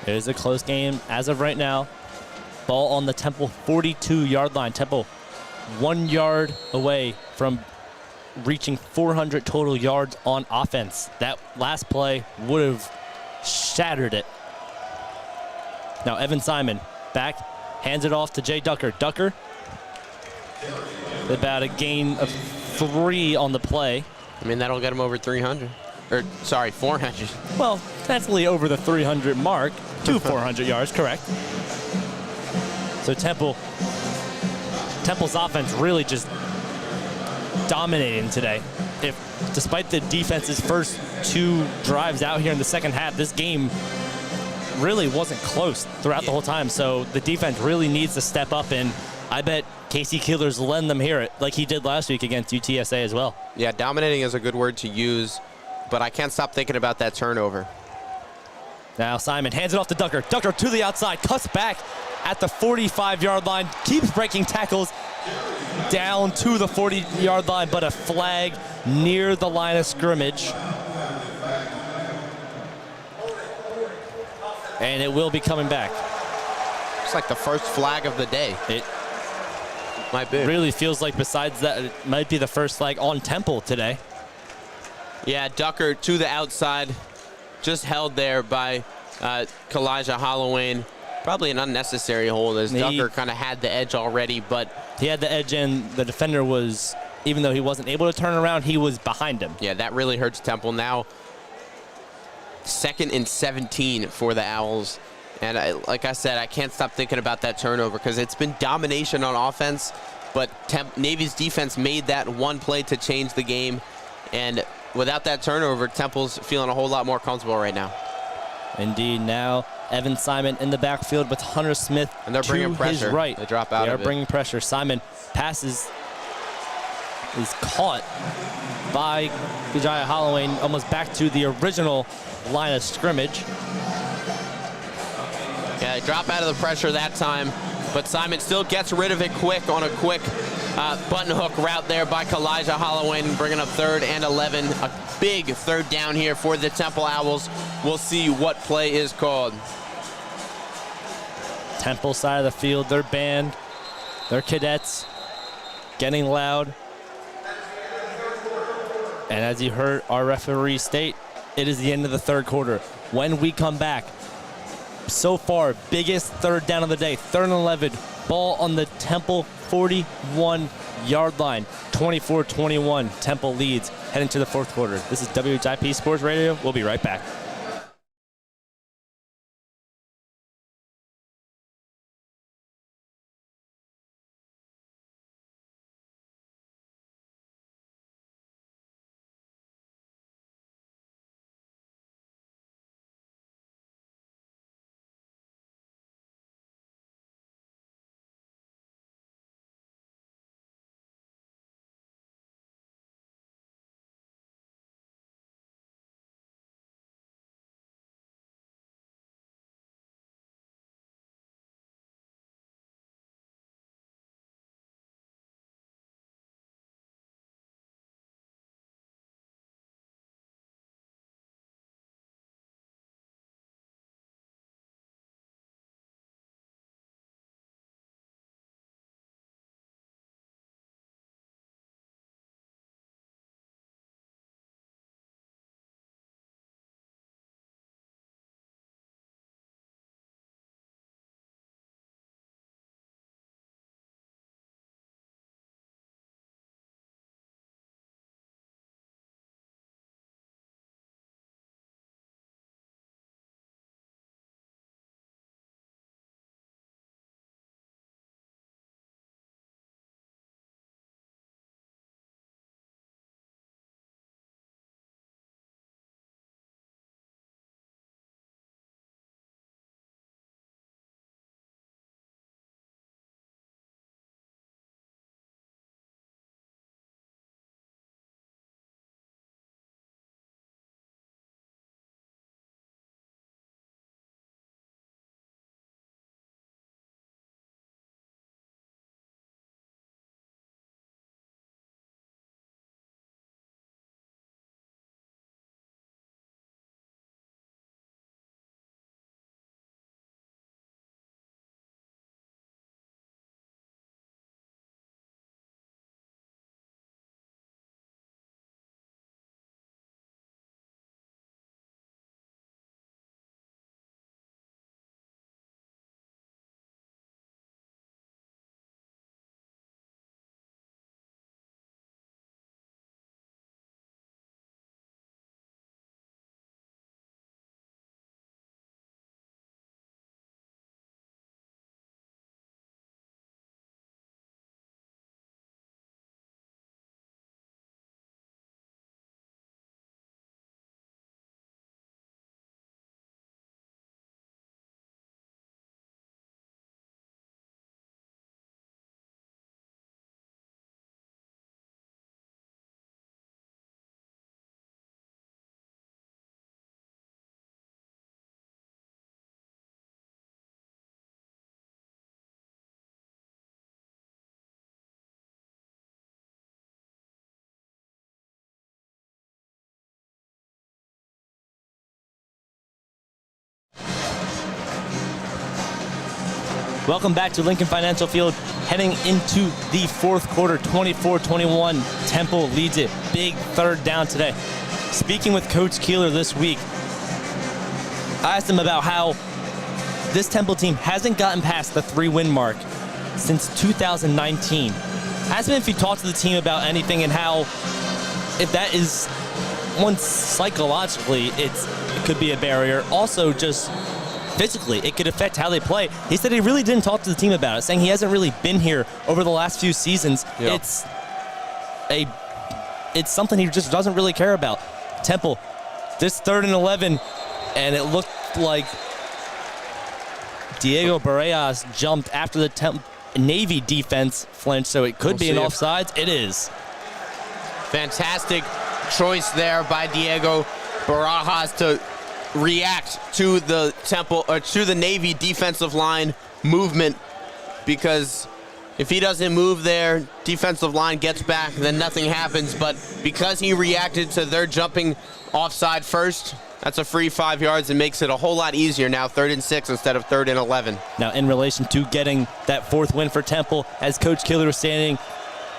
It is a close game as of right now. Ball on the Temple 42-yard line. Temple 1 yard away from reaching 400 total yards on offense. That last play would have shattered it. Now Evan Simon back, hands it off to Jay Ducker. Ducker, about a gain of 3 on the play. I mean, that'll get him over 300. Or, sorry, 400. Well, definitely over the 300 mark. 400 yards, correct. So Temple's offense really just dominating today. Despite the defense's first 2 drives out here in the second half, this game really wasn't close throughout the whole time. So the defense really needs to step up, and I bet Casey Keeler's letting them hear it like he did last week against UTSA as well. Yeah, dominating is a good word to use, but I can't stop thinking about that turnover. Now Simon hands it off to Ducker. Ducker to the outside, cuts back at the 45-yard line, keeps breaking tackles down to the 40-yard line, but a flag near the line of scrimmage. And it will be coming back. It's like the first flag of the day. It might be. Really feels like besides that, it might be the first flag on Temple today. Yeah, Ducker to the outside. Just held there by Kalijah Holloway. Probably an unnecessary hold as Ducker kind of had the edge already, but he had the edge and the defender was, even though he wasn't able to turn around, he was behind him. Yeah, that really hurts Temple. Now 2nd and 17 for the Owls. And like I said, I can't stop thinking about that turnover because it's been domination on offense, but Navy's defense made that one play to change the game. And without that turnover, Temple's feeling a whole lot more comfortable right now. Indeed, now Evan Simon in the backfield with Hunter Smith And they're bringing to pressure. his right. They drop out They are of it. bringing pressure. Simon passes, is caught by Vijaya Holloway, almost back to the original line of scrimmage. Yeah, they drop out of the pressure that time, but Simon still gets rid of it quick on a quick button hook route there by Kalijah Holloway, bringing up 3rd and 11. A big 3rd down here for the Temple Owls. We'll see what play is called. Temple side of the field, their band, their cadets getting loud. And as you heard our referee state, it is the end of the 3rd quarter. When we come back, so far, biggest 3rd down of the day, 3rd and 11, ball on the Temple 41-yard line, 24-21. Temple leads heading to the 4th quarter. This is WHIP Sports Radio. We'll be right back. Welcome back to Lincoln Financial Field. Heading into the 4th quarter, 24-21. Temple leads it. Big 3rd down today. Speaking with Coach Keeler this week, I asked him about how this Temple team hasn't gotten past the 3-win mark since 2019. Asked him if he talked to the team about anything and how, if that is, once psychologically, it could be a barrier. Also, just physically, it could affect how they play. He said he really didn't talk to the team about it, saying he hasn't really been here over the last few seasons. Yep. It's something he just doesn't really care about. Temple, this 3rd and 11, and it looked looked like Diego Barrios jumped after the Navy defense flinched, so it could be an offsides. It is. Fantastic choice there by Diego Barajas to react to the to the Navy defensive line movement, because if he doesn't move there, defensive line gets back, then nothing happens. But because he reacted to their jumping offside first, that's a free 5 yards and makes it a whole lot easier now, 3rd and 6 instead of 3rd and 11. Now, in relation to getting that 4th win for Temple, as Coach Killer was saying,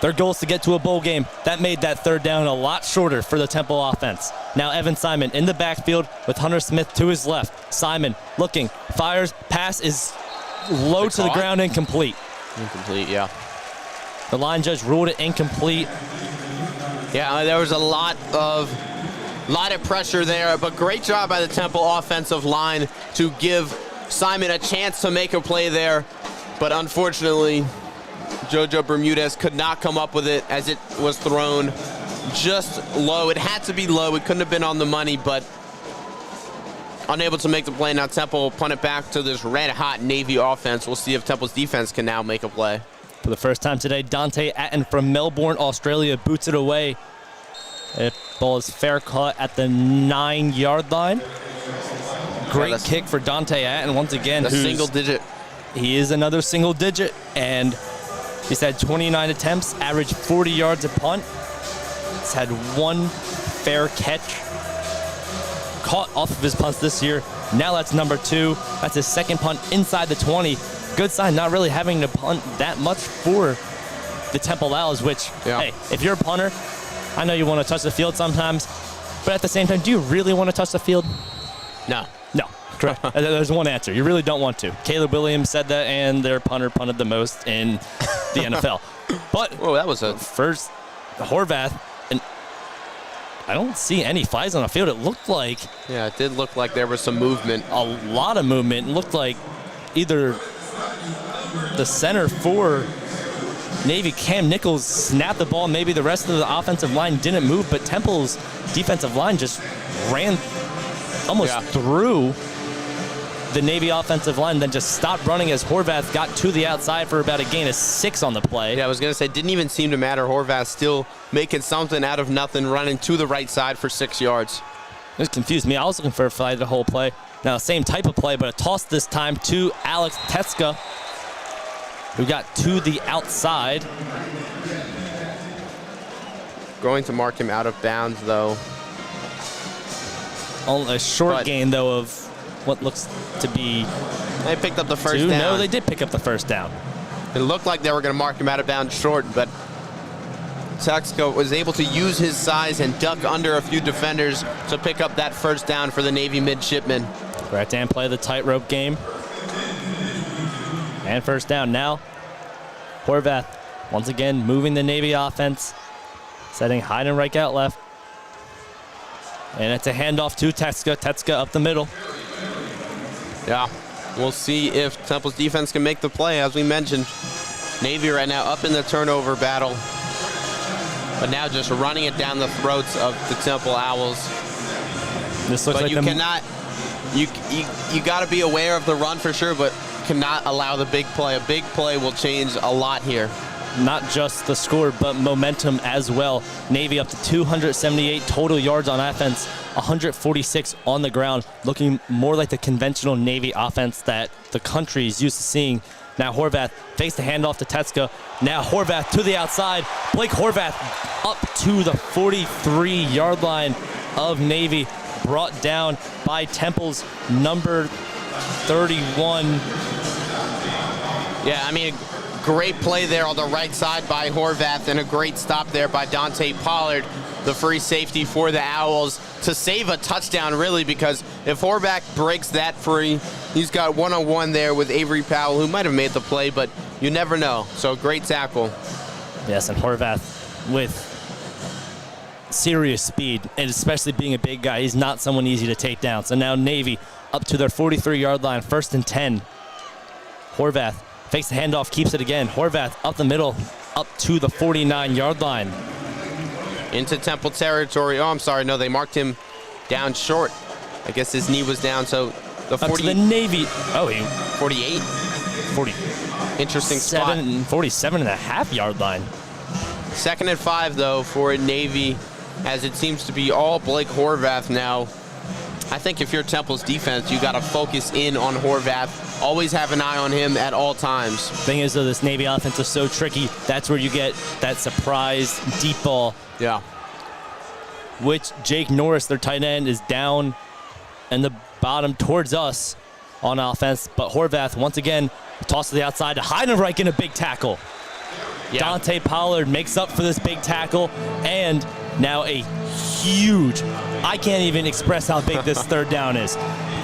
their goal is to get to a bowl game. That made that 3rd down a lot shorter for the Temple offense. Now Evan Simon in the backfield with Hunter Smith to his left. Simon looking, fires, pass is low to the ground, incomplete. Incomplete, yeah. The line judge ruled it incomplete. Yeah, there was a lot of pressure there, but great job by the Temple offensive line to give Simon a chance to make a play there. But unfortunately, Jojo Bermudez could not come up with it as it was thrown just low. It had to be low. It couldn't have been on the money, but unable to make the play. Now Temple punt it back to this red-hot Navy offense. We'll see if Temple's defense can now make a play. For the first time today, Dante Atten from Melbourne, Australia, boots it away. The ball is fair caught at the 9-yard line. Great kick for Dante Atten once again. A single digit. He is another single digit, and he's had 29 attempts, averaged 40 yards a punt. He's had 1 fair catch caught off of his punts this year. Now that's number 2. That's his 2nd punt inside the 20. Good sign, not really having to punt that much for the Temple Owls, which, hey, if you're a punter, I know you want to touch the field sometimes, but at the same time, do you really want to touch the field? No. No, correct. There's one answer. You really don't want to. Caleb Williams said that, and their punter punted the most in the NFL. But that was a first Horvath, and I don't see any flies on the field. It looked like... Yeah, it did look like there was some movement. A lot of movement. It looked like either the center for Navy, Cam Nichols, snapped the ball. Maybe the rest of the offensive line didn't move, but Temple's defensive line just ran almost through the Navy offensive line, then just stopped running as Horvath got to the outside for about a gain of 6 on the play. Yeah, I was going to say, didn't even seem to matter. Horvath still making something out of nothing, running to the right side for 6 yards. This confused me. I was looking for a flag the whole play. Now, same type of play, but a toss this time to Alex Tetska, who got to the outside. Going to mark him out of bounds, though. Only a short gain, though, of what looks to be... They picked up the first 2. down. No, they did pick up the first down. It looked like they were going to mark him out of bounds short, but Tetska was able to use his size and duck under a few defenders to pick up that first down for the Navy midshipmen. Rattan play the tightrope game. And first down now. Horvath once again moving the Navy offense, setting Heidenreich out left. And it's a handoff to Tetska. Tetska up the middle. Yeah, we'll see if Temple's defense can make the play. As we mentioned, Navy right now up in the turnover battle, but now just running it down the throats of the Temple Owls. This looks like you cannot, you got to be aware of the run for sure, but cannot allow the big play. A big play will change a lot here. Not just the score, but momentum as well. Navy up to 278 total yards on offense, 146 on the ground, looking more like the conventional Navy offense that the country is used to seeing. Now Horvath fakes the handoff to Tetska. Now Horvath to the outside. Blake Horvath up to the 43-yard line of Navy, brought down by Temple's number 31. Yeah, I mean, great play there on the right side by Horvath, and a great stop there by Dante Pollard, the free safety for the Owls, to save a touchdown, really, because if Horvath breaks that free, he's got one-on-one there with Avery Powell, who might have made the play, but you never know. So great tackle. Yes, and Horvath with serious speed, and especially being a big guy, he's not someone easy to take down. So now Navy up to their 43-yard line, 1st and 10. Horvath fakes the handoff, keeps it again. Horvath up the middle, up to the 49-yard line. Into Temple territory. Oh, I'm sorry. No, they marked him down short. I guess his knee was down, so The Up to the Navy. Oh, he 48. 40. Interesting spot. 47.5 yard line. 2nd and 5, though, for Navy, as it seems to be all Blake Horvath now. I think if you're Temple's defense, you got to focus in on Horvath. Always have an eye on him at all times. Thing is, though, this Navy offense is so tricky. That's where you get that surprise deep ball, Yeah. which Jake Norris, their tight end, is down in the bottom towards us on offense. But Horvath, once again, toss to the outside to Heidenreich in a big tackle. Yeah. Dante Pollard makes up for this big tackle, and now a huge, I can't even express how big this third down is.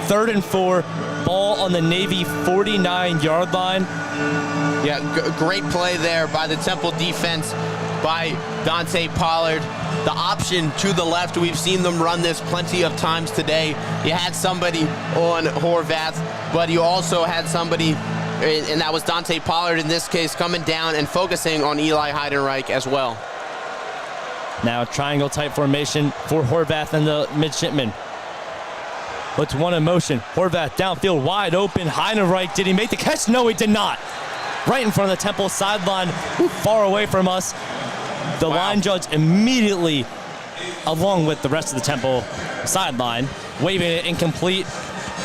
3rd and 4, ball on the Navy 49-yard line. Yeah, great play there by the Temple defense, by Dante Pollard. The option to the left, we've seen them run this plenty of times today. You had somebody on Horvath, but you also had somebody, and that was Dante Pollard in this case, coming down and focusing on Eli Heidenreich as well. Now triangle type formation for Horvath and the midshipman. Puts one in motion. Horvath downfield wide open. Heidenreich, did he make the catch? No, he did not. Right in front of the Temple sideline, far away from us. The line judge immediately, along with the rest of the Temple sideline, waving it incomplete.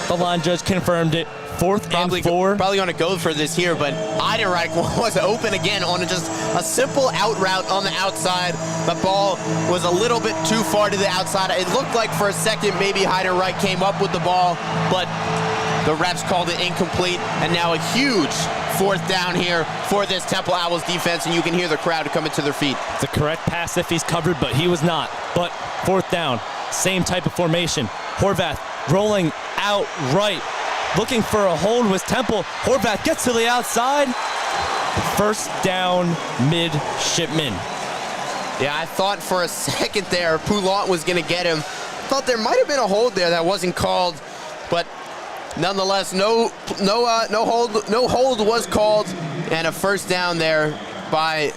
The line judge confirmed it. 4th and 4. Probably going to go for this here, but Heidenreich was open again on just a simple out route on the outside. The ball was a little bit too far to the outside. It looked like for a second maybe Heidenreich came up with the ball, but the refs called it incomplete. And now a huge 4th down here for this Temple Owls defense, and you can hear the crowd coming to their feet. The correct pass if he's covered, but he was not. But 4th down, same type of formation. Horvath rolling out right. Looking for a hold with Temple. Horvath gets to the outside. 1st down, midshipman. Yeah, I thought for a second there Poulant was going to get him. Thought there might have been a hold there that wasn't called, but nonetheless, no hold was called, and a 1st down there by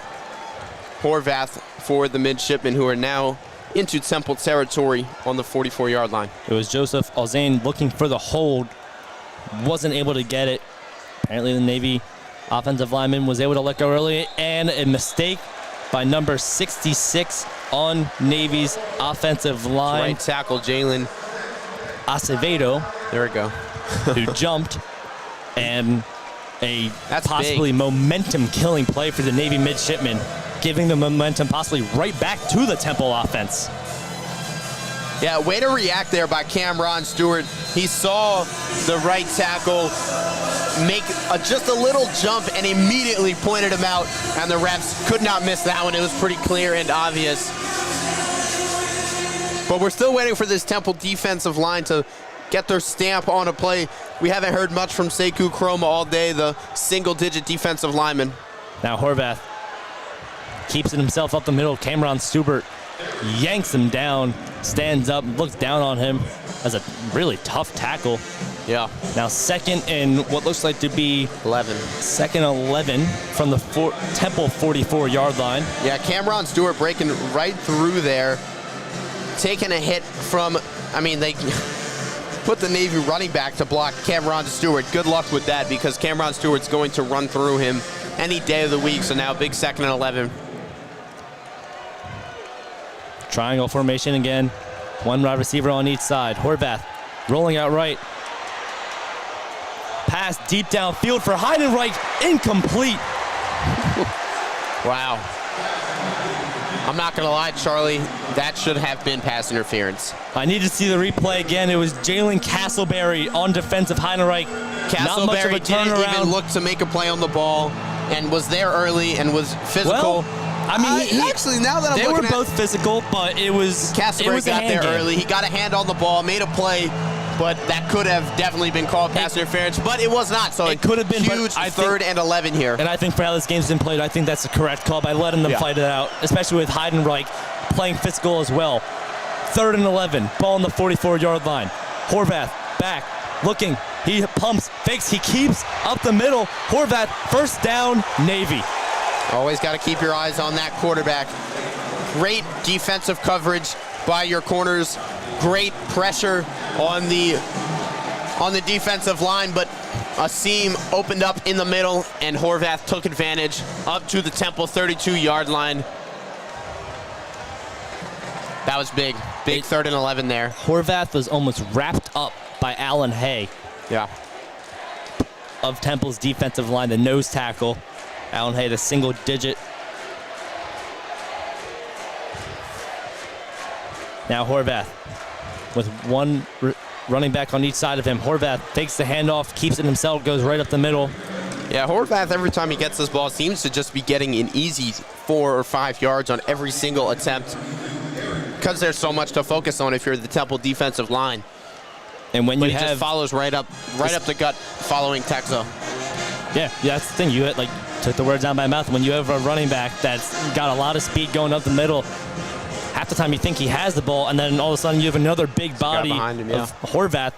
Horvath for the midshipmen, who are now into Temple territory on the 44-yard line. It was Joseph Alzane looking for the hold. Wasn't able to get it. Apparently the Navy offensive lineman was able to let go early, and a mistake by number 66 on Navy's offensive line. Right tackle Jalen Acevedo. There we go. Who jumped, and That's possibly big. momentum-killing play for the Navy midshipmen, giving the momentum possibly right back to the Temple offense. Yeah, way to react there by Cameron Stewart. He saw the right tackle make just a little jump and immediately pointed him out, and the refs could not miss that one. It was pretty clear and obvious. But we're still waiting for this Temple defensive line to get their stamp on a play. We haven't heard much from Sekou Chroma all day, the single-digit defensive lineman. Now Horvath keeps it himself up the middle. Cameron Stewart yanks him down, stands up, looks down on him as a really tough tackle. Yeah. Now 2nd and what looks like to be 11. 2nd 11 from the Temple 44-yard line. Yeah, Cameron Stewart breaking right through there, taking a hit from, they put the Navy running back to block Cameron Stewart. Good luck with that, because Cameron Stewart's going to run through him any day of the week. So now big 2nd and 11. Triangle formation again. One wide receiver on each side. Horvath rolling out right. Pass deep downfield for Heidenreich. Incomplete. Wow. I'm not going to lie, Charlie. That should have been pass interference. I need to see the replay again. It was Jalen Castleberry on defensive Heidenreich. Not much of a Castleberry didn't turnaround. even look to make a play on the ball and was there early and was physical. Well, actually, now that I'm they looking were both physical, but it was Castleberry a got hand there game. early. He got a hand on the ball, made a play, but that could have definitely been called pass interference, but it was not. So it could have been, but huge I 3rd think- and 11 here. And I think for how this game's been played, I think that's the correct call by letting them fight it out, especially with Heidenreich playing physical as well. 3rd and 11, ball on the 44-yard line. Horvath back, looking, he pumps, fakes, he keeps up the middle. Horvath, 1st down, Navy. Always got to keep your eyes on that quarterback. Great defensive coverage by your corners. Great pressure on the on the defensive line, but a seam opened up in the middle, and Horvath took advantage up to the Temple 32-yard line. That was big. Big 3rd and 11 there. Horvath was almost wrapped up by Alan Hay. Yeah. Of Temple's defensive line, the nose tackle. Alan Hay, the single digit. Now Horvath with one running back on each side of him. Horvath takes the handoff, keeps it himself, goes right up the middle. Yeah, Horvath, every time he gets this ball, seems to just be getting an easy 4 or 5 yards on every single attempt, because there's so much to focus on if you're the Temple defensive line. And when but you he just follows right up the gut following Texo. Yeah, that's the thing. You like took the words out of my mouth. When you have a running back that's got a lot of speed going up the middle, half the time you think he has the ball, and then all of a sudden you have another big body behind him, yeah. of Horvath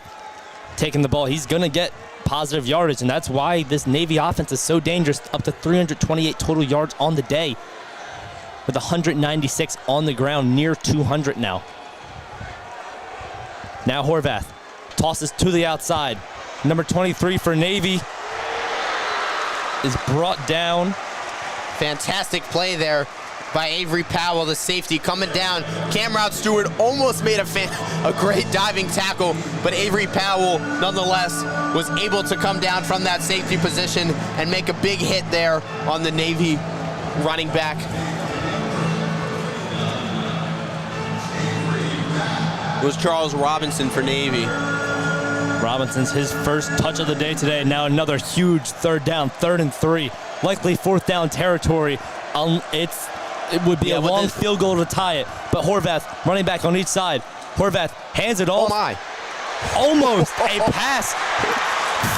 taking the ball. He's going to get positive yardage, and that's why this Navy offense is so dangerous, up to 328 total yards on the day, with 196 on the ground, near 200 now. Now Horvath tosses to the outside. Number 23 for Navy is brought down. Fantastic play there by Avery Powell, the safety, coming down. Camrod Stewart almost made a great diving tackle, but Avery Powell, nonetheless, was able to come down from that safety position and make a big hit there on the Navy running back. It was Charles Robinson for Navy. Robinson's his first touch of the day today. Now another huge 3rd down, 3rd and 3. Likely 4th down territory. It would be a long field goal to tie it. But Horvath, running back on each side. Horvath hands it off. Oh my. Almost a pass.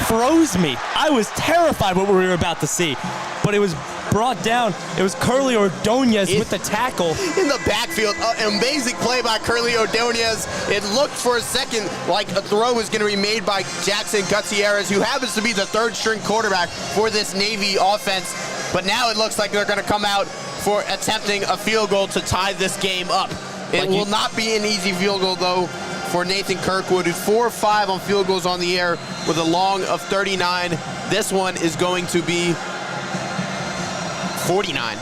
Froze me. I was terrified what we were about to see. But it was brought down. It was Curly Ordonez with the tackle. In the backfield, an amazing play by Curly Ordonez. It looked for a second like a throw was going to be made by Jackson Gutierrez, who happens to be the 3rd string quarterback for this Navy offense. But now it looks like they're going to come out for attempting a field goal to tie this game up. It will not be an easy field goal, though, for Nathan Kirkwood, who's 4 or 5 on field goals on the air with a long of 39. This one is going to be 49.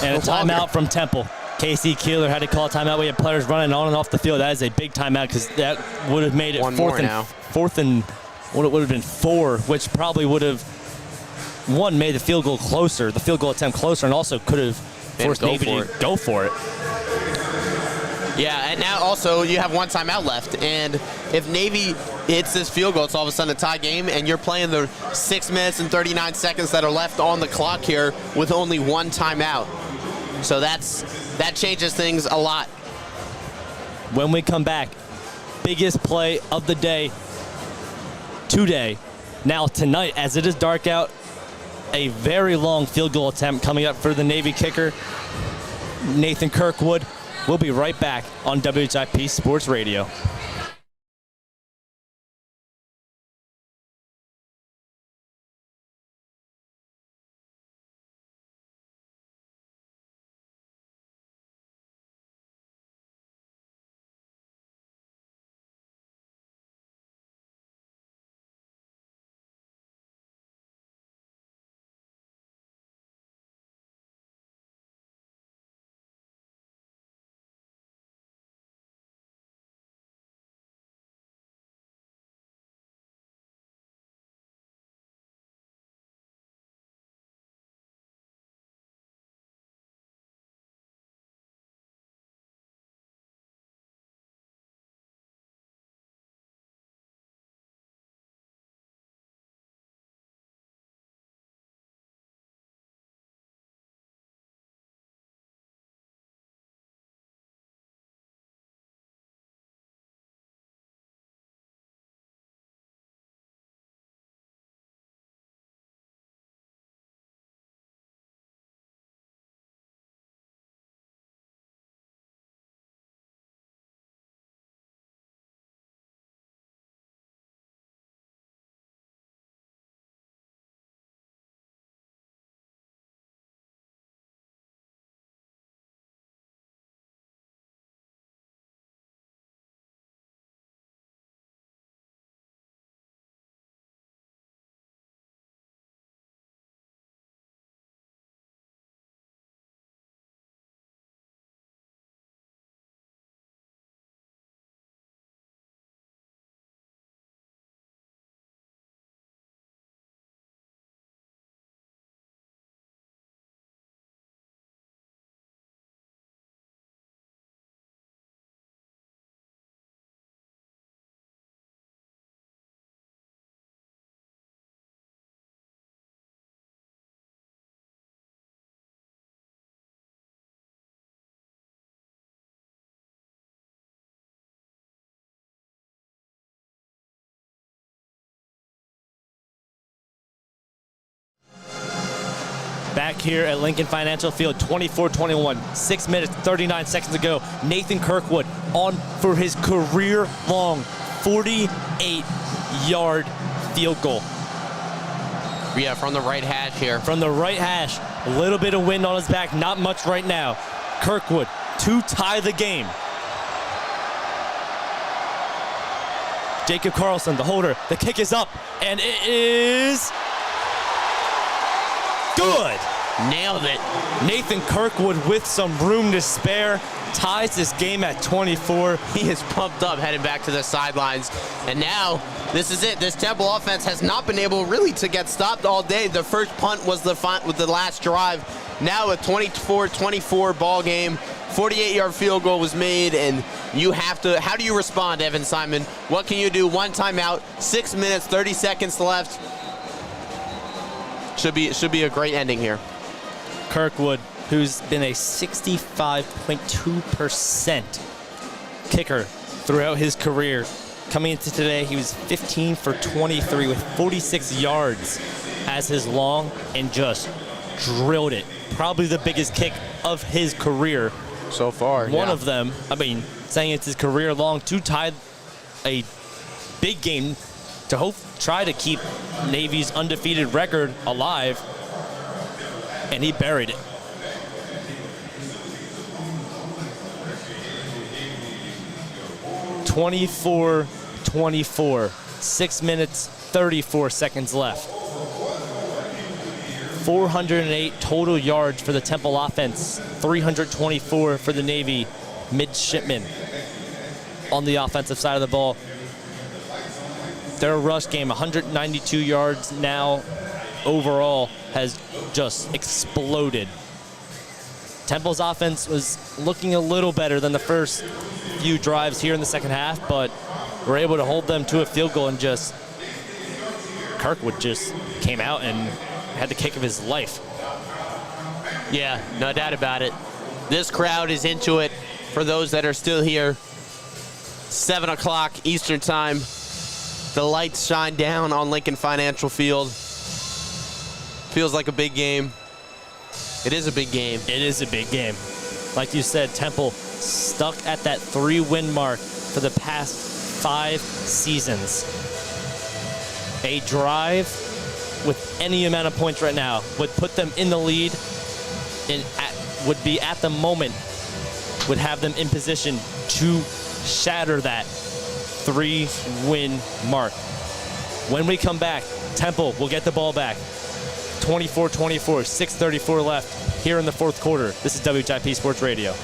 And a timeout from Temple. Casey Keeler had to call a timeout. We had players running on and off the field. That is a big timeout, because that would have made it fourth and what it would have been 4, which probably would have made the field goal closer, the field goal attempt closer, and also could have forced Navy to go for it. Yeah, and now also you have 1 timeout left, and if Navy hits this field goal, it's all of a sudden a tie game, and you're playing the 6 minutes and 39 seconds that are left on the clock here with only 1 timeout. So that changes things a lot. When we come back, biggest play of the day today. Now tonight, as it is dark out, a very long field goal attempt coming up for the Navy kicker, Nathan Kirkwood. We'll be right back on WHIP Sports Radio. Back here at Lincoln Financial Field, 24-21, 6 minutes, 39 seconds to go. Nathan Kirkwood on for his career-long 48-yard field goal. Yeah, from the right hash here. From the right hash, a little bit of wind on his back, not much right now. Kirkwood to tie the game. Jacob Carlson, the holder, the kick is up, and it is good. Nailed it. Nathan Kirkwood with some room to spare ties this game at 24. He is pumped up heading back to the sidelines. And now, this is it. This Temple offense has not been able really to get stopped all day. The first punt was with the last drive. Now a 24-24 ball game. 48-yard field goal was made, and you have to, how do you respond, Evan Simon? What can you do? One timeout, 6 minutes, 30 seconds left. Should be a great ending here. Kirkwood, who's been a 65.2% kicker throughout his career. Coming into today, he was 15 for 23 with 46 yards as his long, and just drilled it. Probably the biggest kick of his career. So far, One of them, I mean, saying it's his career long, to tie a big game to try to keep Navy's undefeated record alive, and he buried it. (24-24), 6 minutes, 34 seconds left. 408 total yards for the Temple offense, 324 for the Navy midshipmen on the offensive side of the ball. Their rush game, 192 yards now overall, has just exploded. Temple's offense was looking a little better than the first few drives here in the second half, but we're able to hold them to a field goal, and just Kirkwood just came out and had the kick of his life. Yeah, no doubt about it. This crowd is into it. For those that are still here, 7 o'clock Eastern time. The lights shine down on Lincoln Financial Field. Feels like a big game. It is a big game. It is a big game. Like you said, Temple stuck at that 3-win mark for the past 5 seasons. A drive with any amount of points right now would put them in the lead, and would be at the moment, would have them in position to shatter that 3-win mark. When we come back, Temple will get the ball back. 24-24, 6:34 left here in the fourth quarter. This is WHIP Sports Radio.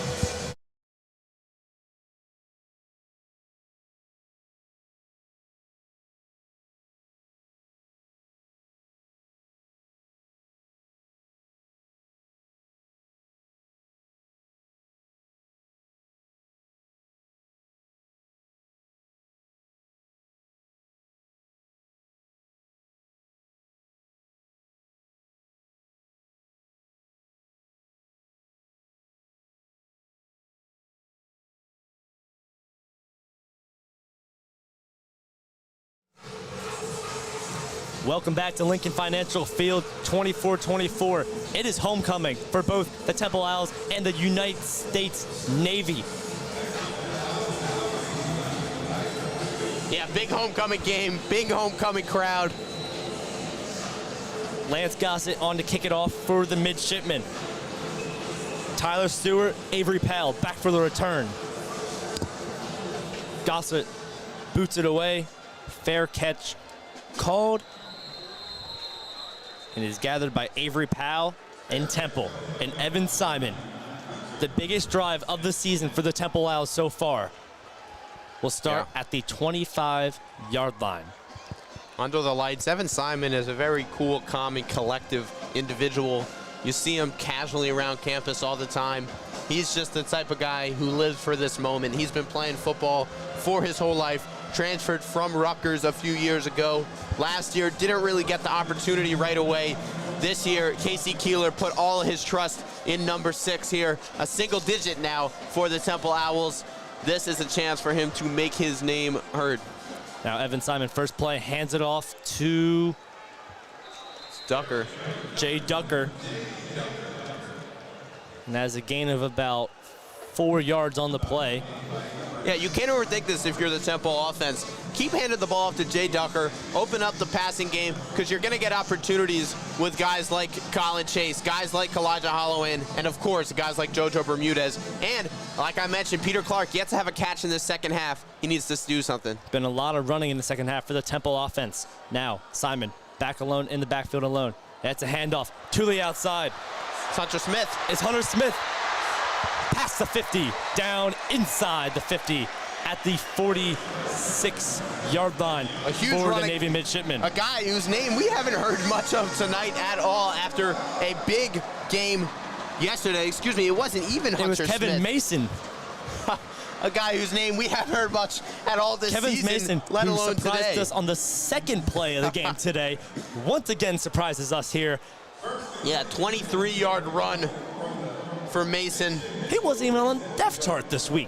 Welcome back to Lincoln Financial Field, 24-24. It is homecoming for both the Temple Owls and the United States Navy. Yeah, big homecoming game, big homecoming crowd. Lance Gossett on to kick it off for the midshipmen. Tyler Stewart, Avery Powell back for the return. Gossett boots it away. Fair catch called. And is gathered by Avery Powell and Temple and Evan Simon. The biggest drive of the season for the Temple Owls so far will start at the 25-yard line. Under the lights, Evan Simon is a very cool, calm, and collective individual. You see him casually around campus all the time. He's just the type of guy who lives for this moment. He's been playing football for his whole life, transferred from Rutgers a few years ago. Last year, didn't really get the opportunity right away. This year, Casey Keeler put all of his trust in number 6 here. A single digit now for the Temple Owls. This is a chance for him to make his name heard. Now Evan Simon, first play, hands it off to Ducker. Jay Ducker. And has a gain of about 4 yards on the play. Yeah, you can't overthink this if you're the Temple offense. Keep handing the ball off to Jay Ducker. Open up the passing game because you're going to get opportunities with guys like Colin Chase, guys like Kalijah Hollowan, and of course, guys like JoJo Bermudez. And like I mentioned, Peter Clark yet to have a catch in the second half. He needs to do something. Been a lot of running in the second half for the Temple offense. Now, Simon back alone in the backfield alone. That's a handoff to the outside. It's Hunter Smith. It's Hunter Smith. Past the 50, down inside the 50 at the 46-yard line A huge for running, the Navy midshipman. A guy whose name we haven't heard much of tonight at all after a big game yesterday. Excuse me, it wasn't even Hunter Smith. It was Kevin Mason. A guy whose name we haven't heard much at all this Kevin season, Mason, let who alone surprised today. us on the second play of the game today, once again surprises us here. Yeah, 23-yard run for Mason. He wasn't even on the depth chart this week.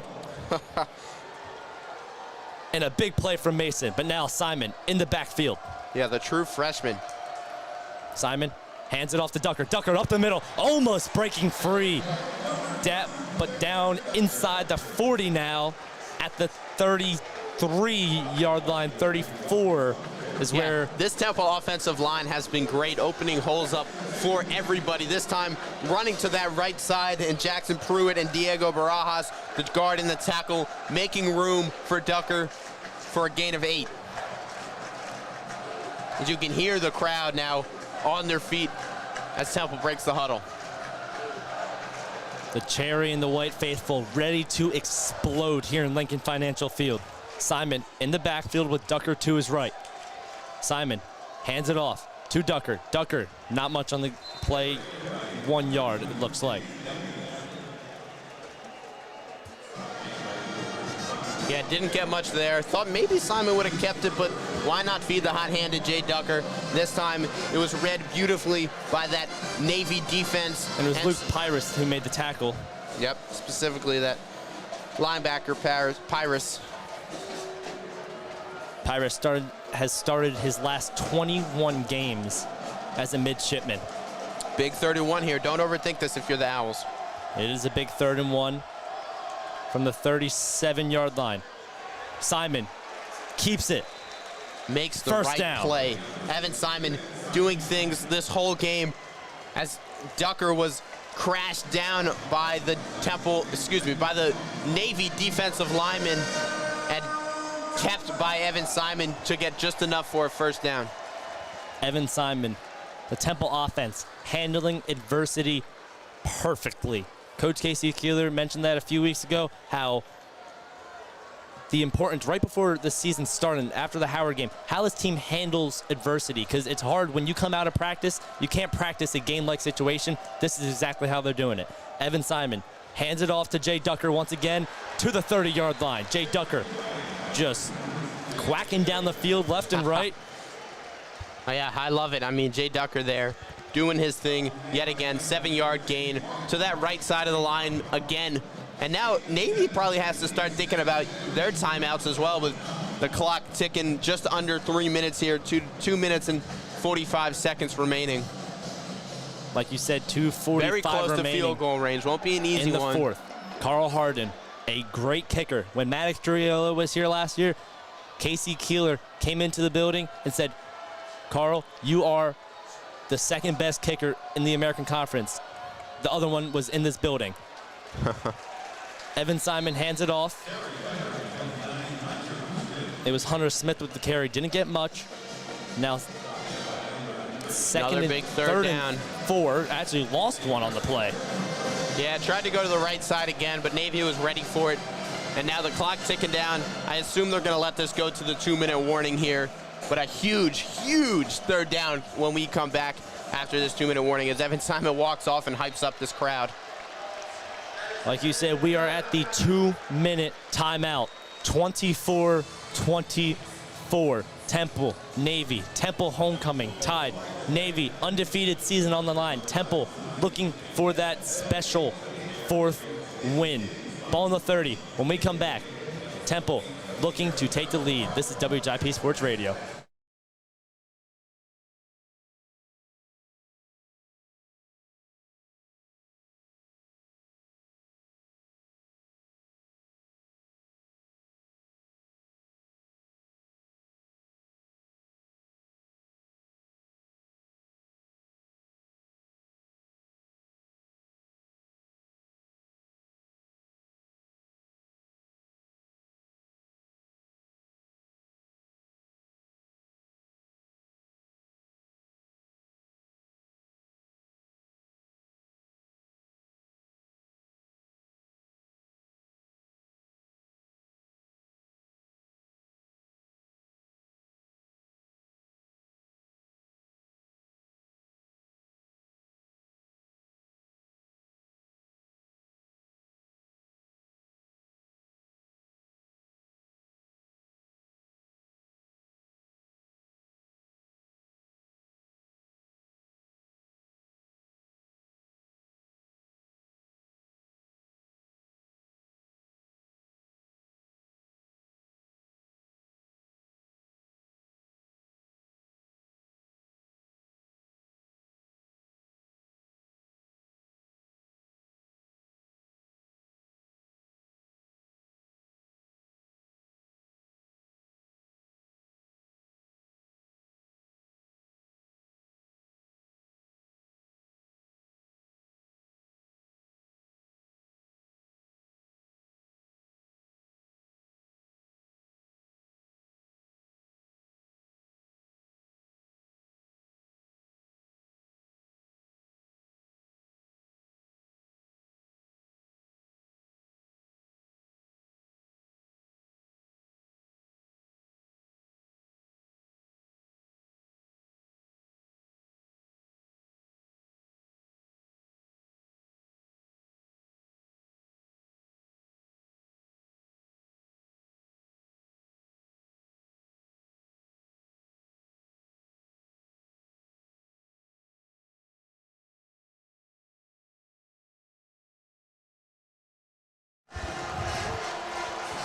And a big play from Mason, but now Simon in the backfield. Yeah, the true freshman. Simon hands it off to Ducker. Ducker up the middle, almost breaking free. But down inside the 40 now at the 33-yard line, 34 is where this Temple offensive line has been great, opening holes up for everybody. This time running to that right side, and Jackson Pruitt and Diego Barajas, the guard and the tackle, making room for Ducker for a gain of 8. As you can hear the crowd now on their feet as Temple breaks the huddle. the cherry and the white faithful ready to explode here in Lincoln Financial Field. Simon in the backfield with Ducker to his right. Simon hands it off to Ducker. Ducker, not much on the play, 1 yard it looks like. Yeah, didn't get much there. Thought maybe Simon would have kept it, but why not feed the hot-handed Jay Ducker? This time it was read beautifully by that Navy defense. And it was Luke Pyrus who made the tackle. Yep, specifically that linebacker, Pyrus. Pyrus has started his last 21 games as a midshipman. Big 31 here. Don't overthink this if you're the Owls. It is a big 3rd and 1 from the 37-yard line. Simon keeps it. Makes the First right down. play. Evan Simon doing things this whole game as Ducker was crashed down by the by the Navy defensive lineman and kept by Evan Simon to get just enough for a first down. Evan Simon, the Temple offense, handling adversity perfectly. Coach Casey Keeler mentioned that a few weeks ago, how the importance right before the season started, after the Howard game, how this team handles adversity, because it's hard when you come out of practice, you can't practice a game-like situation. This is exactly how they're doing it. Evan Simon hands it off to Jay Ducker once again to the 30-yard line. Jay Ducker just quacking down the field left and right. Oh yeah, I love it. I mean, Jay Ducker there doing his thing yet again. 7-yard gain to that right side of the line again. And now Navy probably has to start thinking about their timeouts as well, with the clock ticking just under 3 minutes here, 2 minutes and 45 seconds remaining. Like you said, 2:45 Very close remaining to field goal range. Won't be an easy in the one. 4th. Carl Harden, a great kicker. When Maddox Driolo was here last year, Casey Keeler came into the building and said, Carl, you are the second best kicker in the American Conference. The other one was in this building. Evan Simon hands it off. It was Hunter Smith with the carry. Didn't get much. Now second Another and big third down. and 4. Actually lost one on the play. Yeah, tried to go to the right side again, but Navy was ready for it. And now the clock ticking down. I assume they're going to let this go to the 2-minute warning here. But a huge, huge third down when we come back after this 2-minute warning as Evan Simon walks off and hypes up this crowd. Like you said, we are at the 2-minute timeout. 24-24. Temple, Navy. Temple homecoming, tied. Navy, undefeated season on the line. Temple looking for that special 4th win. Ball in the 30. When we come back, Temple looking to take the lead. This is WJIP Sports Radio.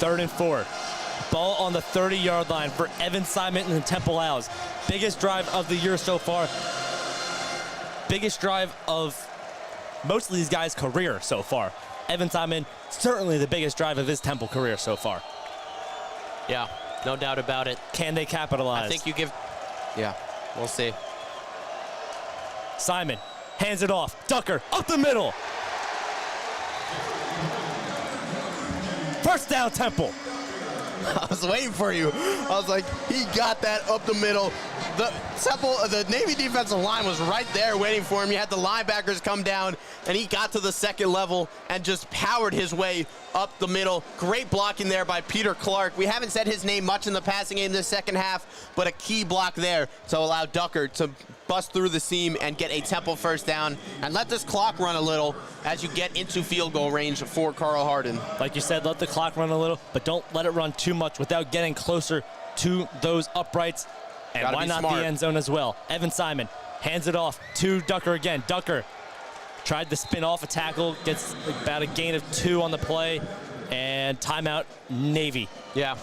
3rd and 4. Ball on the 30-yard line for Evan Simon and the Temple Owls. Biggest drive of the year so far. Biggest drive of most of these guys' career so far. Evan Simon, certainly the biggest drive of his Temple career so far. Yeah, no doubt about it. Can they capitalize? I think you give, yeah, we'll see. Simon hands it off. Ducker up the middle. First down, Temple. I was waiting for you. I was like, he got that up the middle. The Navy defensive line was right there waiting for him. You had the linebackers come down, and he got to the second level and just powered his way up the middle. Great blocking there by Peter Clark. We haven't said his name much in the passing game this second half, but a key block there to allow Ducker to bust through the seam and get a Temple first down and let this clock run a little as you get into field goal range for Carl Hardin. Like you said, let the clock run a little, but don't let it run too much without getting closer to those uprights. And Gotta why be not smart. the end zone as well? Evan Simon hands it off to Ducker again. Ducker tried to spin off a tackle, gets about a gain of 2 on the play, and timeout, Navy. Yeah,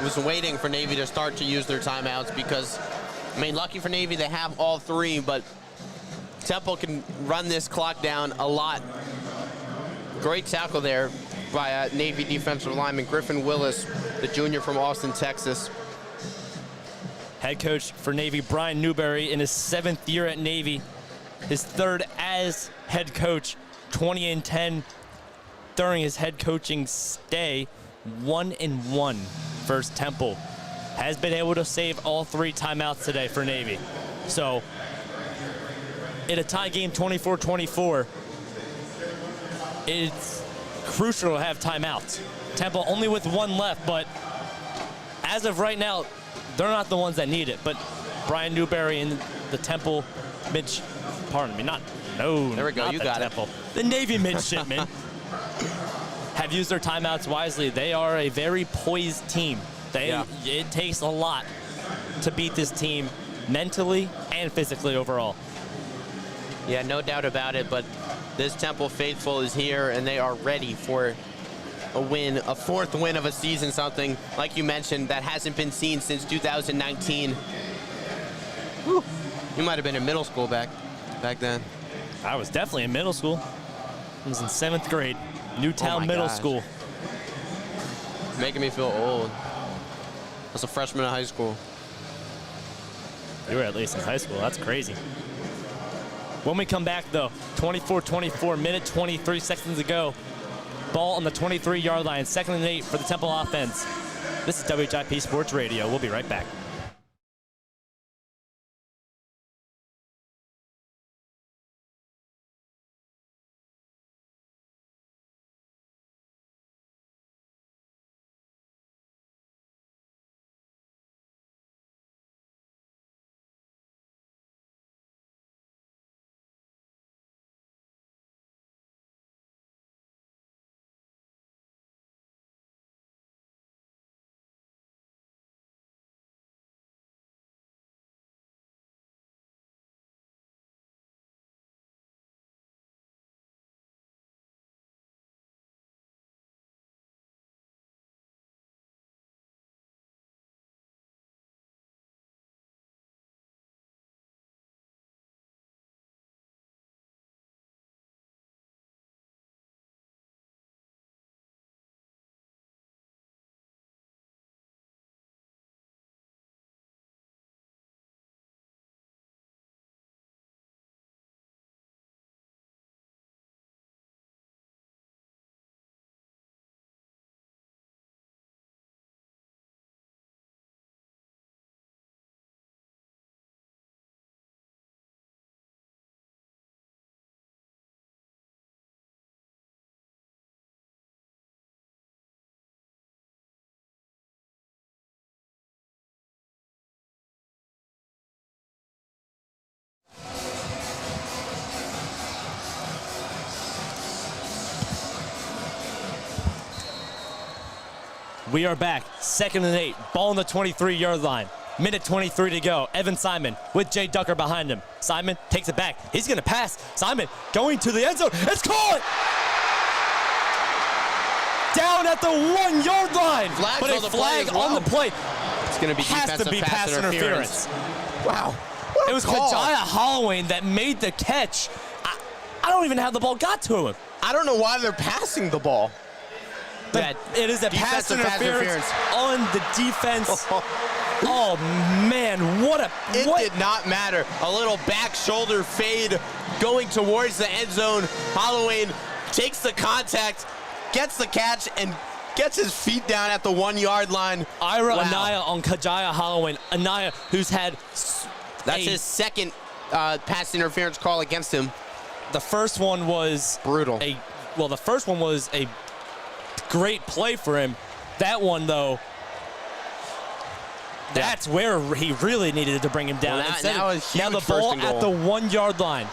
I was waiting for Navy to start to use their timeouts because, I mean, lucky for Navy, they have all 3, but Temple can run this clock down a lot. Great tackle there by Navy defensive lineman Griffin Willis, the junior from Austin, Texas. Head coach for Navy, Brian Newberry, in his 7th year at Navy, his 3rd as head coach, 20-10 during his head coaching stay, 1-1 versus Temple. Has been able to save all 3 timeouts today for Navy. So, in a tie game 24-24, it's crucial to have timeouts. Temple only with 1 left, but as of right now, they're not the ones that need it. But Brian Newberry and the Temple there we go, you got Temple. The Navy midshipmen have used their timeouts wisely. They are a very poised team. It takes a lot to beat this team mentally and physically overall. Yeah, no doubt about it, but this Temple faithful is here, and they are ready for a win, a 4th win of a season, something, like you mentioned, that hasn't been seen since 2019. Whew. You might have been in middle school back then. I was definitely in middle school. I was in 7th grade, Newtown Middle School. Making me feel old. I was a freshman in high school. You were at least in high school. That's crazy. When we come back, though, 24-24, minute 23 seconds to go. Ball on the 23-yard line, 2nd and 8 for the Temple offense. This is WHIP Sports Radio. We'll be right back. We are back, 2nd and 8, ball on the 23-yard line. Minute 23 to go. Evan Simon with Jay Ducker behind him. Simon takes it back. He's going to pass. Simon going to the end zone. It's caught! down at the 1 yard line. Flags But on a the play flag as well. on the play It's going to be has defensive to be pass interference. Wow. What a It was call. Kajaya Holloway that made the catch. I don't even know how the ball got to him. I don't know why they're passing the ball. But it is a pass Defensive pass interference on the defense. Oh man, It what? did not matter. A little back shoulder fade going towards the end zone. Holloway takes the contact, gets the catch, and gets his feet down at the 1 yard line. Ira Wow. Anaya on Kajaya Holloway. Anaya, who's had That's his second pass interference call against him. The first one was Brutal. The first one was a great play for him. That one, though, that's where he really needed to bring him down. Well, Instead now of- a huge now the first ball and at goal. the 1 yard line.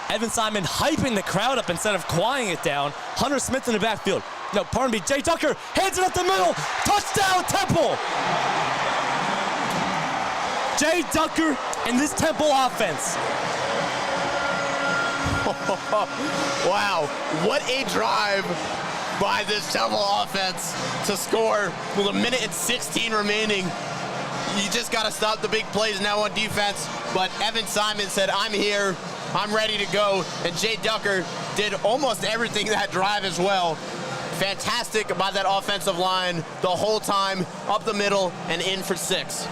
Evan Simon hyping the crowd up instead of quieting it down. Hunter Smith in the backfield. No, pardon me. Jay Tucker hands it up the middle. Touchdown, Temple. Jay Tucker and this Temple offense. Wow, what a drive by this Temple offense to score with 1:16 remaining. You just got to stop the big plays now on defense. But Evan Simon said, I'm here, I'm ready to go. And Jay Tucker did almost everything that drive as well. Fantastic by that offensive line the whole time, up the middle and in for 6.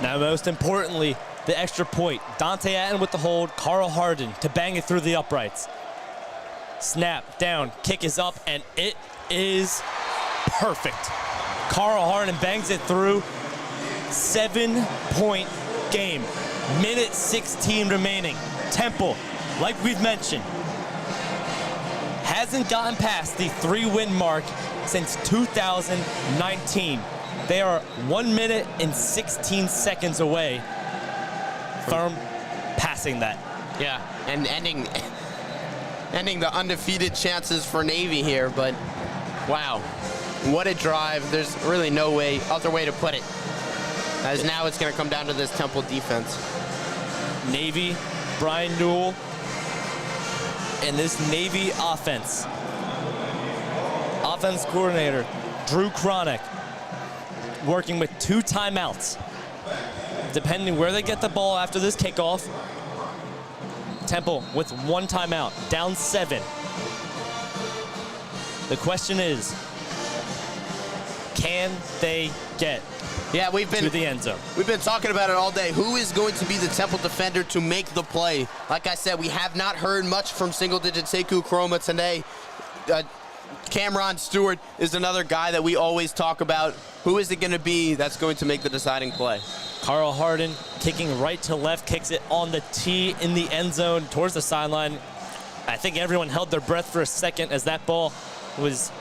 Now, most importantly, the extra point. Dante Atten with the hold, Carl Harden to bang it through the uprights. Snap, down, kick is up, and it is perfect. Carl Harden bangs it through. 7-point game. Minute 16 remaining. Temple, like we've mentioned, hasn't gotten past the 3-win mark since 2019. They are 1 minute and 16 seconds away from passing that. Yeah, and ending the undefeated chances for Navy here, but wow, what a drive. There's really no other way to put it, as now it's going to come down to this Temple defense. Navy, Brian Newell, and this Navy offense. Offense coordinator, Drew Cronick, working with 2 timeouts. Depending where they get the ball after this kickoff, Temple with 1 timeout, down 7. The question is, can they get Yeah, to the end zone? We've been talking about it all day. Who is going to be the Temple defender to make the play? Like I said, we have not heard much from single-digit Sekou Chroma today. Cameron Stewart is another guy that we always talk about. Who is it going to be that's going to make the deciding play? Carl Harden kicking right to left, kicks it on the tee in the end zone towards the sideline. I think everyone held their breath for a second as that ball was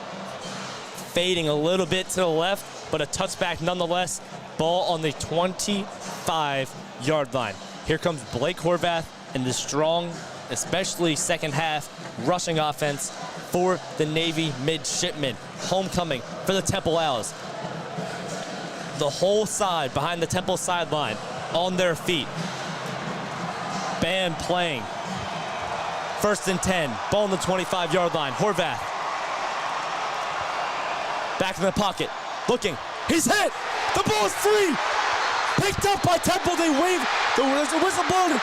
fading a little bit to the left, but a touchback nonetheless. Ball on the 25-yard line. Here comes Blake Horvath and the strong, especially second half, rushing offense for the Navy midshipmen. Homecoming for the Temple Owls. The whole side behind the Temple sideline on their feet. Band playing. 1st and 10. Ball on the 25-yard line. Horvath. Back in the pocket. Looking. He's hit. The ball is free. Picked up by Temple. They wave. There's a whistle blown.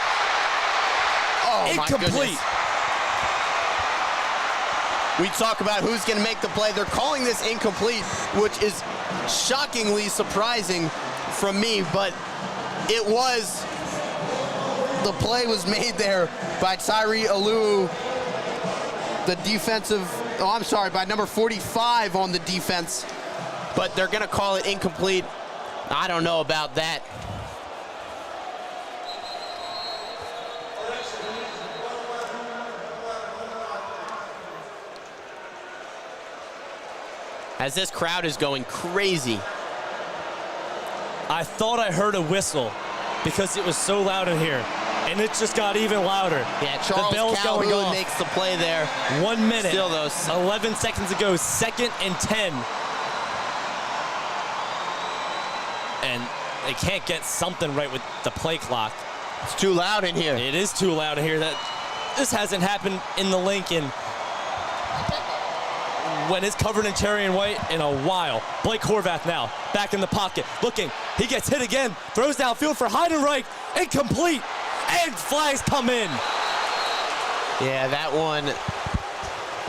Oh, Incomplete. my goodness. We talk about who's going to make the play. They're calling this incomplete, which is shockingly surprising from me, but it was. The play was made there by Tyree Aluu, the defensive, by number 45 on the defense, but they're going to call it incomplete. I don't know about that. As this crowd is going crazy. I thought I heard a whistle because it was so loud in here, and it just got even louder. Yeah, The bell's Charles going Calhoun off. makes the play there. 1 minute. Still, though, 11 seconds ago, 2nd and 10. And they can't get something right with the play clock. It's too loud in here. It is too loud in here. This hasn't happened in the Lincoln when it's covered in cherry and white in a while. Blake Horvath now, back in the pocket, looking. He gets hit again, throws downfield for Heidenreich, incomplete, and flags come in. Yeah, that one,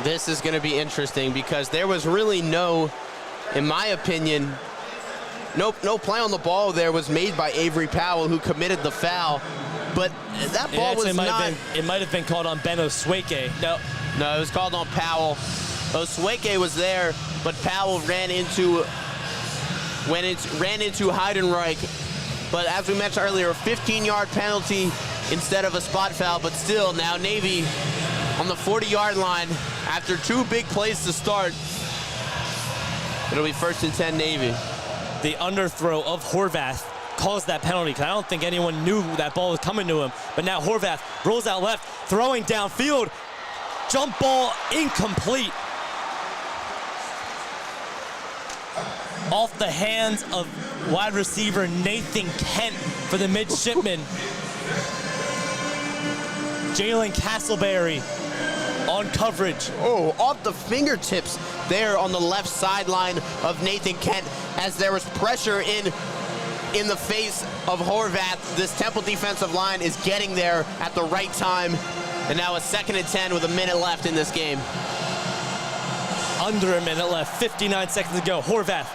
this is going to be interesting because there was really no, in my opinion, no play on the ball there was made by Avery Powell, who committed the foul. But that ball was not... It might have been called on Ben Osweke. No, it was called on Powell. Osweke was there, but Powell ran into Heidenreich. But as we mentioned earlier, a 15-yard penalty instead of a spot foul. But still, now Navy on the 40-yard line after 2 big plays to start. It'll be 1st and 10 Navy. The underthrow of Horvath caused that penalty because I don't think anyone knew that ball was coming to him. But now Horvath rolls out left, throwing downfield. Jump ball incomplete. Off the hands of wide receiver Nathan Kent for the midshipman. Jalen Castleberry on coverage. Oh, off the fingertips there on the left sideline of Nathan Kent as there was pressure in the face of Horvath. This Temple defensive line is getting there at the right time. And now a 2nd and 10 with a minute left in this game. Under a minute left, 59 seconds to go. Horvath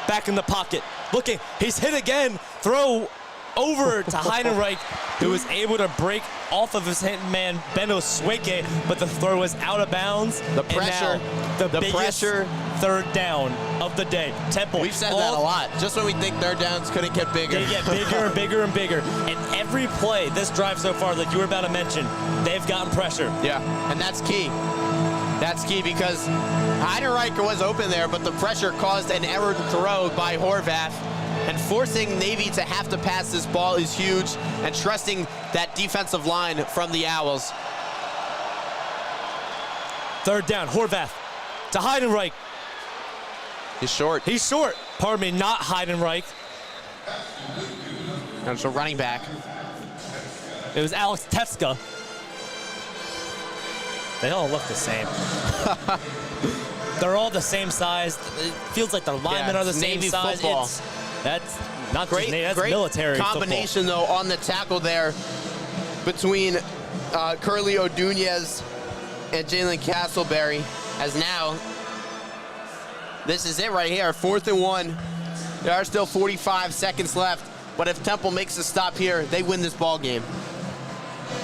back in the pocket, looking. He's hit again. Throw over to Heidenreich, who was able to break off of his man Ben Osweke, but the throw was out of bounds. The pressure, the biggest third down of the day. Temple. We've said that a lot. Just when we think third downs couldn't get bigger. They get bigger and bigger and bigger. And every play this drive so far, like you were about to mention, they've gotten pressure. Yeah, and that's key. That's key because Heidenreich was open there, but the pressure caused an error throw by Horvath. And forcing Navy to have to pass this ball is huge, and trusting that defensive line from the Owls. 3rd down, Horvath to Heidenreich. He's short. He's short. Pardon me, not Heidenreich. And it's a running back. It was Alex Tefska. They all look the same. They're all the same size. It feels like the linemen are the same Navy size. Football. That's not just Navy, that's great military combination football. though on the tackle there between Curly O'Dunez and Jalen Castleberry. As now, this is it right here, 4th and 1. There are still 45 seconds left, but if Temple makes a stop here, they win this ball game.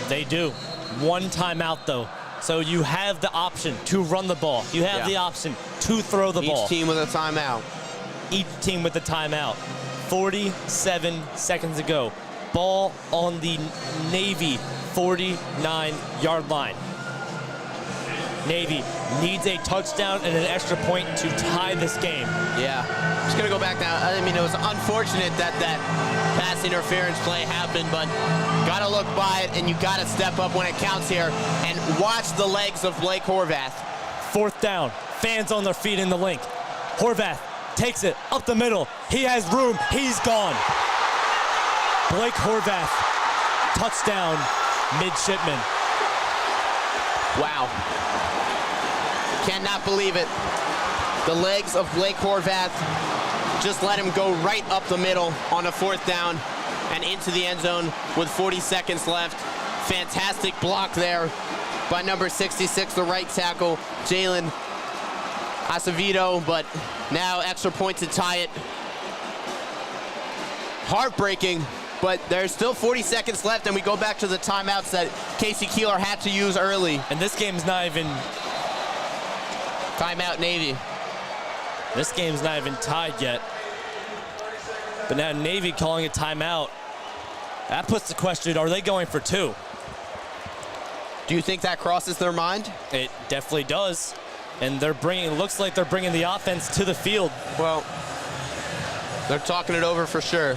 They do. 1 timeout though. So you have the option to run the ball. You have the option to throw the ball. Each team with a timeout. Each team with a timeout. 47 seconds to go. Ball on the Navy 49-yard line. Navy needs a touchdown and an extra point to tie this game. Yeah, just gonna go back now. I mean, it was unfortunate that pass interference play happened, but gotta look by it and you gotta step up when it counts here and watch the legs of Blake Horvath. 4th down, fans on their feet in the link. Horvath takes it up the middle. He has room, he's gone. Blake Horvath, touchdown, midshipman. Wow. Cannot believe it. The legs of Blake Horvath just let him go right up the middle on a 4th down and into the end zone with 40 seconds left. Fantastic block there by number 66, the right tackle, Jalen Acevedo, but now extra point to tie it. Heartbreaking, but there's still 40 seconds left, and we go back to the timeouts that Casey Keeler had to use early. And this game's not even... Timeout, Navy. This game's not even tied yet. But now Navy calling a timeout. That puts the question, are they going for 2? Do you think that crosses their mind? It definitely does. And they're bringing, it looks like they're bringing the offense to the field. Well, they're talking it over for sure.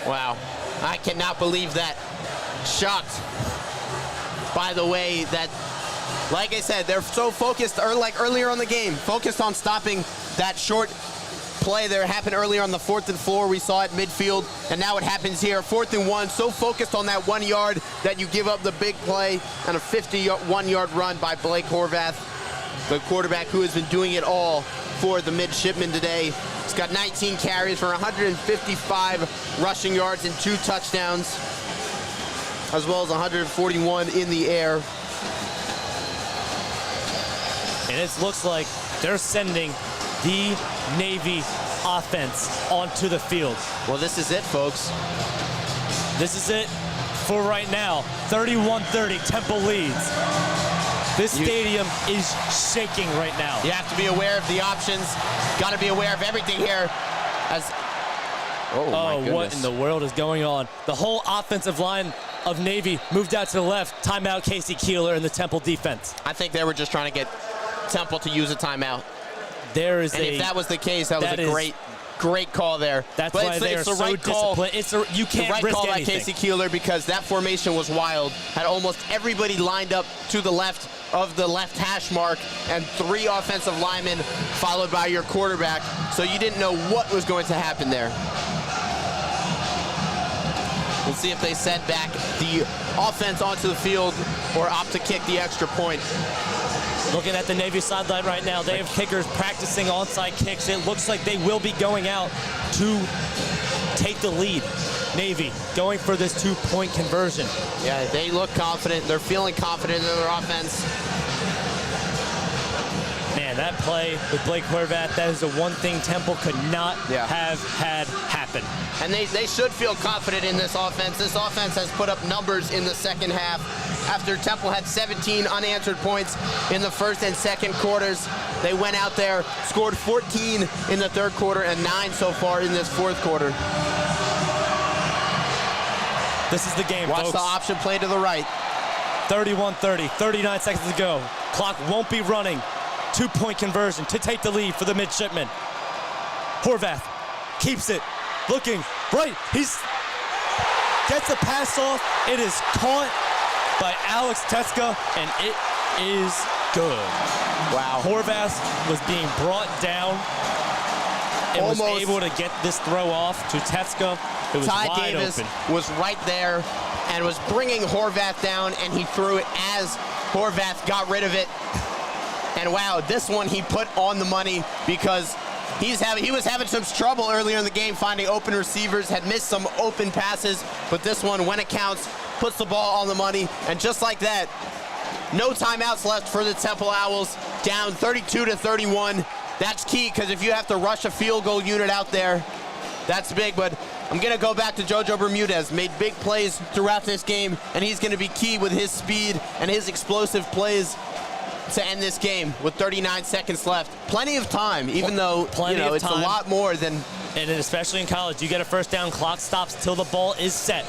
Wow, I cannot believe that. Shocked by the way that, like I said, they're so focused, like earlier on the game, focused on stopping that short play there happened earlier on the 4th and 4. We saw it midfield, and now it happens here. 4th and 1, so focused on that 1 yard that you give up the big play and a 51-yard run by Blake Horvath, the quarterback who has been doing it all for the midshipmen today. He's got 19 carries for 155 rushing yards and 2 touchdowns, as well as 141 in the air. And it looks like they're sending the Navy offense onto the field. Well, this is it, folks. This is it for right now. 31-30, Temple leads. This stadium is shaking right now. You have to be aware of the options. Got to be aware of everything here. Oh, what in the world is going on? The whole offensive line of Navy moved out to the left. Timeout, Casey Keeler and the Temple defense. I think they were just trying to get Temple to use a timeout. If that was the case, that was a great call there. That's why they are so disciplined. You can't risk anything. The right call by Casey Keeler, because that formation was wild. Had almost everybody lined up to the left of the left hash mark, and 3 offensive linemen followed by your quarterback. So you didn't know what was going to happen there. We'll see if they send back the offense onto the field or opt to kick the extra point. Looking at the Navy sideline right now, they have kickers practicing onside kicks. It looks like they will be going out to take the lead. Navy going for this 2-point conversion. Yeah, they look confident. They're feeling confident in their offense. Man, that play with Blake Horvath, that is the one thing Temple could not have had happen. And they should feel confident in this offense. This offense has put up numbers in the second half. After Temple had 17 unanswered points in the first and second quarters, they went out there, scored 14 in the third quarter and 9 so far in this fourth quarter. This is the game, Watch folks. the option play to the right. 31-30, 39 seconds to go. Clock won't be running. 2-point conversion to take the lead for the midshipmen. Horvath keeps it, looking right. He's gets the pass off. It is caught by Alex Tetska, and it is good. Wow. Horvath was being brought down and was able to get this throw off to Tetska. It was Ty wide Davis open. was right there and was bringing Horvath down, and he threw it as Horvath got rid of it. And wow, this one he put on the money, because he was having some trouble earlier in the game finding open receivers, had missed some open passes, but this one, when it counts, puts the ball on the money. And just like that, no timeouts left for the Temple Owls, down 32-31. That's key, because if you have to rush a field goal unit out there, that's big. But I'm going to go back to Jojo Bermudez. Made big plays throughout this game, and he's going to be key with his speed and his explosive plays to end this game with 39 seconds left. Plenty of time, even though it's a lot more than... And especially in college, you get a first down, clock stops till the ball is set.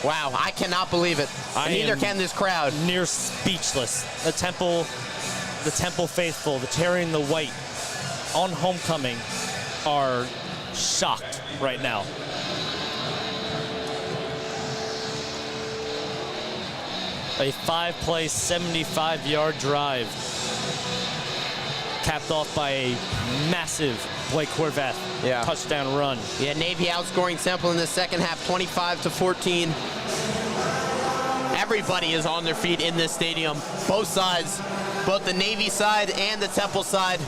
Wow, I cannot believe it. And neither can this crowd. Near speechless. The Temple faithful, the cherry and the white on homecoming are shocked right now. A 5-play, 75-yard drive, capped off by a massive Blake Horvath touchdown run. Yeah, Navy outscoring Temple in the second half, 25-14. Everybody is on their feet in this stadium, both sides, both the Navy side and the Temple side,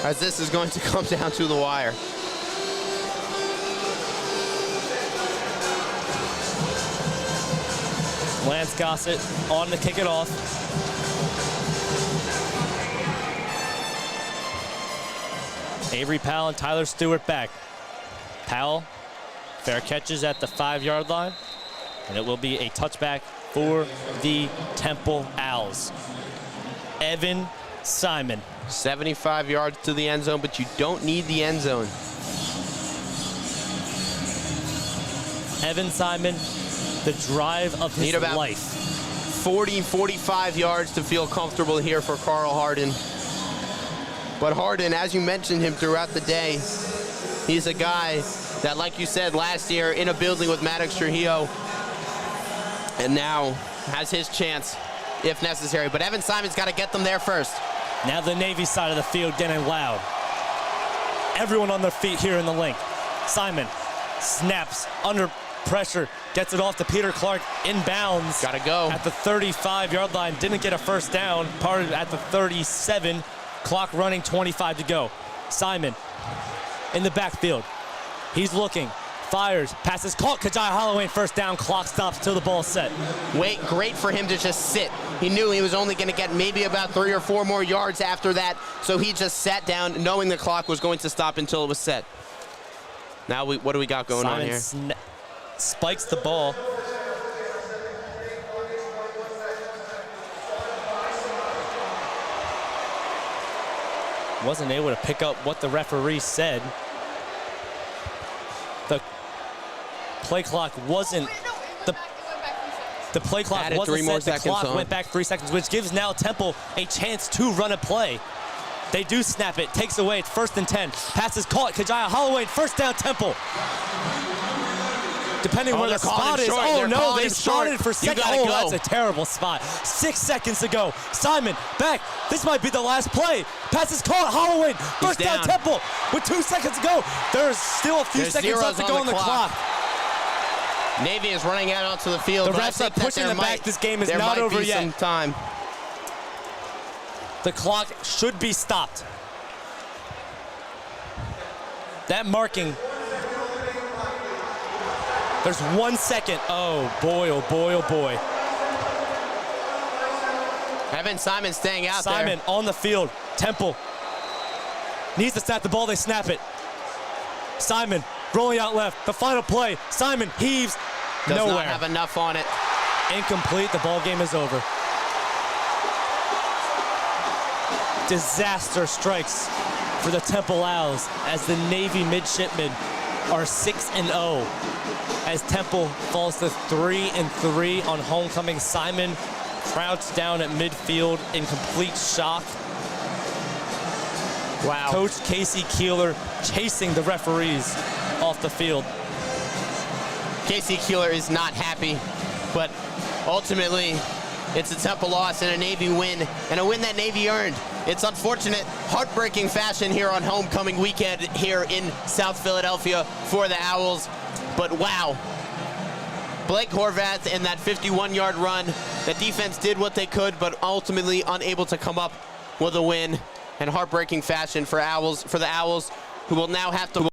as this is going to come down to the wire. Lance Gossett on to kick it off. Avery Powell and Tyler Stewart back. Powell, fair catches at the 5-yard line, and it will be a touchback for the Temple Owls. Evan Simon. 75 yards to the end zone, but you don't need the end zone. Evan Simon, the drive of his life. 45 yards to feel comfortable here for Carl Harden. But Harden, as you mentioned him throughout the day, he's a guy that, like you said, last year in a building with Maddox Trujillo, and now has his chance if necessary. But Evan Simon's got to get them there first. Now the Navy side of the field getting loud. Everyone on their feet here in the link. Simon snaps under pressure, gets it off to Peter Clark, inbounds. Gotta go. At the 35-yard line, didn't get a first down, parted at the 37, clock running, 25 to go. Simon in the backfield, he's looking, fires, passes caught, Kajai Holloway, first down, clock stops till the ball's set. Great for him to just sit. He knew he was only gonna get maybe about 3 or 4 more yards after that, so he just sat down knowing the clock was going to stop until it was set. Now what do we got going on here? Spikes the ball. Wasn't able to pick up what the referee said. The play clock wasn't the play clock Added wasn't 3 more set. The seconds clock on. went back 3 seconds, which gives now Temple a chance to run a play. They do snap it, takes away, it's 1st and 10. Passes caught, Kajai Holloway, first down Temple. Depending where the spot is. Short. Oh no, they spotted for second. Oh, go. That's a terrible spot. 6 seconds to go. Simon back. This might be the last play. Passes caught. Holloway. First down Temple with 2 seconds to go. There's still a few seconds left to go on the clock. Navy is running out onto the field. The refs are pushing them back. This game is not over yet. Some time. The clock should be stopped. That marking. There's 1 second. Oh boy, oh boy, oh boy. Evan Simon staying out there. Simon on the field. Temple needs to snap the ball. They snap it. Simon rolling out left. The final play. Simon heaves. Does nowhere. not have enough on it. Incomplete. The ball game is over. Disaster strikes for the Temple Owls as the Navy midshipmen are 6-0 as Temple falls to 3-3 on homecoming. Simon crouched down at midfield in complete shock. Wow. Coach Casey Keeler chasing the referees off the field. Casey Keeler is not happy, but ultimately it's a Temple loss and a Navy win, and a win that Navy earned. It's unfortunate, heartbreaking fashion here on homecoming weekend here in South Philadelphia for the Owls. But wow, Blake Horvath in that 51-yard run. The defense did what they could, but ultimately unable to come up with a win. And heartbreaking fashion for the Owls, who will now have to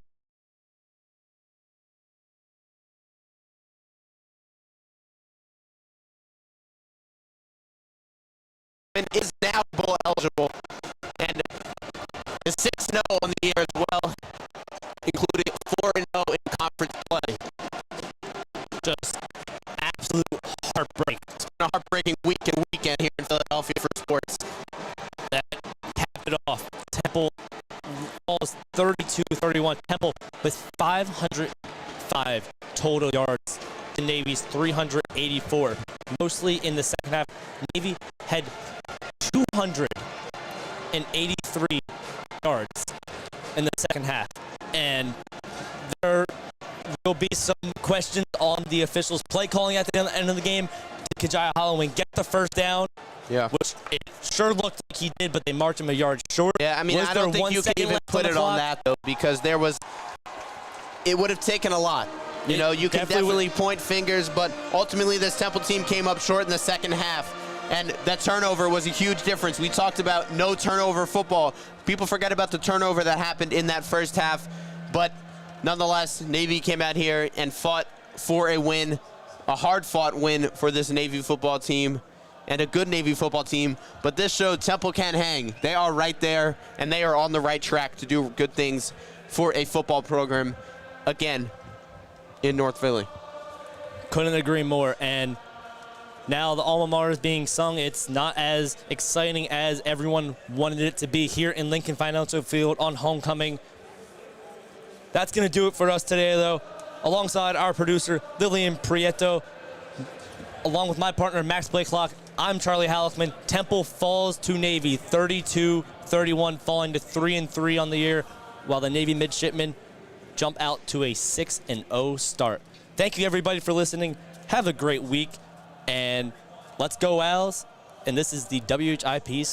is now bowl eligible and is 6-0 on the year as well, including 4-0 in conference play. Just absolute heartbreak. It's been a heartbreaking weekend here in Philadelphia for sports. That capped it off. Temple falls 32-31. Temple with 505 total yards. The Navy's 384. Mostly in the second half. Navy had 283 yards in the second half. And there will be some questions on the officials' play calling at the end of the game. Did Kajai Holloway get the first down? Yeah. Which it sure looked like he did, but they marked him a yard short. Yeah, I mean, I don't think you can even put it on that, though, because it would have taken a lot. You know, you can definitely point fingers, but ultimately this Temple team came up short in the second half. And that turnover was a huge difference. We talked about no turnover football. People forget about the turnover that happened in that first half. But nonetheless, Navy came out here and fought for a win, a hard-fought win for this Navy football team, and a good Navy football team. But this showed Temple can't hang. They are right there, and they are on the right track to do good things for a football program, again, in North Philly. Couldn't agree more. And now the alma mater is being sung. It's not as exciting as everyone wanted it to be here in Lincoln Financial Field on homecoming. That's going to do it for us today, though. Alongside our producer, Lillian Prieto, along with my partner, Max Blakelock, I'm Charlie Halleckman. Temple falls to Navy 32-31, falling to 3-3 on the year, while the Navy midshipmen jump out to a 6-0 start. Thank you, everybody, for listening. Have a great week. And let's go, Owls. And this is the WHIP